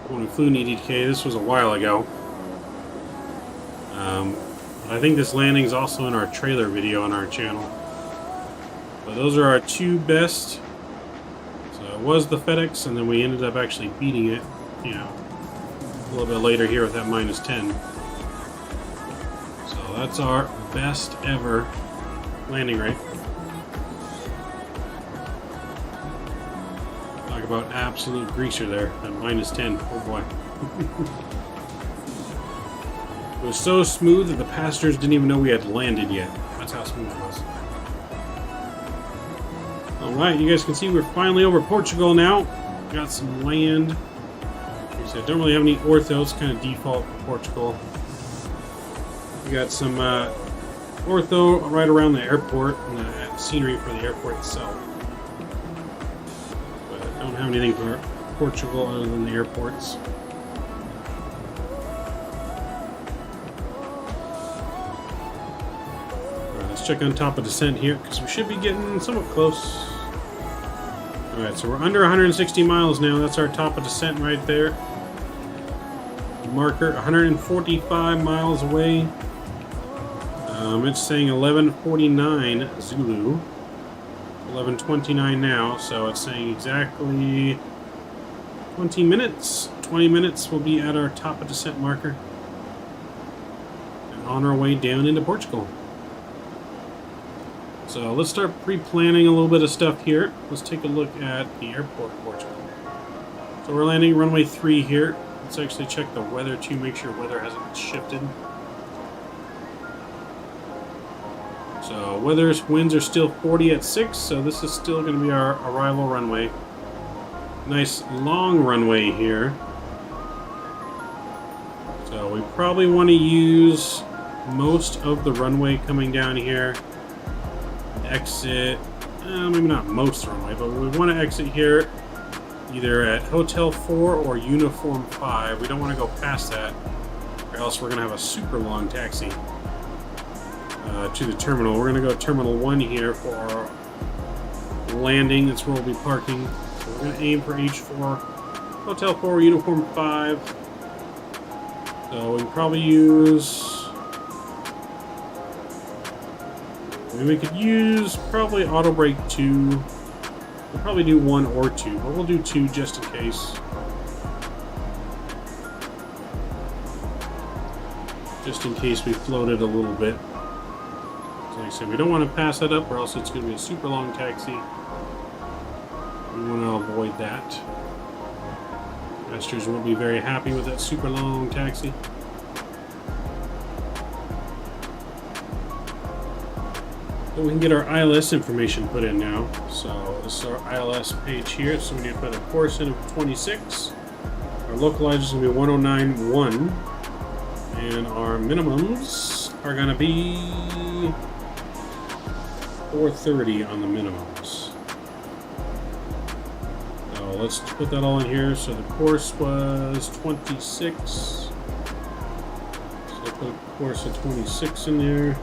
When we flew in EDDK, this was a while ago. I think this landing is also in our trailer video on our channel. But those are our two best. So it was the FedEx, and then we ended up actually beating it, you know, a little bit later here with that -10. So that's our best ever landing rate. Talk about absolute greaser there at -10. Oh boy. It was so smooth that the passengers didn't even know we had landed yet. That's how smooth it was. Alright, you guys can see we're finally over Portugal now. Got some land. Like I said, don't really have any ortho. It's kind of default for Portugal. We got some ortho right around the airport and the scenery for the airport itself. But I don't have anything for Portugal other than the airports. Let's check on top of descent here, because we should be getting somewhat close. Alright, so we're under 160 miles now. That's our top of descent right there. Marker, 145 miles away. It's saying 11:49 Zulu. 11:29 now, so it's saying exactly 20 minutes. 20 minutes we'll be at our top of descent marker. And on our way down into Portugal. So let's start pre-planning a little bit of stuff here. Let's take a look at the airport in Portugal. So we're landing runway 3 here. Let's actually check the weather too, make sure weather hasn't shifted. So winds are still 40 at 6, so this is still going to be our arrival runway. Nice long runway here. So we probably want to use most of the runway coming down here. Exit, maybe not most runway, but we want to exit here either at Hotel 4 or Uniform 5. We don't want to go past that, or else we're going to have a super long taxi to the terminal. We're going to go Terminal 1 here for our landing. That's where we'll be parking. So we're going to aim for H4, Hotel 4, Uniform 5. So we can probably use... we could use probably auto brake 2. We'll probably do 1 or 2, but we'll do 2 just in case. Just in case we floated a little bit. So like I said, we don't want to pass that up, or else it's going to be a super long taxi. We want to avoid that. Passengers won't be very happy with that super long taxi. We can get our ILS information put in now. So this is our ILS page here. So we need to put a course in of 26. Our localizer is going to be 109.1. And our minimums are going to be 430 on the minimums. So let's put that all in here. So the course was 26. So we'll put a course of 26 in there.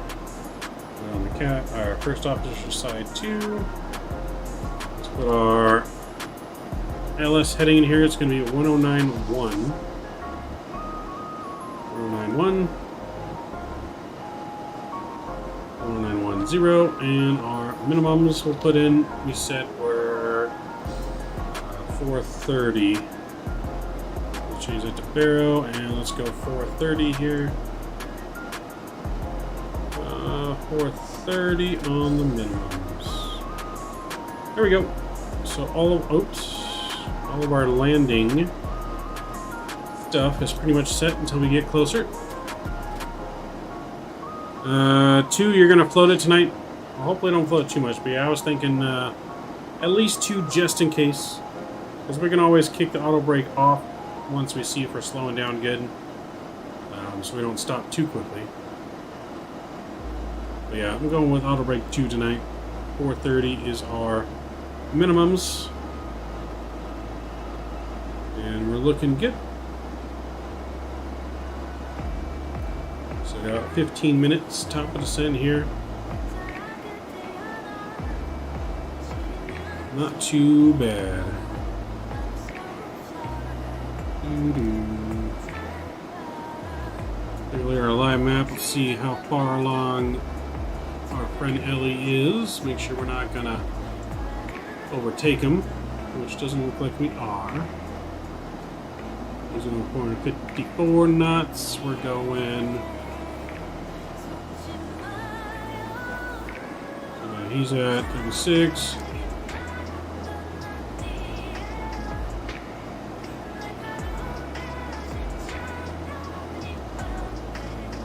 On the our first officer side 2. Let's put our LS heading in here. It's going to be 109.1. 109.1. 109.10. And our minimums we'll put in, we said were 430. We'll change that to Barrow, and let's go 430 here. 430 on the minimums. There we go. So all of our landing stuff is pretty much set until we get closer. 2, you're gonna float it tonight. Well, hopefully don't float too much, but yeah, I was thinking at least 2 just in case, because we can always kick the auto brake off once we see if we're slowing down good. so we don't stop too quickly. But yeah, I'm going with auto brake 2 tonight. 430 is our minimums. And we're looking good. So got 15 minutes, top of descent here. Not too bad. Clearly our live map. Let's see how far along our friend Ellie is. Make sure we're not gonna overtake him, which doesn't look like we are. He's on 454 knots. We're going. He's at 36.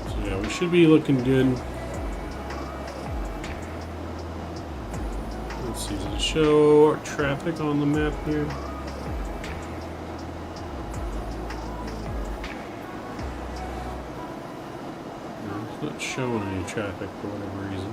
So yeah, we should be looking good. Let's see, does it show our traffic on the map here? No, it's not showing any traffic for whatever reason.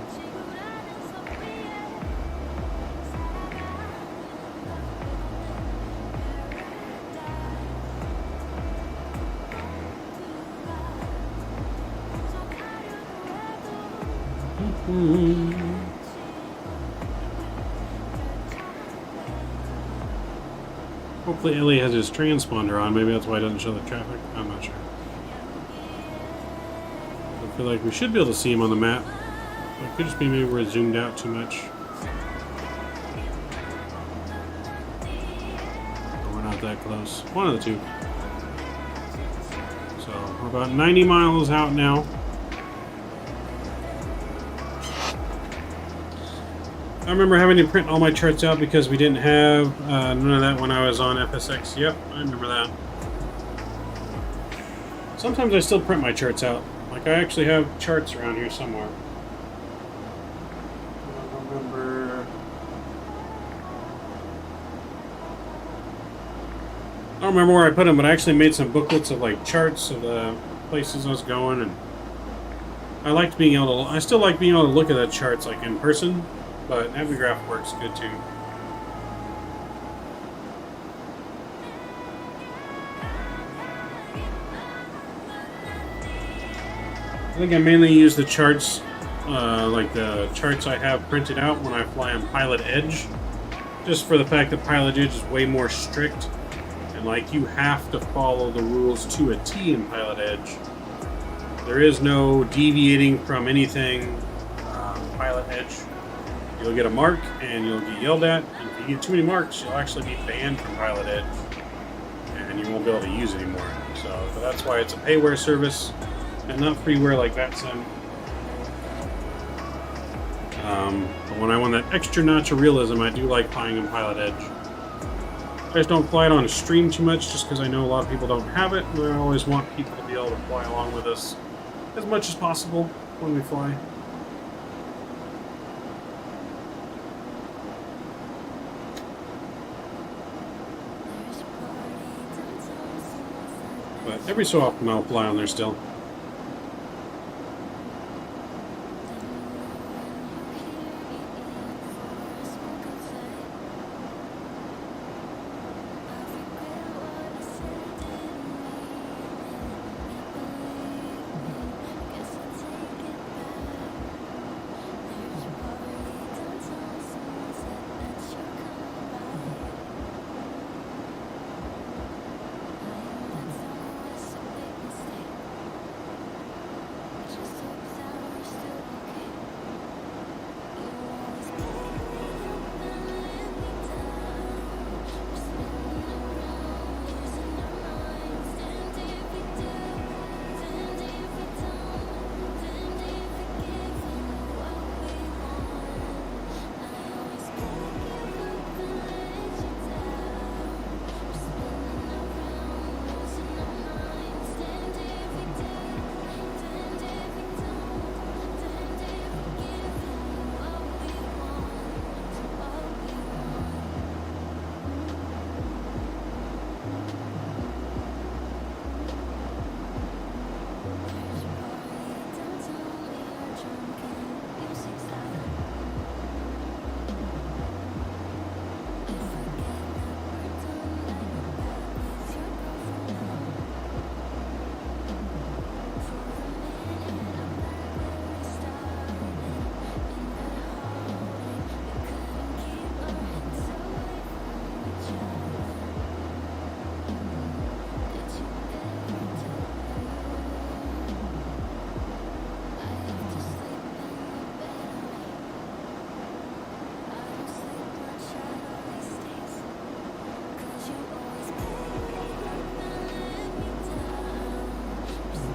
Hopefully Ellie has his transponder on. Maybe that's why it doesn't show the traffic. I'm not sure. I feel like we should be able to see him on the map. It could just be maybe we're zoomed out too much. Or we're not that close. One of the two. So we're about 90 miles out now. I remember having to print all my charts out because we didn't have none of that when I was on FSX. Yep, I remember that. Sometimes I still print my charts out. Like, I actually have charts around here somewhere. I don't remember where I put them, but I actually made some booklets of, like, charts of the places I was going, and I liked being able to... I still like being able to look at the charts, like, in person. But Navigraph works good too. I think I mainly use the charts, like the charts I have printed out when I fly on Pilot Edge, just for the fact that Pilot Edge is way more strict, and like you have to follow the rules to a T in Pilot Edge. There is no deviating from anything. Pilot Edge. You'll get a mark, and you'll get yelled at. And if you get too many marks, you'll actually be banned from Pilot Edge, and you won't be able to use it anymore. So that's why it's a payware service, and not freeware like Vatsim. But when I want that extra notch of realism, I do like flying in Pilot Edge. I just don't fly it on a stream too much, just because I know a lot of people don't have it, and I always want people to be able to fly along with us as much as possible when we fly. But every so often I'll fly on there still.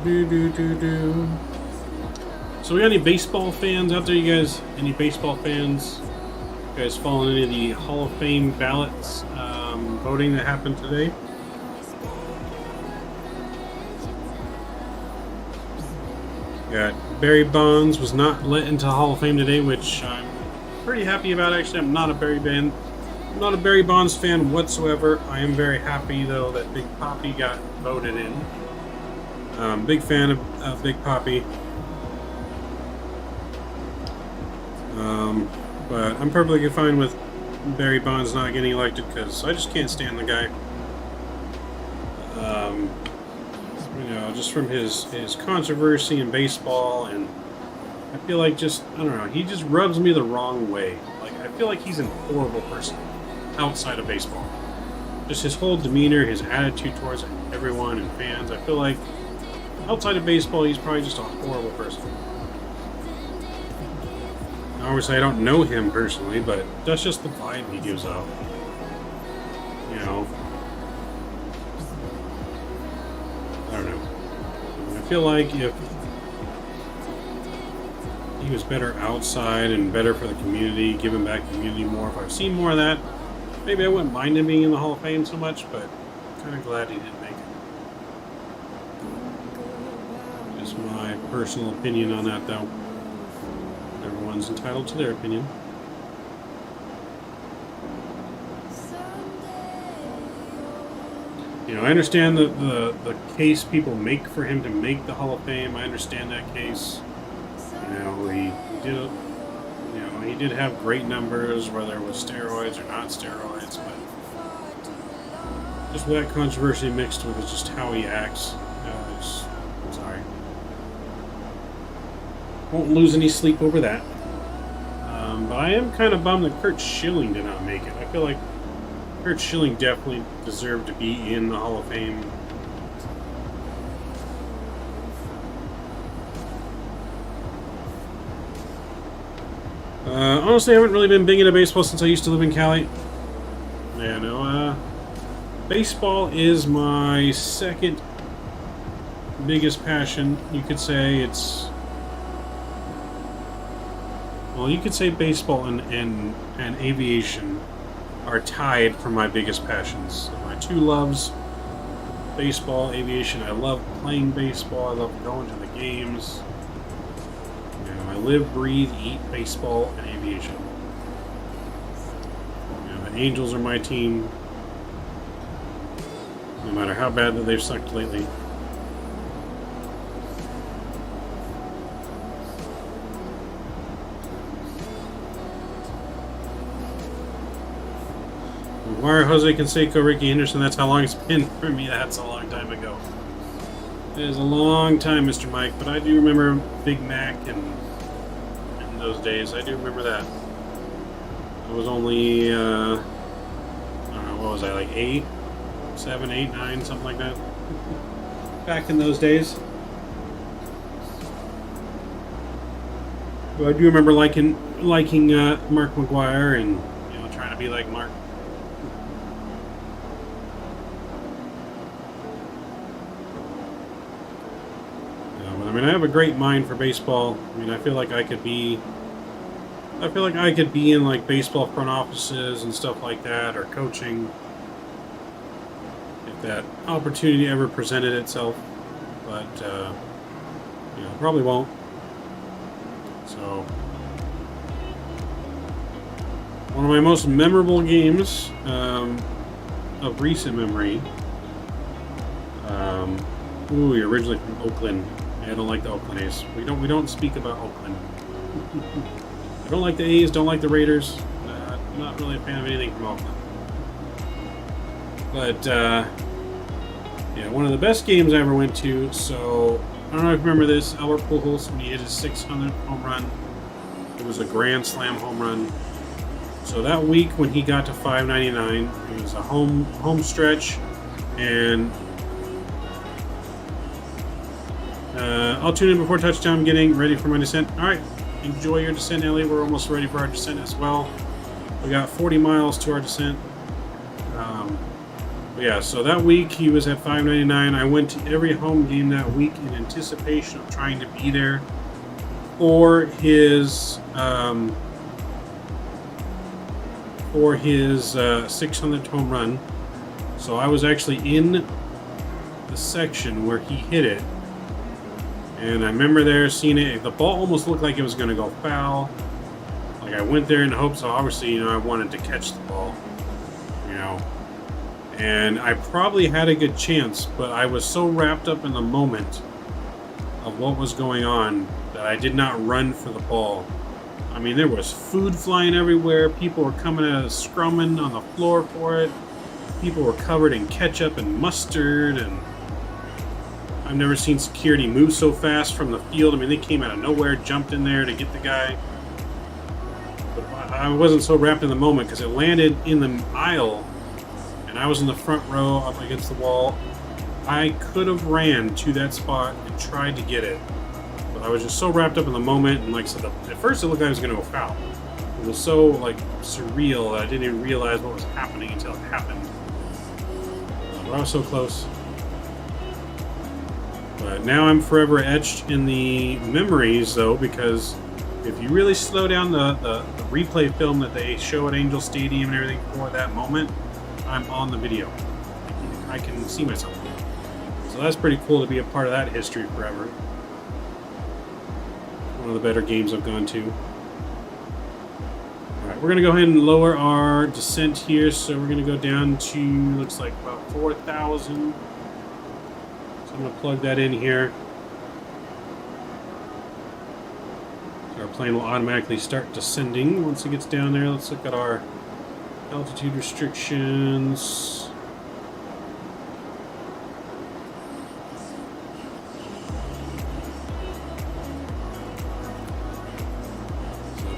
So we got any baseball fans out there, you guys? Any baseball fans? You guys following any of the Hall of Fame ballots voting that happened today? Got Barry Bonds was not let into Hall of Fame today, which I'm pretty happy about. Actually, I'm not a Barry Bonds fan whatsoever. I am very happy though that Big Papi got voted in. Big fan of Big Papi. But I'm perfectly fine with Barry Bonds not getting elected because I just can't stand the guy. You know, just from his controversy in baseball, and I feel like I don't know, he just rubs me the wrong way. Like, I feel like he's a horrible person outside of baseball. Just his whole demeanor, his attitude towards everyone and fans. I feel like outside of baseball, he's probably just a horrible person. Obviously, I don't know him personally, but that's just the vibe he gives off. You know, I don't know. I feel like if he was better outside and better for the community, giving back to the community more, if I've seen more of that, maybe I wouldn't mind him being in the Hall of Fame so much, but I'm kind of glad he didn't make it. Just my personal opinion on that, though. Everyone's entitled to their opinion. You know, I understand the case people make for him to make the Hall of Fame. I understand that case. You know, he did have great numbers, whether it was steroids or not steroids, but just with that controversy mixed with just how he acts. I'm sorry. Won't lose any sleep over that. But I am kind of bummed that Curt Schilling did not make it. I feel like Curt Schilling definitely deserved to be in the Hall of Fame. Honestly, I haven't really been big into baseball since I used to live in Cali. Yeah, no, baseball is my second biggest passion. You could say it's... Well, you could say baseball and aviation are tied for my biggest passions. My two loves, baseball, aviation. I love playing baseball. I love going to the games. You know, I live, breathe, eat baseball and aviation. You know, the Angels are my team. No matter how bad that they've sucked lately. Mario, Jose Canseco, Ricky Henderson, that's how long it's been for me. That's a long time ago. It is a long time, Mr. Mike, but I do remember Big Mac and in those days. I do remember that. I was only, I don't know, what was I, like 8, 7, 8, 9, something like that. Back in those days. But I do remember liking Mark McGuire and, you know, trying to be like Mark. I mean, I have a great mind for baseball. I mean, I feel like I could be in like baseball front offices and stuff like that, or coaching, if that opportunity ever presented itself. But you know, probably won't. So, one of my most memorable games of recent memory. Ooh, you're originally from Oakland. I don't like the Oakland A's. We don't speak about Oakland. I don't like the A's. Don't like the Raiders. I'm not really a fan of anything from Oakland. But yeah, one of the best games I ever went to. So I don't know if you remember this. Albert Pujols, when he hit his 600th home run, it was a grand slam home run. So that week when he got to 599, it was a home stretch, and I'll tune in before touchdown. I'm getting ready for my descent. All right, enjoy your descent, Ellie. We're almost ready for our descent as well. We got 40 miles to our descent. But yeah, so that week he was at $5.99. I went to every home game that week in anticipation of trying to be there for his 600th home run. So I was actually in the section where he hit it, and I remember there seeing it. The ball almost looked like it was going to go foul. Like, I went there in hopes, so obviously, you know, I wanted to catch the ball, you know, and I probably had a good chance, but I was so wrapped up in the moment of what was going on that I did not run for the ball. I mean, there was food flying everywhere. People were coming at us, scrumming on the floor for it. People were covered in ketchup and mustard, and I've never seen security move so fast from the field. I mean, they came out of nowhere, jumped in there to get the guy. But I wasn't so wrapped in the moment because it landed in the aisle, and I was in the front row up against the wall. I could have ran to that spot and tried to get it, but I was just so wrapped up in the moment, and like I said, at first it looked like I was going to go foul. It was so like surreal that I didn't even realize what was happening until it happened. But I was so close. But now I'm forever etched in the memories, though, because if you really slow down the replay film that they show at Angel Stadium and everything for that moment, I'm on the video. I can see myself. So that's pretty cool to be a part of that history forever. One of the better games I've gone to. Alright, we're going to go ahead and lower our descent here. So we're going to go down to, looks like about 4,000. So I'm going to plug that in here. So our plane will automatically start descending once it gets down there. Let's look at our altitude restrictions.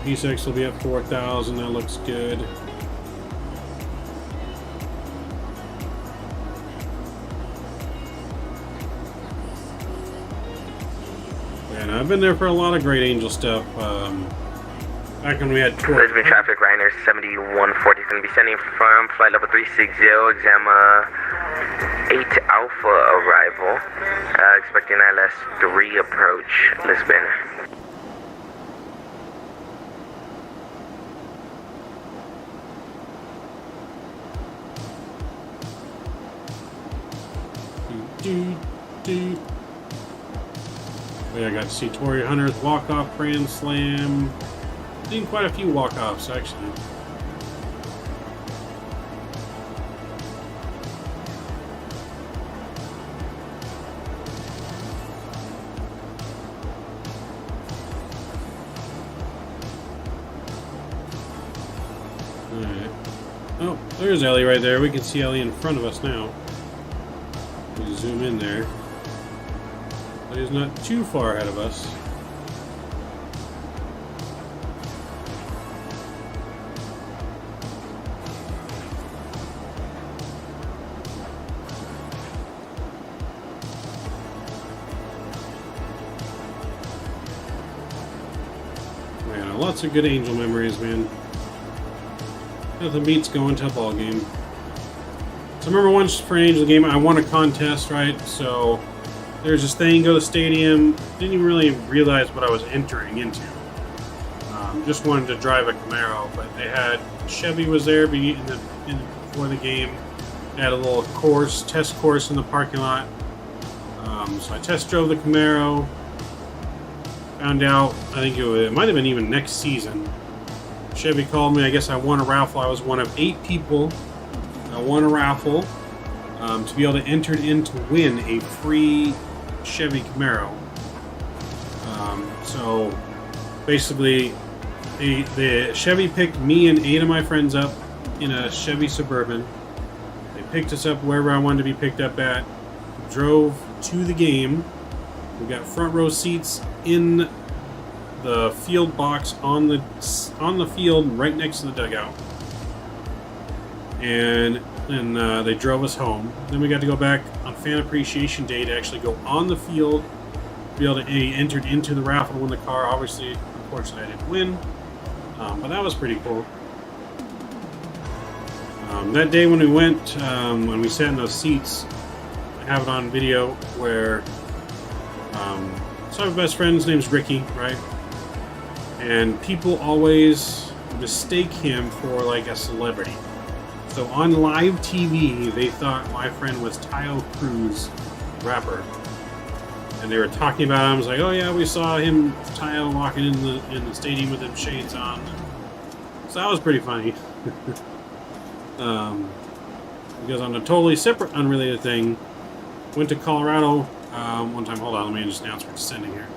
P6 will be at 4,000. That looks good. And I've been there for a lot of great Angel stuff. Back when we had tour. Lisbon traffic, Ryanair 7140 is going to be sending from flight level 360, exam 8 Alpha arrival. Expecting ILS 3 approach, Lisbon. Yeah, I got to see Torrey Hunter's walk-off Grand Slam. Seen quite a few walk-offs, actually. Alright. Oh, there's Ellie right there. We can see Ellie in front of us now. We zoom in there. But he's not too far ahead of us. Man, lots of good Angel memories, man. Nothing beats going to a ball game. So I remember once for an Angel game, I won a contest, right? So there's this thing, go to the stadium. Didn't even really realize what I was entering into. Just wanted to drive a Camaro, but they had Chevy was there before the game. They had a little test course in the parking lot. So I test drove the Camaro. Found out, I think it might have been even next season. Chevy called me. I guess I won a raffle. I was one of 8 people. I won a raffle to be able to enter in to win a free Chevy Camaro. So basically, the Chevy picked me and 8 of my friends up in a Chevy Suburban. They picked us up wherever I wanted to be picked up at. Drove to the game. We got front row seats in the field box on the field right next to the dugout. And then they drove us home. Then we got to go back on Fan Appreciation Day to actually go on the field, be able to enter into the raffle to win the car. Obviously, unfortunately, I didn't win, but that was pretty cool. That day when we went, when we sat in those seats, I have it on video where so my best friend's name's Ricky, right? And people always mistake him for like a celebrity. So on live TV, they thought my friend was Tayo Cruz, rapper. And they were talking about him. I was like, oh yeah, we saw him, Tayo, walking in the stadium with them shades on. So that was pretty funny. Because on a totally separate, unrelated thing, went to Colorado one time. Hold on, let me just announce we're descending here.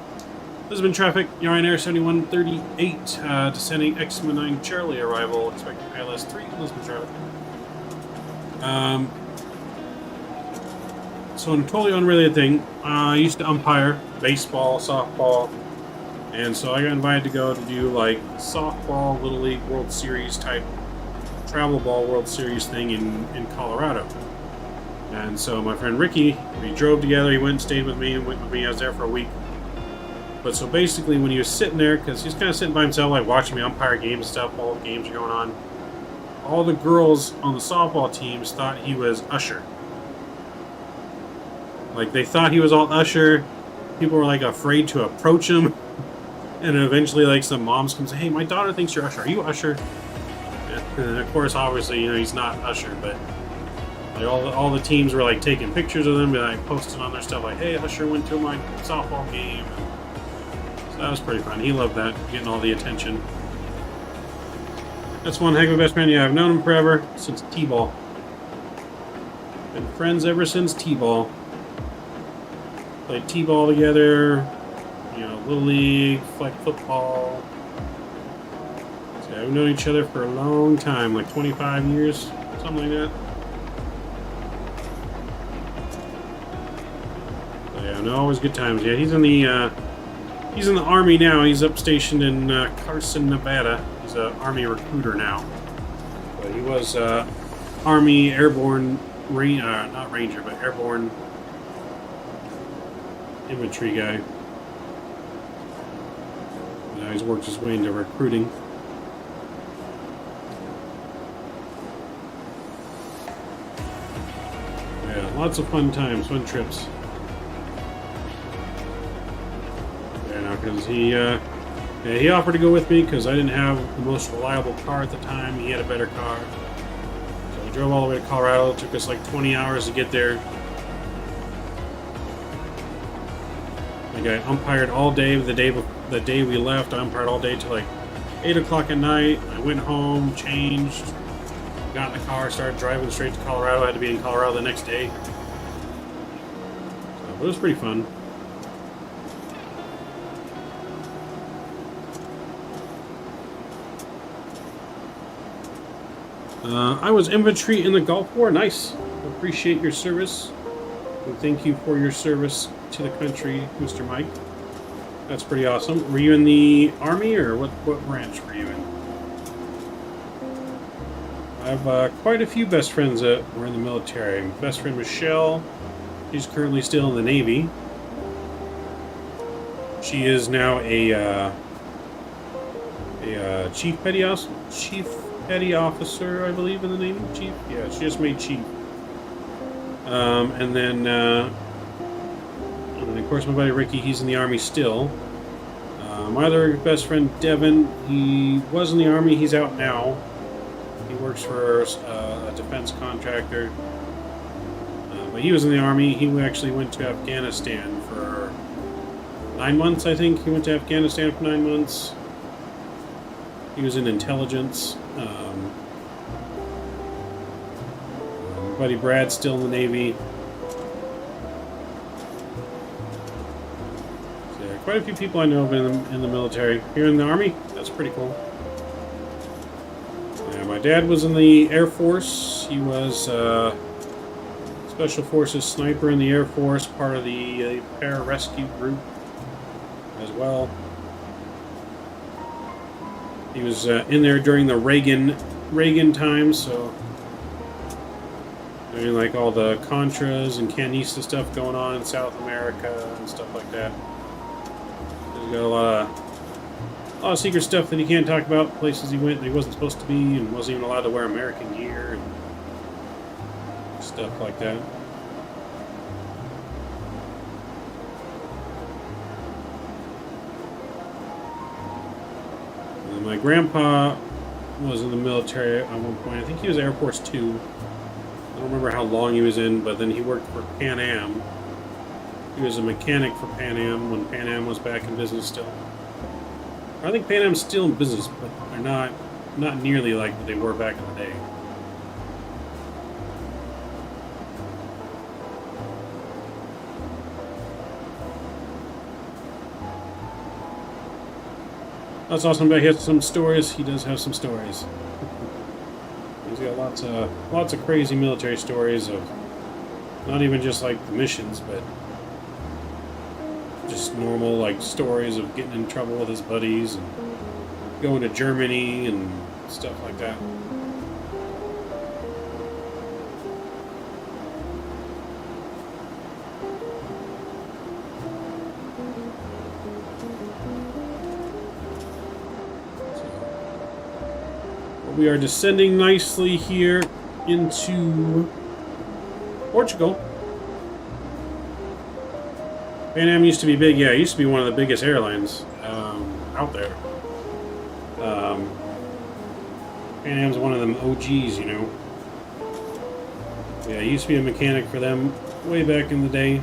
Lisbon traffic, Ryanair 7138, descending X-9 Charlie arrival, expecting ILS 3, Lisbon traffic. So on a totally unrelated thing, I used to umpire baseball, softball, and so I got invited to go to do like softball, Little League World Series type travel ball World Series thing in Colorado. And so my friend Ricky, we drove together, he went and stayed with me, and went with me. I was there for a week. But so basically when he was sitting there, because he's kind of sitting by himself, like watching me umpire games and stuff, all the games are going on, all the girls on the softball teams thought he was Usher. Like, they thought he was all Usher. People were, like, afraid to approach him. And eventually, like, some moms come say, hey, my daughter thinks you're Usher. Are you Usher? And of course, obviously, you know, he's not Usher, but like, all the teams were, like, taking pictures of him and, like, posting on their stuff, like, hey, Usher went to my softball game. So that was pretty fun. He loved that, getting all the attention. That's one heck of a best friend. Yeah, I've known him forever, since T-ball. Been friends ever since T-ball. Played T-ball together, you know, Little League, flag football. So we've known each other for a long time, like 25 years, something like that. So yeah, no, always good times. Yeah, he's in the Army now. He's up stationed in Carson, Nevada. He's an Army recruiter now. But he was Army Airborne, not Ranger, but Airborne infantry guy. Now he's worked his way into recruiting. Yeah, lots of fun times, fun trips. Yeah, because he offered to go with me because I didn't have the most reliable car at the time. He had a better car. So we drove all the way to Colorado. It took us like 20 hours to get there. Like, I umpired all day. The day we left, I umpired all day till like 8 o'clock at night. I went home, changed, got in the car, started driving straight to Colorado. I had to be in Colorado the next day. So, but it was pretty fun. I was infantry in the Gulf War. Nice. Appreciate your service. And thank you for your service to the country, Mr. Mike. That's pretty awesome. Were you in the Army, or what branch were you in? I have quite a few best friends that were in the military. My best friend Michelle, she's currently still in the Navy. She is now a chief petty officer, I believe, in the Navy. Chief? Yeah, she just made chief. And then, of course, my buddy Ricky, he's in the Army still. My other best friend, Devin, he was in the Army. He's out now. He works for a defense contractor. But he was in the Army. He actually went to Afghanistan for 9 months, I think. He went to Afghanistan for 9 months. He was in intelligence. My buddy Brad's still in the Navy. So yeah, quite a few people I know have been in the military. Here in the Army, that's pretty cool. Yeah, my dad was in the Air Force. He was Special Forces sniper in the Air Force, part of the pararescue group as well. He was in there during the Reagan times, so doing like all the Contras and Canista stuff going on in South America and stuff like that. He's got a lot of secret stuff that he can't talk about, places he went that he wasn't supposed to be, and wasn't even allowed to wear American gear. And stuff like that. And my grandpa was in the military at one point. I think he was Air Force 2. I don't remember how long he was in, but then he worked for Pan Am. He was a mechanic for Pan Am when Pan Am was back in business still. I think Pan Am's still in business, but they're not nearly like what they were back in the day. That's awesome. But he has some stories. He does have some stories. He's got lots of crazy military stories of not even just like the missions, but just normal like stories of getting in trouble with his buddies and going to Germany and stuff like that. We are descending nicely here into Portugal. Pan Am used to be big. Yeah, it used to be one of the biggest airlines out there. Pan Am's one of them OGs, you know. Yeah, I used to be a mechanic for them way back in the day.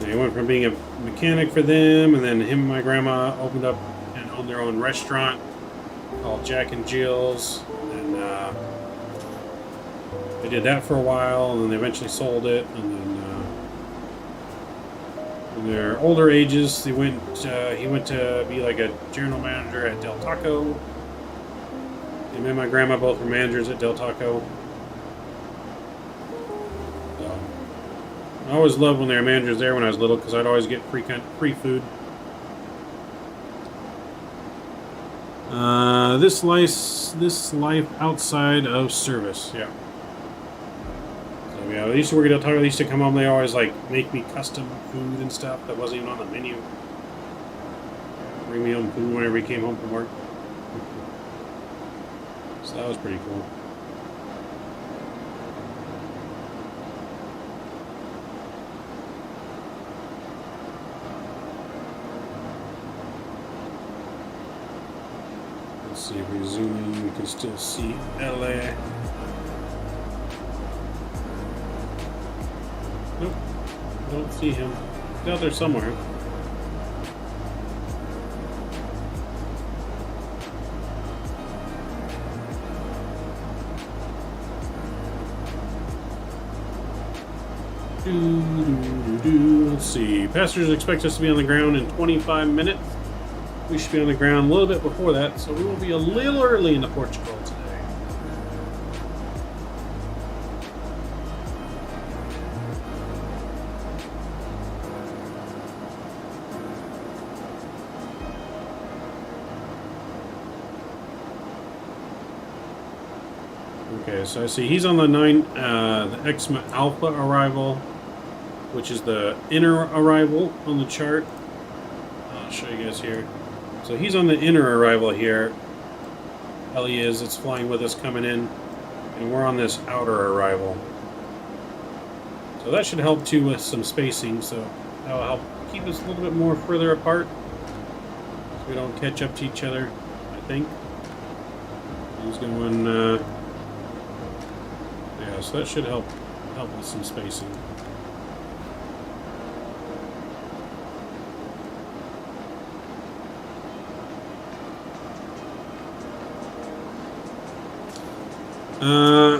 They went from being a mechanic for them, and then him and my grandma opened up and owned their own restaurant called Jack and Jill's. And they did that for a while, and then they eventually sold it. And then in their older ages, he went to be like a general manager at Del Taco. Him and my grandma both were managers at Del Taco. I always loved when they were managers there when I was little because I'd always get free food. This life outside of service, yeah. So yeah, I used to work at Del Taco. They used to come home. They always like make me custom food and stuff that wasn't even on the menu. Bring me home food whenever he came home from work. So that was pretty cool. Let's see if we zoom in, we can still see LA. Nope, don't see him. He's out there somewhere. Let's see. Passengers expect us to be on the ground in 25 minutes. We should be on the ground a little bit before that, so we will be a little early into Portugal today. Okay, so I see he's on the the Exma Alpha arrival, which is the inner arrival on the chart. I'll show you guys here. So he's on the inner arrival here. Hell he is. It's flying with us coming in. And we're on this outer arrival. So that should help too with some spacing. So that'll help keep us a little bit more further apart. So we don't catch up to each other, I think. He's going, yeah, so that should help with some spacing.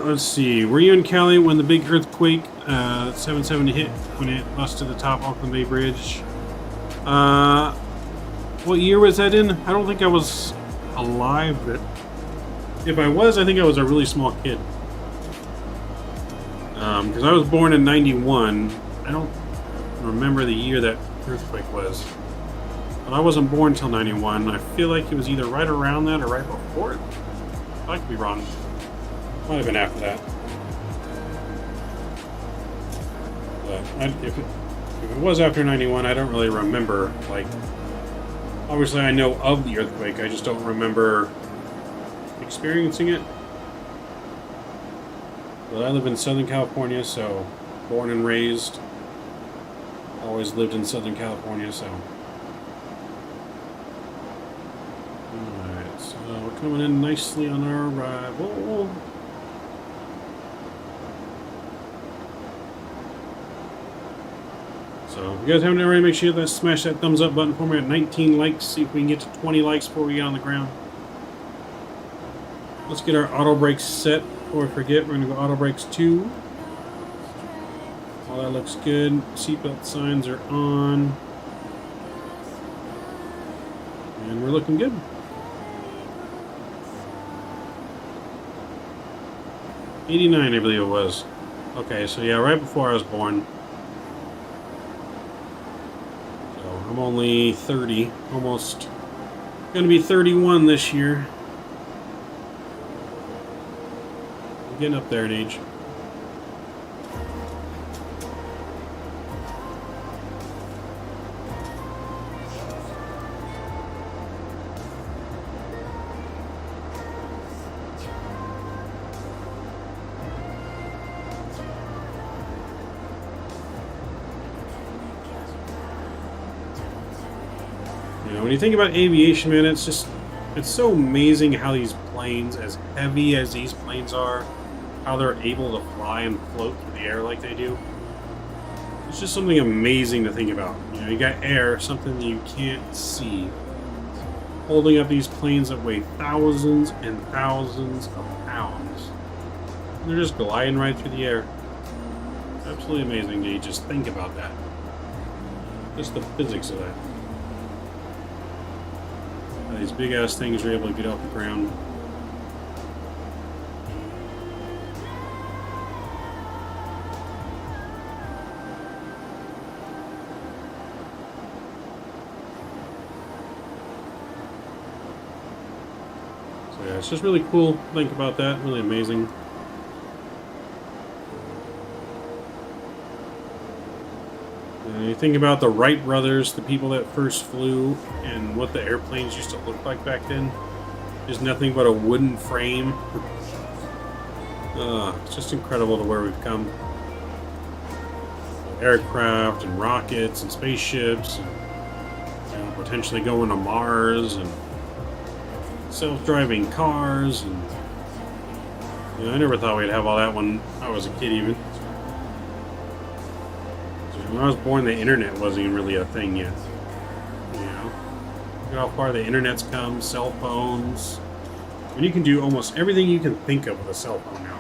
Let's see. Were you in Cali when the big earthquake 770 hit when it busted the top Auckland Bay Bridge? What year was that in? I don't think I was alive, but if I was, I think I was a really small kid. Because I was born in 91. I don't remember the year that earthquake was. But I wasn't born until 91. I feel like it was either right around that or right before it. I could be wrong. Might have been after that. But if it was after 91, I don't really remember, like, Obviously, I know of the earthquake. I just don't remember experiencing it. But I live in Southern California, so born and raised. Always lived in Southern California, so. Alright, so we're coming in nicely on our arrival. So, if you guys haven't already, make sure you smash that thumbs up button for me at 19 likes. See if we can get to 20 likes before we get on the ground. Let's get our auto brakes set. Before we forget, we're going to go auto brakes 2. All that looks good. Seatbelt signs are on. And we're looking good. '89, I believe it was. Okay, so yeah, right before I was born. So I'm only 30, almost going to be 31 this year. I'm getting up there in age. When you think about aviation, man, it's so amazing how these planes, as heavy as these planes are, how they're able to fly and float through the air like they do. It's just something amazing to think about. You know, you got air, something that you can't see, holding up these planes that weigh thousands and thousands of pounds. And they're just gliding right through the air. Absolutely amazing to just think about that. Just the physics of that. These big ass things are able to get off the ground. So yeah, it's just really cool to think about that. Really amazing. You think about the Wright brothers, the people that first flew, and what the airplanes used to look like back then. There's nothing but a wooden frame. It's just incredible to where we've come. Aircraft and rockets and spaceships, and potentially going to Mars, and self-driving cars, and I never thought we'd have all that when I was a kid, even. When I was born, the internet wasn't even really a thing yet. You know? Look how far the internet's come, cell phones. I mean, you can do almost everything you can think of with a cell phone now.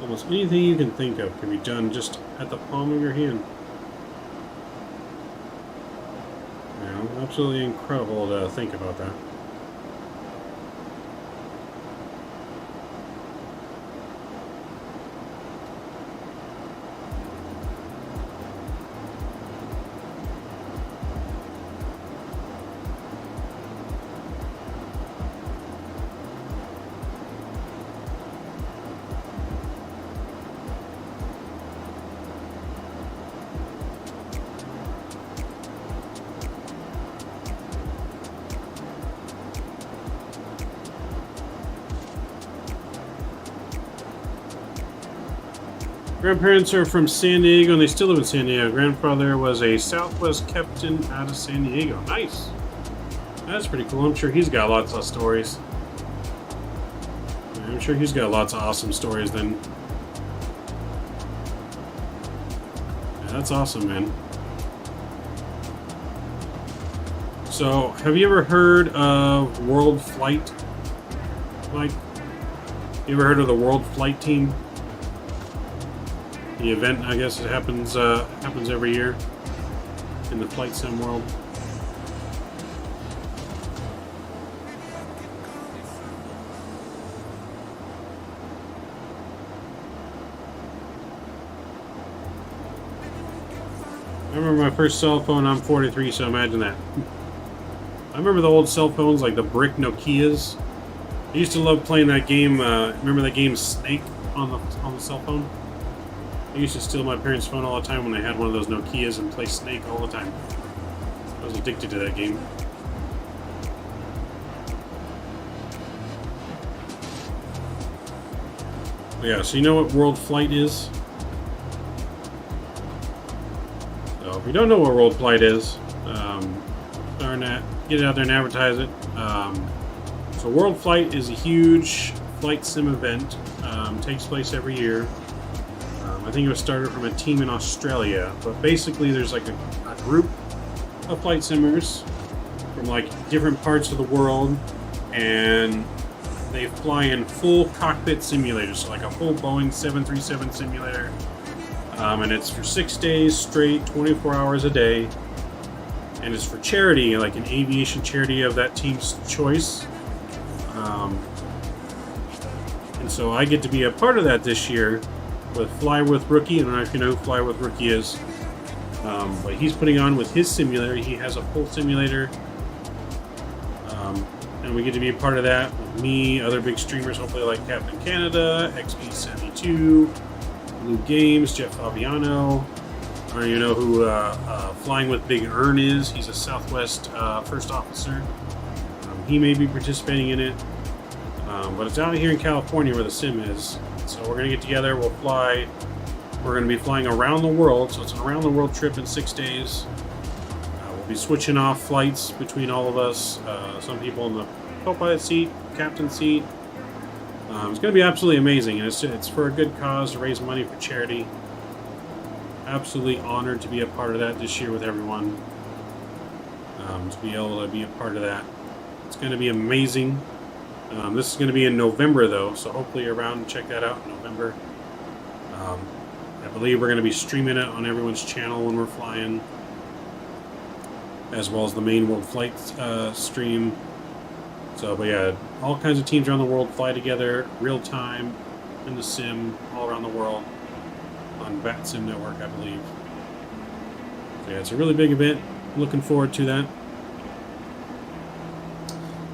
Almost anything you can think of can be done just at the palm of your hand. You know, absolutely incredible to think about that. Grandparents are from San Diego, and they still live in San Diego. Grandfather was a Southwest captain out of San Diego. Nice. That's pretty cool. I'm sure he's got lots of stories. I'm sure he's got lots of awesome stories then. Yeah, that's awesome, man. So, have you ever heard of World Flight? Mike? You ever heard of the World Flight Team? The event, I guess, it happens every year in the flight sim world. I remember my first cell phone. I'm 43, so imagine that. I remember the old cell phones, like the brick Nokias. I used to love playing that game. Remember that game Snake on the cell phone? I used to steal my parents' phone all the time when they had one of those Nokias and play Snake all the time. was addicted to that game. Yeah, so you know what World Flight is? So if you don't know what World Flight is, get it out there and advertise it. So World Flight is a huge flight sim event. Takes place every year. I think it was started from a team in Australia, but basically there's like a group of flight simmers from like different parts of the world, and they fly in full cockpit simulators, so like a full Boeing 737 simulator, and it's for 6 days straight, 24 hours a day, and it's for charity, like an aviation charity of that team's choice. And so I get to be a part of that this year with Fly With Rookie. I don't know if you know who Fly With Rookie is, but he's putting on with his simulator. He has a full simulator. And we get to be a part of that with me, other big streamers, hopefully like Captain Canada, XP72, Blue Games, Jeff Fabiano. I don't even know who Flying with Big Earn is. He's a Southwest first officer. He may be participating in it. But it's out here in California where the sim is. So we're going to get together, we'll fly. We're going to be flying around the world, so it's an around the world trip in 6 days. We'll be switching off flights between all of us. Some people in the co-pilot seat, captain seat. It's going to be absolutely amazing, and it's for a good cause to raise money for charity. Absolutely honored to be a part of that this year with everyone. To be able to be a part of that. It's going to be amazing. This is going to be in November, though, so hopefully you're around and check that out in November. I believe we're going to be streaming it on everyone's channel when we're flying, as well as the main World Flight stream. So, but yeah, all kinds of teams around the world fly together, real time, in the sim, all around the world, on Vatsim network, I believe. So yeah, it's a really big event. Looking forward to that.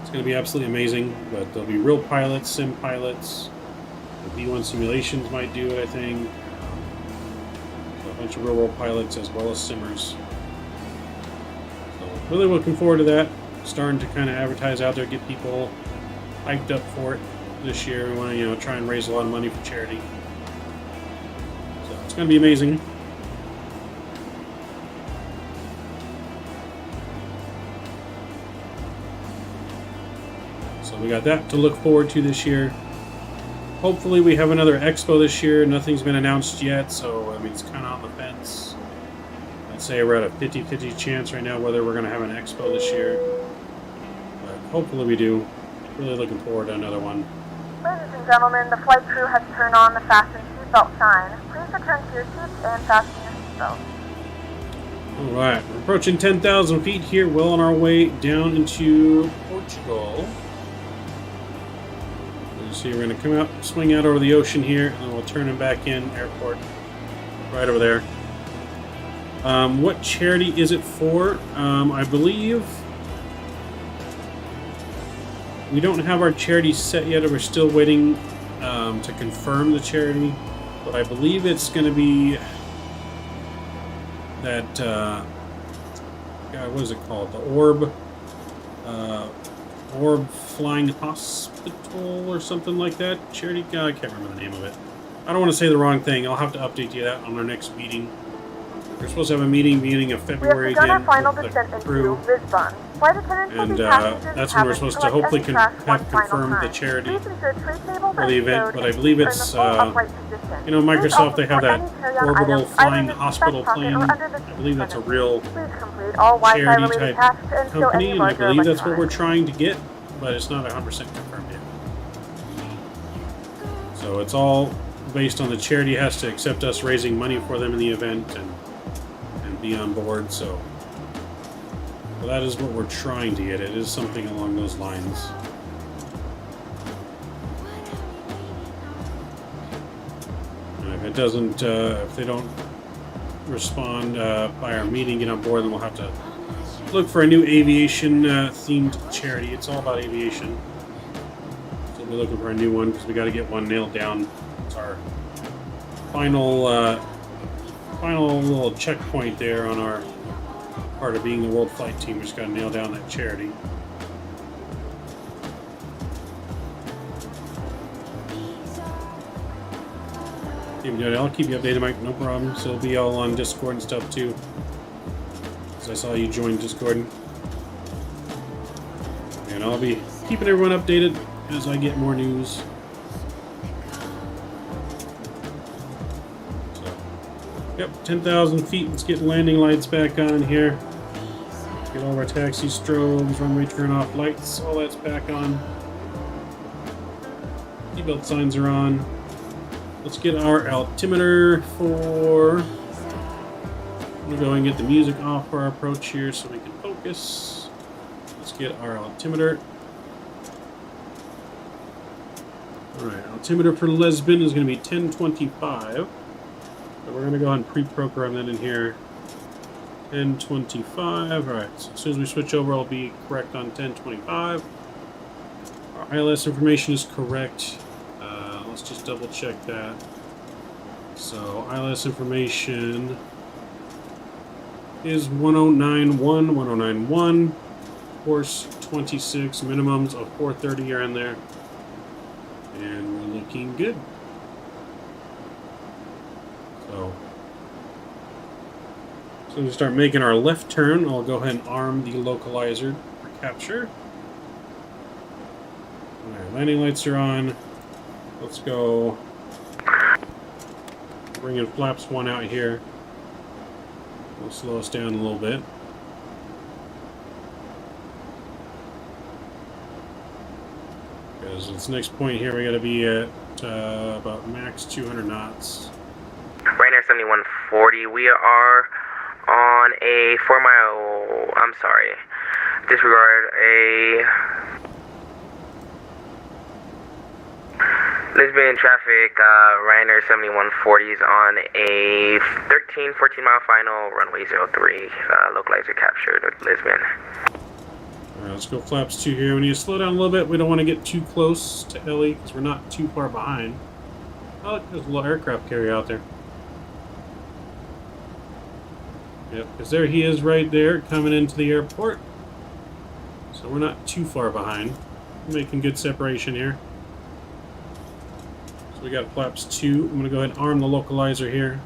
It's going to be absolutely amazing, but there'll be real pilots, sim pilots. The B1 simulations might do it, I think. So a bunch of real world pilots as well as simmers. So really looking forward to that. Starting to kind of advertise out there, get people hyped up for it this year. We want to, try and raise a lot of money for charity. So it's going to be amazing. So we got that to look forward to this year. Hopefully we have another expo this year. Nothing's been announced yet, so I mean it's kind of on the fence. I'd say we're at a 50-50 chance right now whether we're going to have an expo this year. But hopefully we do. Really looking forward to another one. Ladies and gentlemen, the flight crew has turned on the fasten seatbelt sign. Please return to your seats and fasten your seatbelts. Alright, we're approaching 10,000 feet here, well on our way down into Portugal. So we're going to come out, swing out over the ocean here, and then we'll turn him back in, airport, right over there. What charity is it for? I believe we don't have our charity set yet, or we're still waiting to confirm the charity, but I believe it's going to be that, God, what is it called? The Orb Flying Hospital or something like that. Charity? God, I can't remember the name of it. I don't want to say the wrong thing. I'll have to update you that on our next meeting. We're supposed to have a meeting beginning of February again. We have begun our final with descent the crew. Into Lisbon. Flight attendants will be passengers That's when we're supposed to hopefully have confirmed the charity for the event. But I believe it's, Microsoft, they have that orbital flying hospital plane. I believe that's a real charity type company, and I believe that's what we're trying to get, but it's not 100% confirmed yet. So it's all based on the charity has to accept us raising money for them in the event and be on board. So well, that is what we're trying to get. It is something along those lines. And if it doesn't, if they don't respond by our meeting, get on board, then we'll have to look for a new aviation themed charity. It's all about aviation. So we'll be looking for a new one because we got to get one nailed down. It's our final little checkpoint there on our part of being the World Flight Team. We just got to nail down that charity. I'll keep you updated, Mike. No problem. So it'll be all on Discord and stuff too. Because I saw you join Discord. And I'll be keeping everyone updated as I get more news. So, yep, 10,000 feet. Let's get landing lights back on here. Get all of our taxi strobes, runway turn off lights, all that's back on. Seatbelt signs are on. Let's get our altimeter for... I'm going to go and get the music off for our approach here so we can focus. Let's get our altimeter. Alright, altimeter for Lisbon is going to be 1025. So we're going to go ahead and pre-program that in here. 1025. Alright, so as soon as we switch over, I'll be correct on 1025. Our ILS information is correct. Let's just double check that. So ILS information is 1091, 1091. Course 26, minimums of 430 are in there. And we're looking good. So as we start making our left turn, I'll go ahead and arm the localizer for capture. Alright, landing lights are on. Let's go bring in flaps 1 out here. We'll slow us down a little bit. Because this next point here, we got to be at about max 200 knots. Ryanair 7140, we are on a 4 mile, I'm sorry, disregard a Lisbon traffic, Ryanair 7140 is on a 14 mile final, runway 03, localizer captured with Lisbon. Alright, let's go flaps 2 here. We need to slow down a little bit. We don't want to get too close to Ellie because we're not too far behind. Oh, look, there's a little aircraft carrier out there. Yep, because there he is right there coming into the airport. So we're not too far behind. We're making good separation here. So we got flaps 2. I'm going to go ahead and arm the localizer here.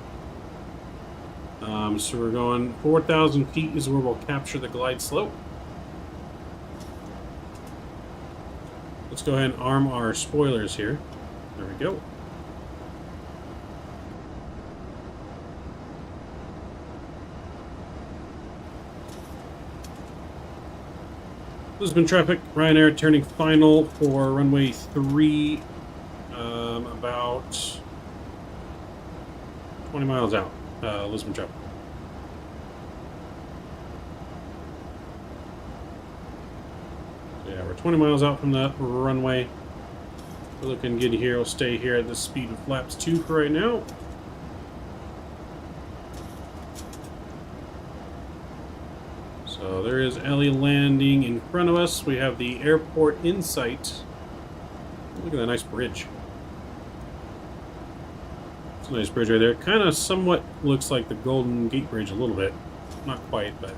So we're going 4,000 feet is where we'll capture the glide slope. Let's go ahead and arm our spoilers here. There we go. Lisbon traffic, Ryanair turning final for runway 3, about 20 miles out, Lisbon traffic. Yeah, we're 20 miles out from the runway. We're looking good here. We'll stay here at the speed of flaps 2 for right now. So there is Ellie landing in front of us. We have the airport in sight. Look at that nice bridge. It's a nice bridge right there. Kind of somewhat looks like the Golden Gate Bridge a little bit. Not quite, but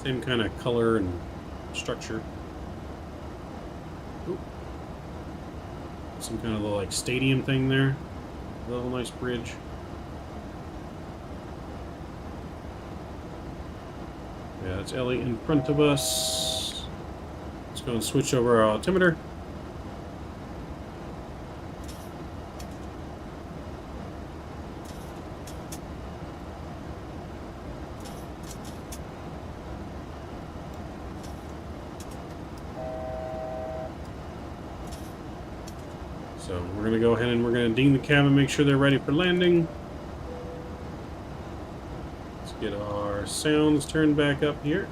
same kind of color and structure. Ooh. Some kind of little like stadium thing there. A little nice bridge. Yeah, that's Ellie in front of us. Let's go and switch over our altimeter. So we're going to go ahead and we're going to ding the cabin, make sure they're ready for landing. Let's get our sounds turned back up here.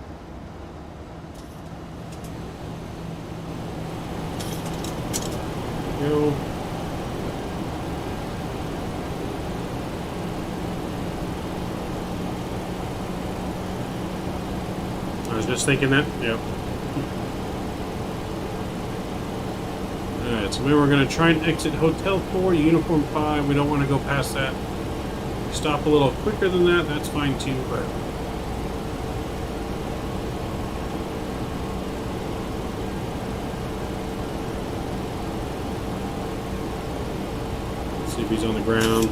There we go. I was just thinking that. Yep. Alright, so then we're going to try and exit Hotel 4, Uniform 5. We don't want to go past that. Stop a little quicker than that, that's fine too, but he's on the ground.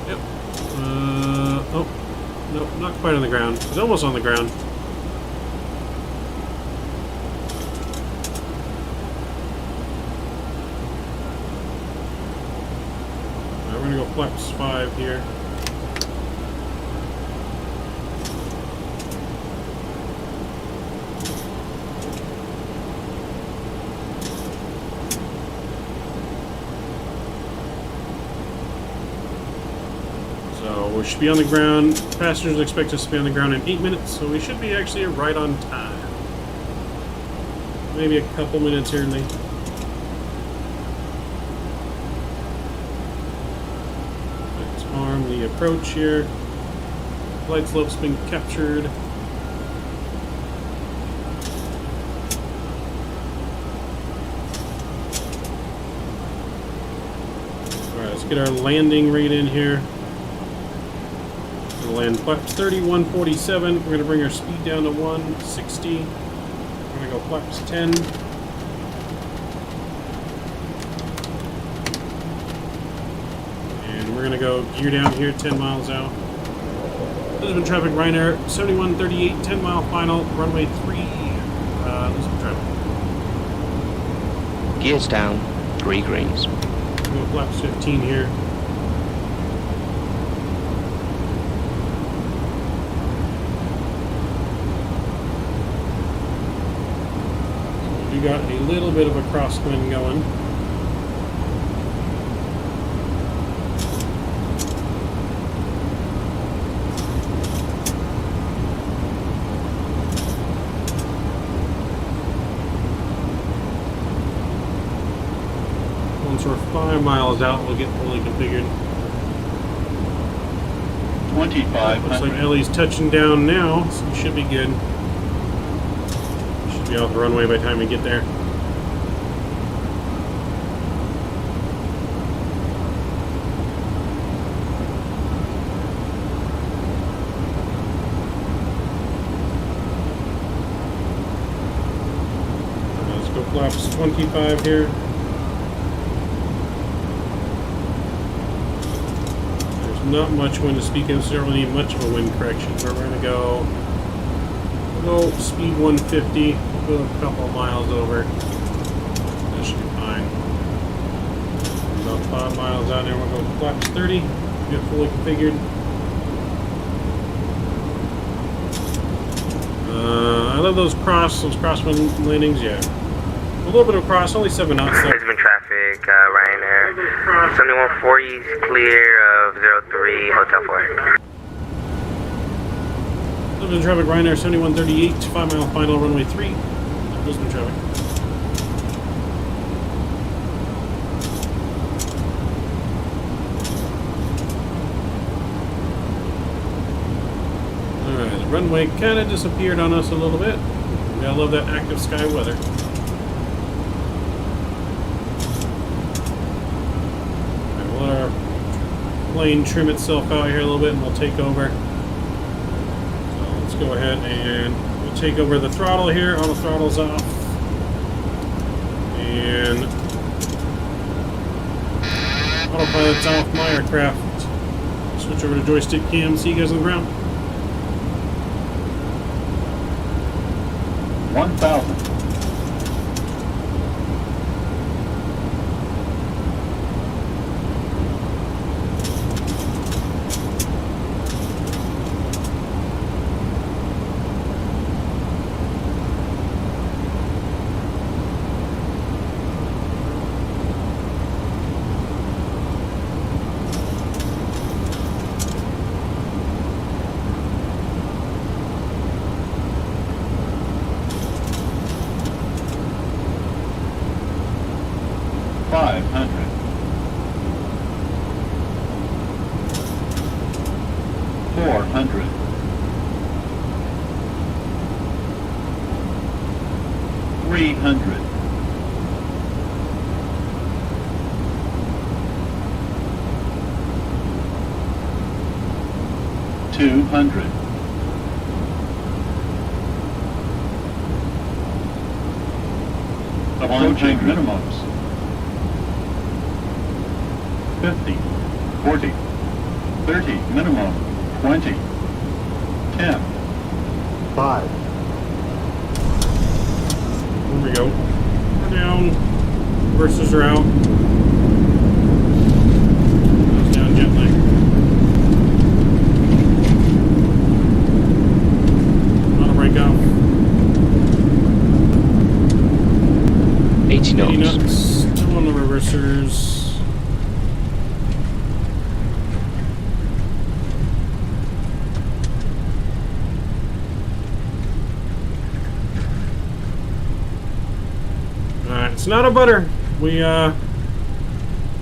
Yep. Oh. Nope, not quite on the ground. He's almost on the ground. Alright, we're gonna go flex 5 here. We should be on the ground. Passengers expect us to be on the ground in 8 minutes, so we should be actually right on time. Maybe a couple minutes early. Let's arm the approach here. Flight slope's been captured. Alright, let's get our landing rate in here. Land flaps 30, 147. We're going to bring our speed down to 160. We're going to go flaps 10. And we're going to go gear down here 10 miles out. Lisbon traffic, Ryanair 7138, 10 mile final, runway 3. Lisbon traffic. Gears down, 3 greens. We'll go flaps 15 here. We got a little bit of a crosswind going. Once we're 5 miles out, we'll get fully configured. 25. Looks like Ellie's touching down now, so we should be good. Be off the runway by the time we get there. Let's go flaps 25 here. There's not much wind to speak of, so we don't really need much of a wind correction, but we're going to go speed 150. Go a couple of miles over. That should be fine. About 5 miles out there, we'll go flaps 30. Get fully configured. I love those crosswind landings. Yeah, a little bit of cross, only 7 knots. Lisbon traffic, Ryanair 7140 is clear of 03 Hotel 4. Lisbon traffic, Ryanair 7138, 5 mile final, runway 3. Lisbon traffic. Alright, the runway kind of disappeared on us a little bit. We gotta love that active sky weather. Alright, we'll let our plane trim itself out here a little bit and we'll take over. So let's go ahead and we'll take over the throttle here. All the throttles off. And autopilot's off my aircraft. Switch over to joystick cam. See you guys on the ground. 1,000. 500. 400. 300. 200. 100 minimums. 50, 40, 30, minimum, 20, 10, 5, There we go. We're down. Reversers are out. Goes down gently. Auto brake off. 80 knots. 80 knots. Still on the reversers. Alright, it's not a butter. We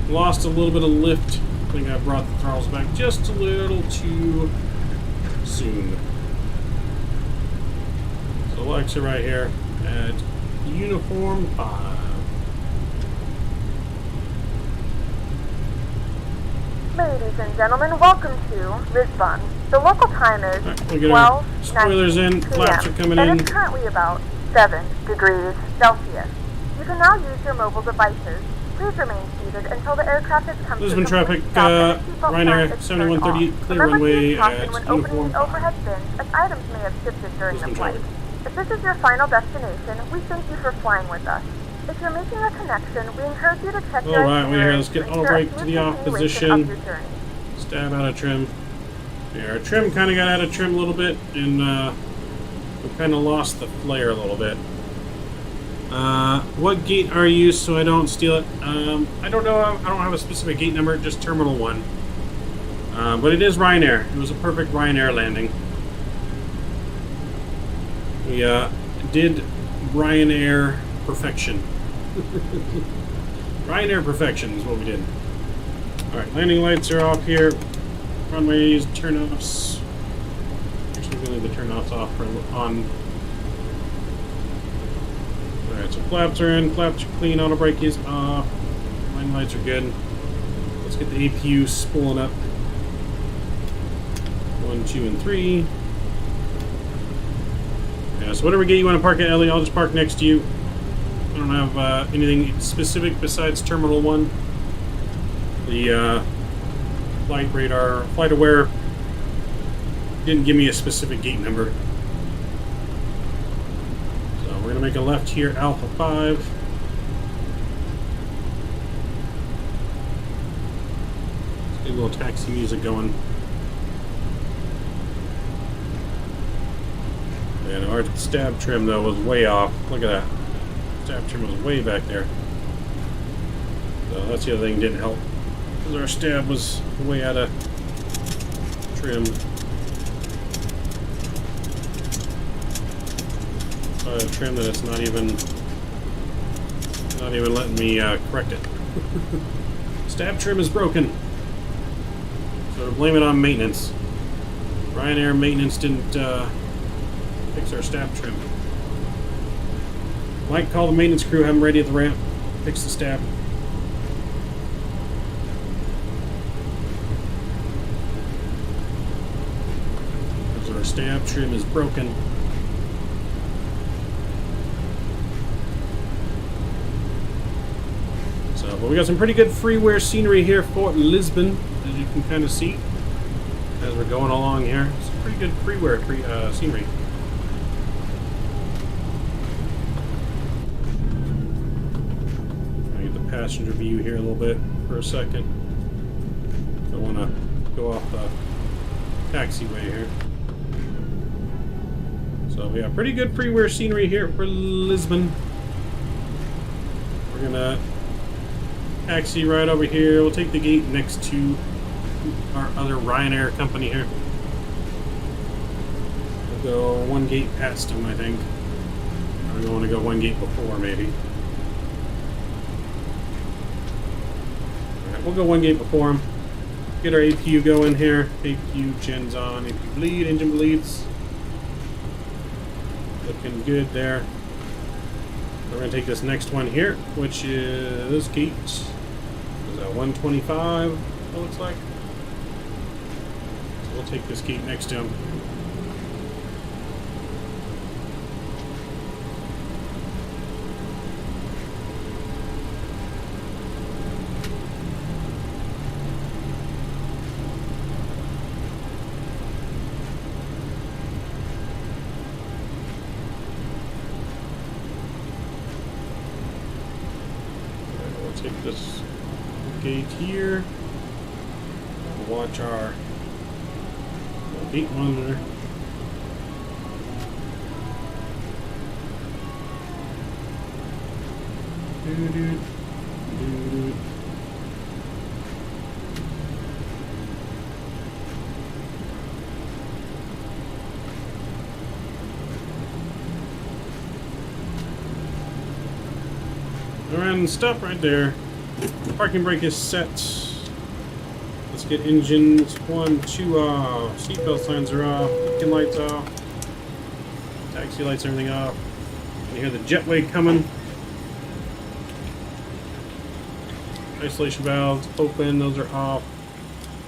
lost a little bit of lift. I think I brought the throttles back just a little too soon. So Lex are right here at uniform 5. Ladies and gentlemen, welcome to Lisbon. The local time is Alright, we'll get our 12:19 spoilers in. Flaps are coming and in. it's currently about 7 degrees Celsius. You can now use your mobile devices. Please remain seated until the aircraft has come Lisbon to a traffic, complete stop and the seatbelt Ryanair sign is turned 7138, off. clear Remember to runway use caution at when opening uniform the overhead bins, as items may have shifted during Lisbon the flight. traffic. If this is your final destination, we thank you for flying with us. If you're making a connection, we encourage you to check your Alright, we're here. itinerary Let's get to auto ensure a brake to smooth the off continuation of position. your journey. Stab out of trim. Yeah, our trim kind of got out of trim a little bit, and we kind of lost the flare a little bit. What gate are you so I don't steal it? I don't know. I don't have a specific gate number, just Terminal 1. But it is Ryanair. It was a perfect Ryanair landing. We did Ryanair perfection. Ryanair perfection is what we did. Alright, landing lights are off here. Runways, turn-offs. Actually, we're going to leave the turn-offs off for on. Alright, so flaps are in, flaps are clean, auto brake is off. Landing lights are good. Let's get the APU spooling up. 1, 2, and 3. Yeah, so whatever gate you want to park at, Ellie, I'll just park next to you. I don't have anything specific besides Terminal 1. The flight radar, flight aware didn't give me a specific gate number. So we're going to make a left here, Alpha 5. Let's get a little taxi music going. And our stab trim, though, was way off. Look at that. Stab trim was way back there. So that's the other thing that didn't help. Because our stab was way out of trim. So out of trim that it's not even letting me correct it. Stab trim is broken. So blame it on maintenance. Ryanair maintenance didn't fix our stab trim. Mike, call the maintenance crew, have them ready at the ramp. Fix the stab. Because our stab trim is broken. So, but we got some pretty good freeware scenery here for Lisbon, as you can kind of see as we're going along here. Some pretty good freeware scenery. Passenger view here a little bit for a second. I want to go off the taxiway here. So we have pretty good freeware scenery here for Lisbon. We're gonna taxi right over here. We'll take the gate next to our other Ryanair company here. We'll go one gate past them, I think. Or we want to go one gate before, maybe. We'll go one gate before him. Get our APU going here. APU gens on. APU bleed. Engine bleeds. Looking good there. We're going to take this next one here, which is gate. Is that 125? It looks like. So we'll take this gate next to him. gate here. We'll watch our gate monitor. And stop right there. Parking brake is set. Let's get engines 1, 2 off. Seatbelt signs are off. Beacon lights off. Taxi lights, everything off. You hear the jetway coming. Isolation valves open, those are off.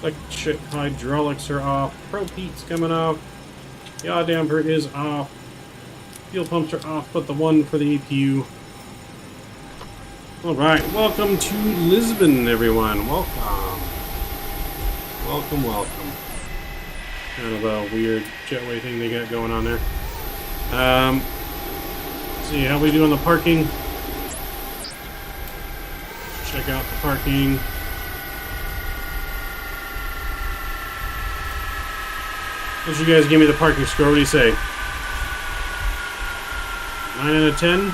Electric hydraulics are off. Probe heat's coming off. Yaw damper is off. Fuel pumps are off, but the one for the APU. Alright, welcome to Lisbon, everyone. Welcome. Welcome, welcome. Kind of a weird jetway thing they got going on there. See how we do on the parking. Check out the parking. Once you guys give me the parking score, what do you say? 9 out of 10?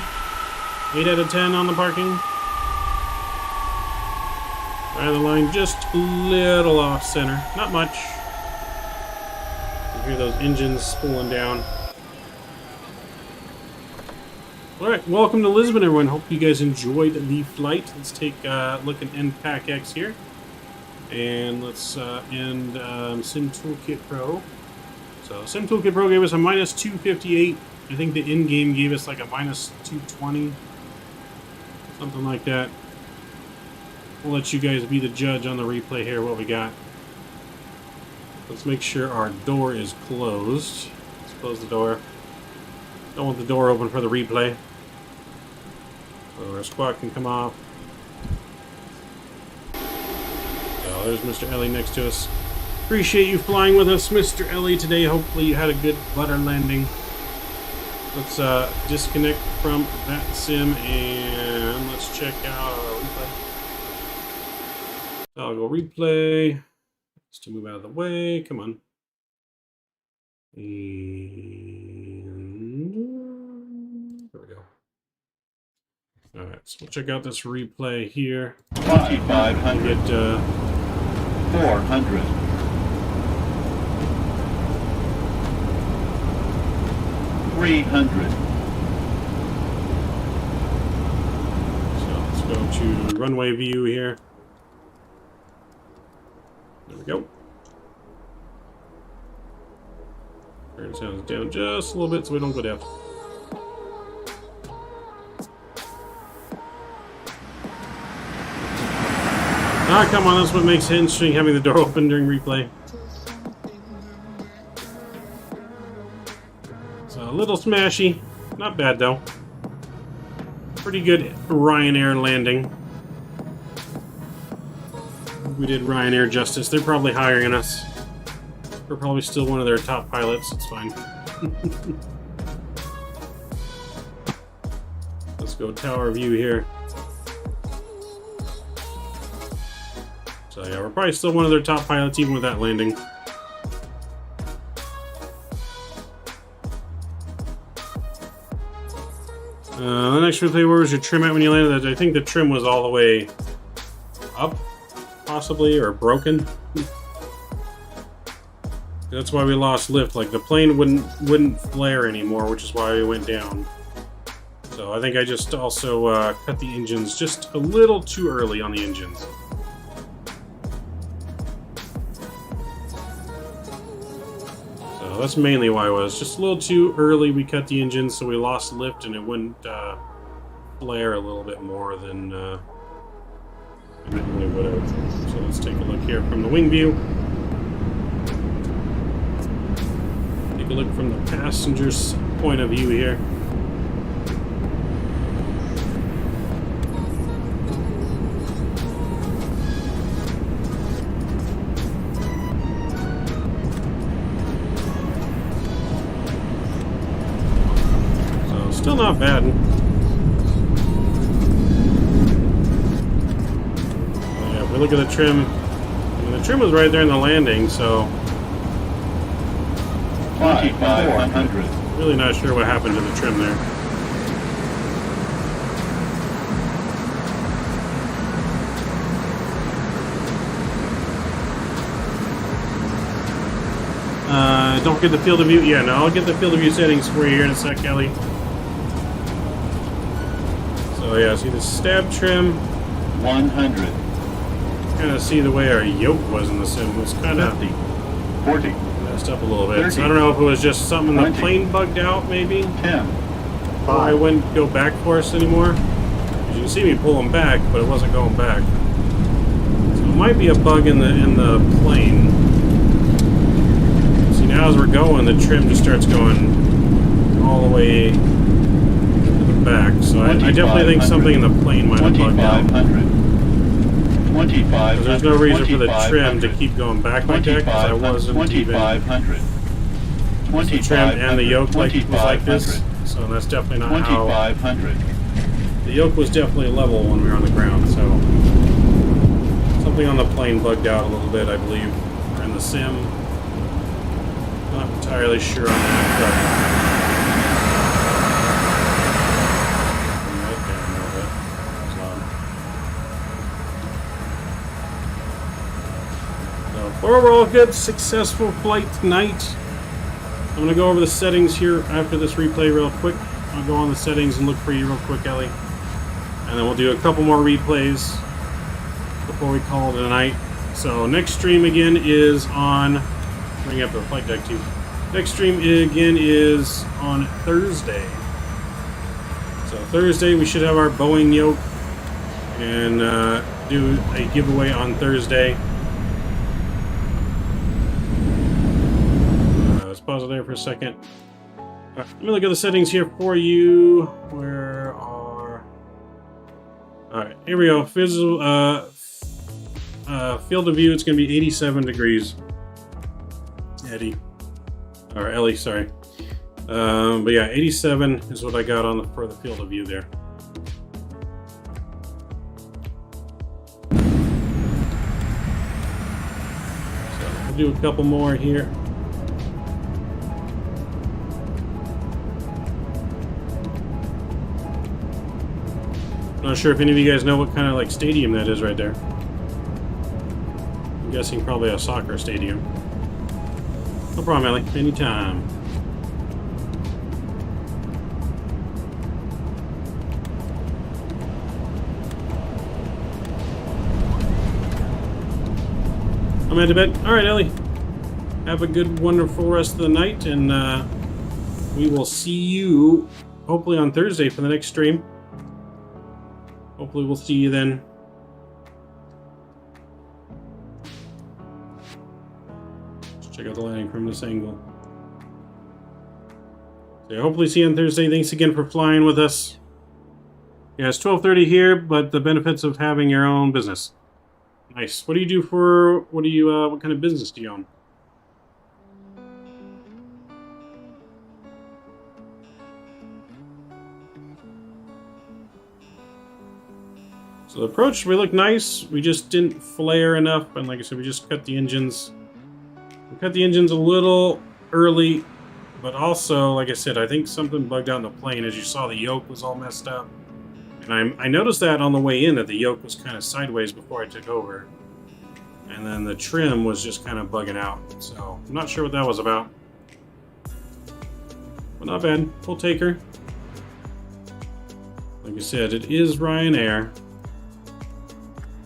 8 out of 10 on the parking? Right on the line, just a little off center. Not much. You hear those engines spooling down. Alright, welcome to Lisbon, everyone. Hope you guys enjoyed the flight. Let's take a look at NPAC-X here. And let's end Sim Toolkit Pro. So, Sim Toolkit Pro gave us a minus 258. I think the in-game gave us like a minus 220. Something like that. We'll let you guys be the judge on the replay here, what we got. Let's make sure our door is closed. Let's close the door. Don't want the door open for the replay. So our squat can come off. So there's Mr. Ellie next to us. Appreciate you flying with us, Mr. Ellie, today. Hopefully you had a good butter landing. Let's disconnect from Vatsim and let's check out our replay. I'll go replay. Just to move out of the way. Come on. And there we go. Alright, so we'll check out this replay here. 2,500. We'll get 400. 300. So let's go to runway view here. There we go. Turn sounds down just a little bit so we don't go down. Ah, come on, that's what makes it interesting, having the door open during replay. So a little smashy. Not bad though. Pretty good Ryanair landing. We did Ryanair justice. They're probably hiring us. We're probably still one of their top pilots. It's fine. Let's go tower view here. So yeah, we're probably still one of their top pilots even with that landing. The next replay, where was your trim at when you landed? I think the trim was all the way up. Possibly, or broken. That's why we lost lift. Like the plane wouldn't flare anymore, which is why we went down. So I think I just also cut the engines just a little too early on the engines. So that's mainly why it was just a little too early. We cut the engines, so we lost lift, and it wouldn't flare a little bit more than. Normally would have. So let's take a look here from the wing view. Take a look from the passenger's point of view here. So still not bad. we look at the trim. I mean, the trim was right there in the landing, so 2,500. really not sure what happened to the trim there. Don't get the field of view. Yeah, no, I'll get the field of view settings for you here in a sec, Kelly. So yeah, see the stab trim. 100. Kind of see the way our yoke was in the sim. It was kind of 50. 40. messed up a little bit. 30. So I don't know if it was just something in the 20. plane bugged out, maybe. 10. Or I wouldn't go back for us anymore. As you can see me pulling back, but it wasn't going back. So it might be a bug in the plane. See, now as we're going, the trim just starts going all the way to the back. So I definitely think something in the plane might have bugged out. 2,500. There's no reason for the trim to keep going back like that, because I wasn't even... 2,500. The trim and the yoke was like this, so that's definitely not how... 2,500. The yoke was definitely level when we were on the ground, so... Something on the plane bugged out a little bit, I believe. Or in the sim. Not entirely sure on that, but... Overall, good, successful flight tonight. I'm going to go over the settings here after this replay real quick. I'll go on the settings and look for you real quick, Ellie. And then we'll do a couple more replays before we call it a night. So next stream again is on... Bring up the flight deck too. Next stream again is on Thursday. So Thursday we should have our Boeiing yoke and do a giveaway on Thursday. Pause it there for a second. Let me look at the settings here for you. Where are... Alright, here we go. Field of view, it's going to be 87 degrees. Eddie. Or Ellie, sorry. But yeah, 87 is what I got on for the field of view there. So we'll do a couple more here. Not sure if any of you guys know what kind of like stadium that is right there. I'm guessing probably a soccer stadium. No problem, Ellie. Anytime. I'm at the bed. All right, Ellie. Have a good, wonderful rest of the night, and we will see you hopefully on Thursday for the next stream. Hopefully we'll see you then. Let's check out the landing from this angle. So yeah, hopefully see you on Thursday. Thanks again for flying with us. Yeah, it's 12:30 here, but the benefits of having your own business. Nice. What do you do for, what kind of business do you own? So the approach, we look nice. We just didn't flare enough, and like I said, we just cut the engines. We cut the engines a little early, but also, like I said, I think something bugged out in the plane. As you saw, the yoke was all messed up. And I noticed that on the way in, that the yoke was kind of sideways before I took over. And then the trim was just kind of bugging out. So, I'm not sure what that was about. But not bad. Full taker. Like I said, it is Ryanair.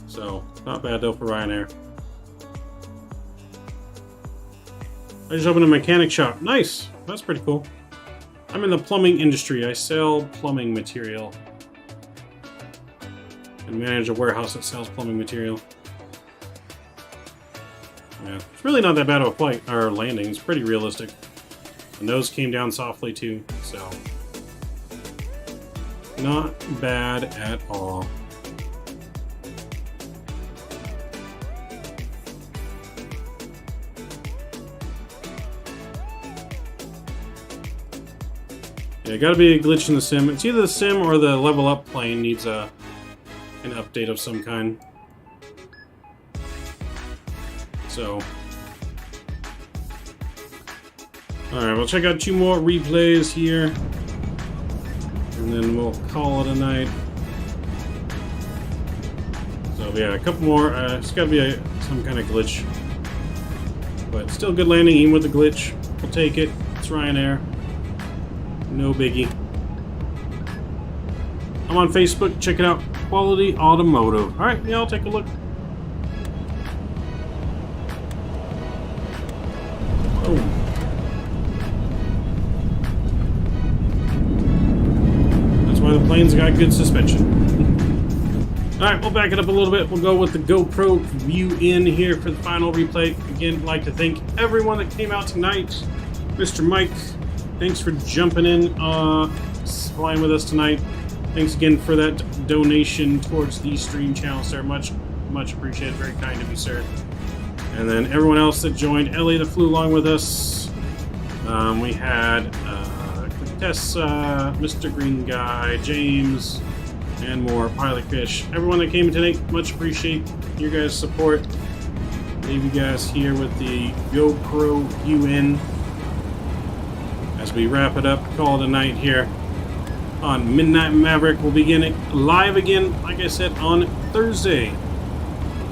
So, not bad though for Ryanair. I just opened a mechanic shop. Nice! That's pretty cool. I'm in the plumbing industry. I sell plumbing material. And manage a warehouse that sells plumbing material. Yeah, it's really not that bad of a flight, or landing. It's pretty realistic. The nose came down softly too, so... not bad at all. Yeah, gotta be a glitch in the sim. It's either the sim or the level up plane needs an update of some kind. So, alright, we'll check out 2 more replays here, and then we'll call it a night. So yeah, a couple more. It's got to be some kind of glitch, but still good landing even with the glitch. We'll take it. It's Ryanair. No biggie. I'm on Facebook. Check it out. Quality Automotive. All right, yeah, I'll take a look. Oh. That's why the plane's got good suspension. Alright, we'll back it up a little bit. We'll go with the GoPro view in here for the final replay. Again, I'd like to thank everyone that came out tonight. Mr. Mike, thanks for jumping in, flying with us tonight. Thanks again for that donation towards the stream channel, sir. Much appreciated. Very kind of you, sir. And then everyone else that joined. Ellie that flew along with us. We had Tessa, Mr. Green Guy, James, and more. Pilot Fish. Everyone that came in tonight, much appreciate your guys' support. Leave you guys here with the GoPro view in as we wrap it up. Call it a night here on Midnight Maverick. We'll begin it live again, like I said, on Thursday.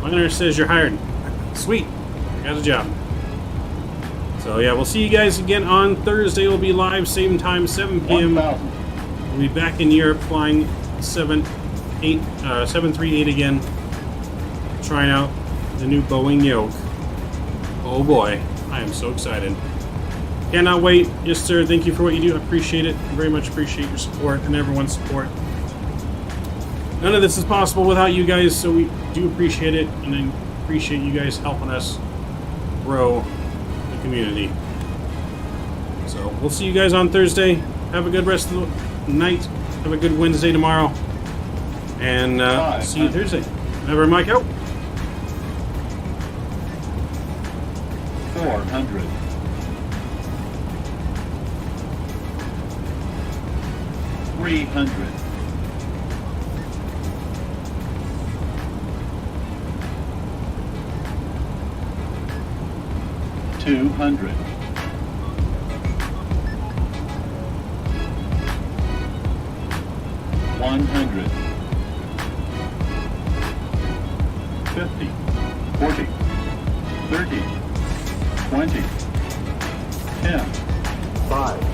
Ryanair says you're hired. Sweet. Got a job. So yeah, we'll see you guys again on Thursday. We'll be live, same time, 7 p.m. We'll be back in Europe flying 738 again. Trying out the new Boeing yoke. Oh boy, I am so excited. Cannot wait. Yes, sir. Thank you for what you do. I appreciate it. I very much appreciate your support and everyone's support. None of this is possible without you guys, so we do appreciate it, and I appreciate you guys helping us grow the community. So we'll see you guys on Thursday. Have a good rest of the night. Have a good Wednesday tomorrow. And see you Thursday. Never Mike out. 400. 300. 200. 100. 50. 40. 30. 20. 10. 5.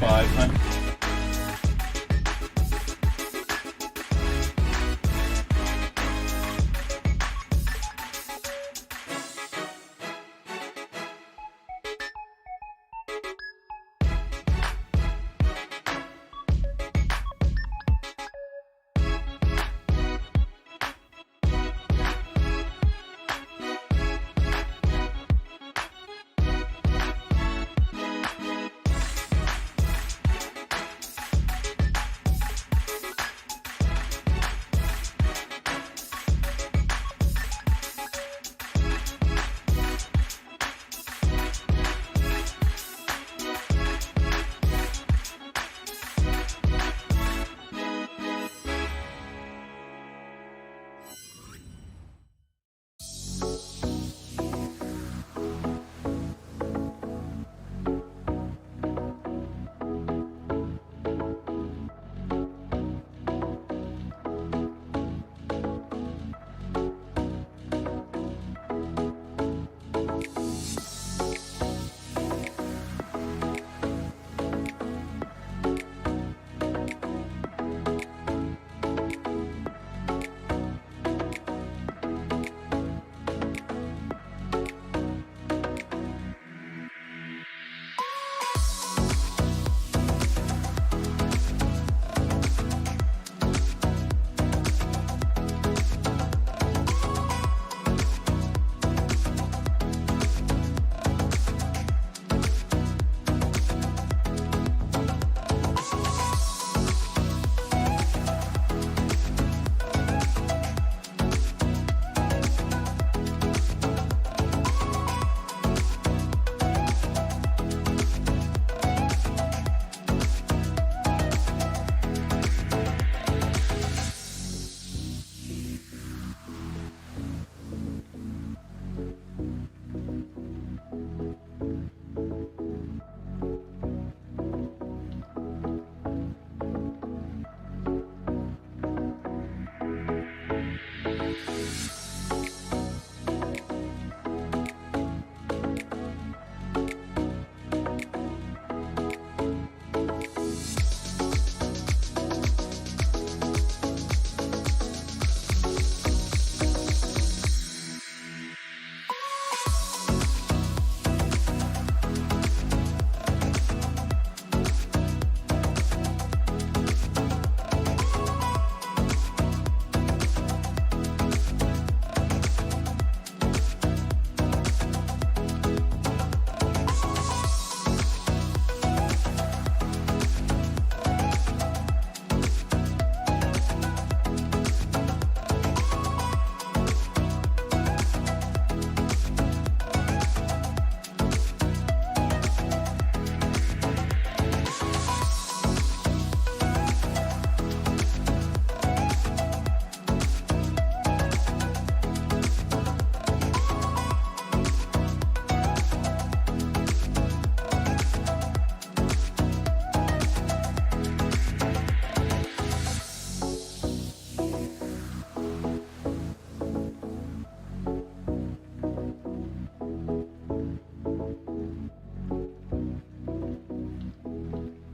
2500.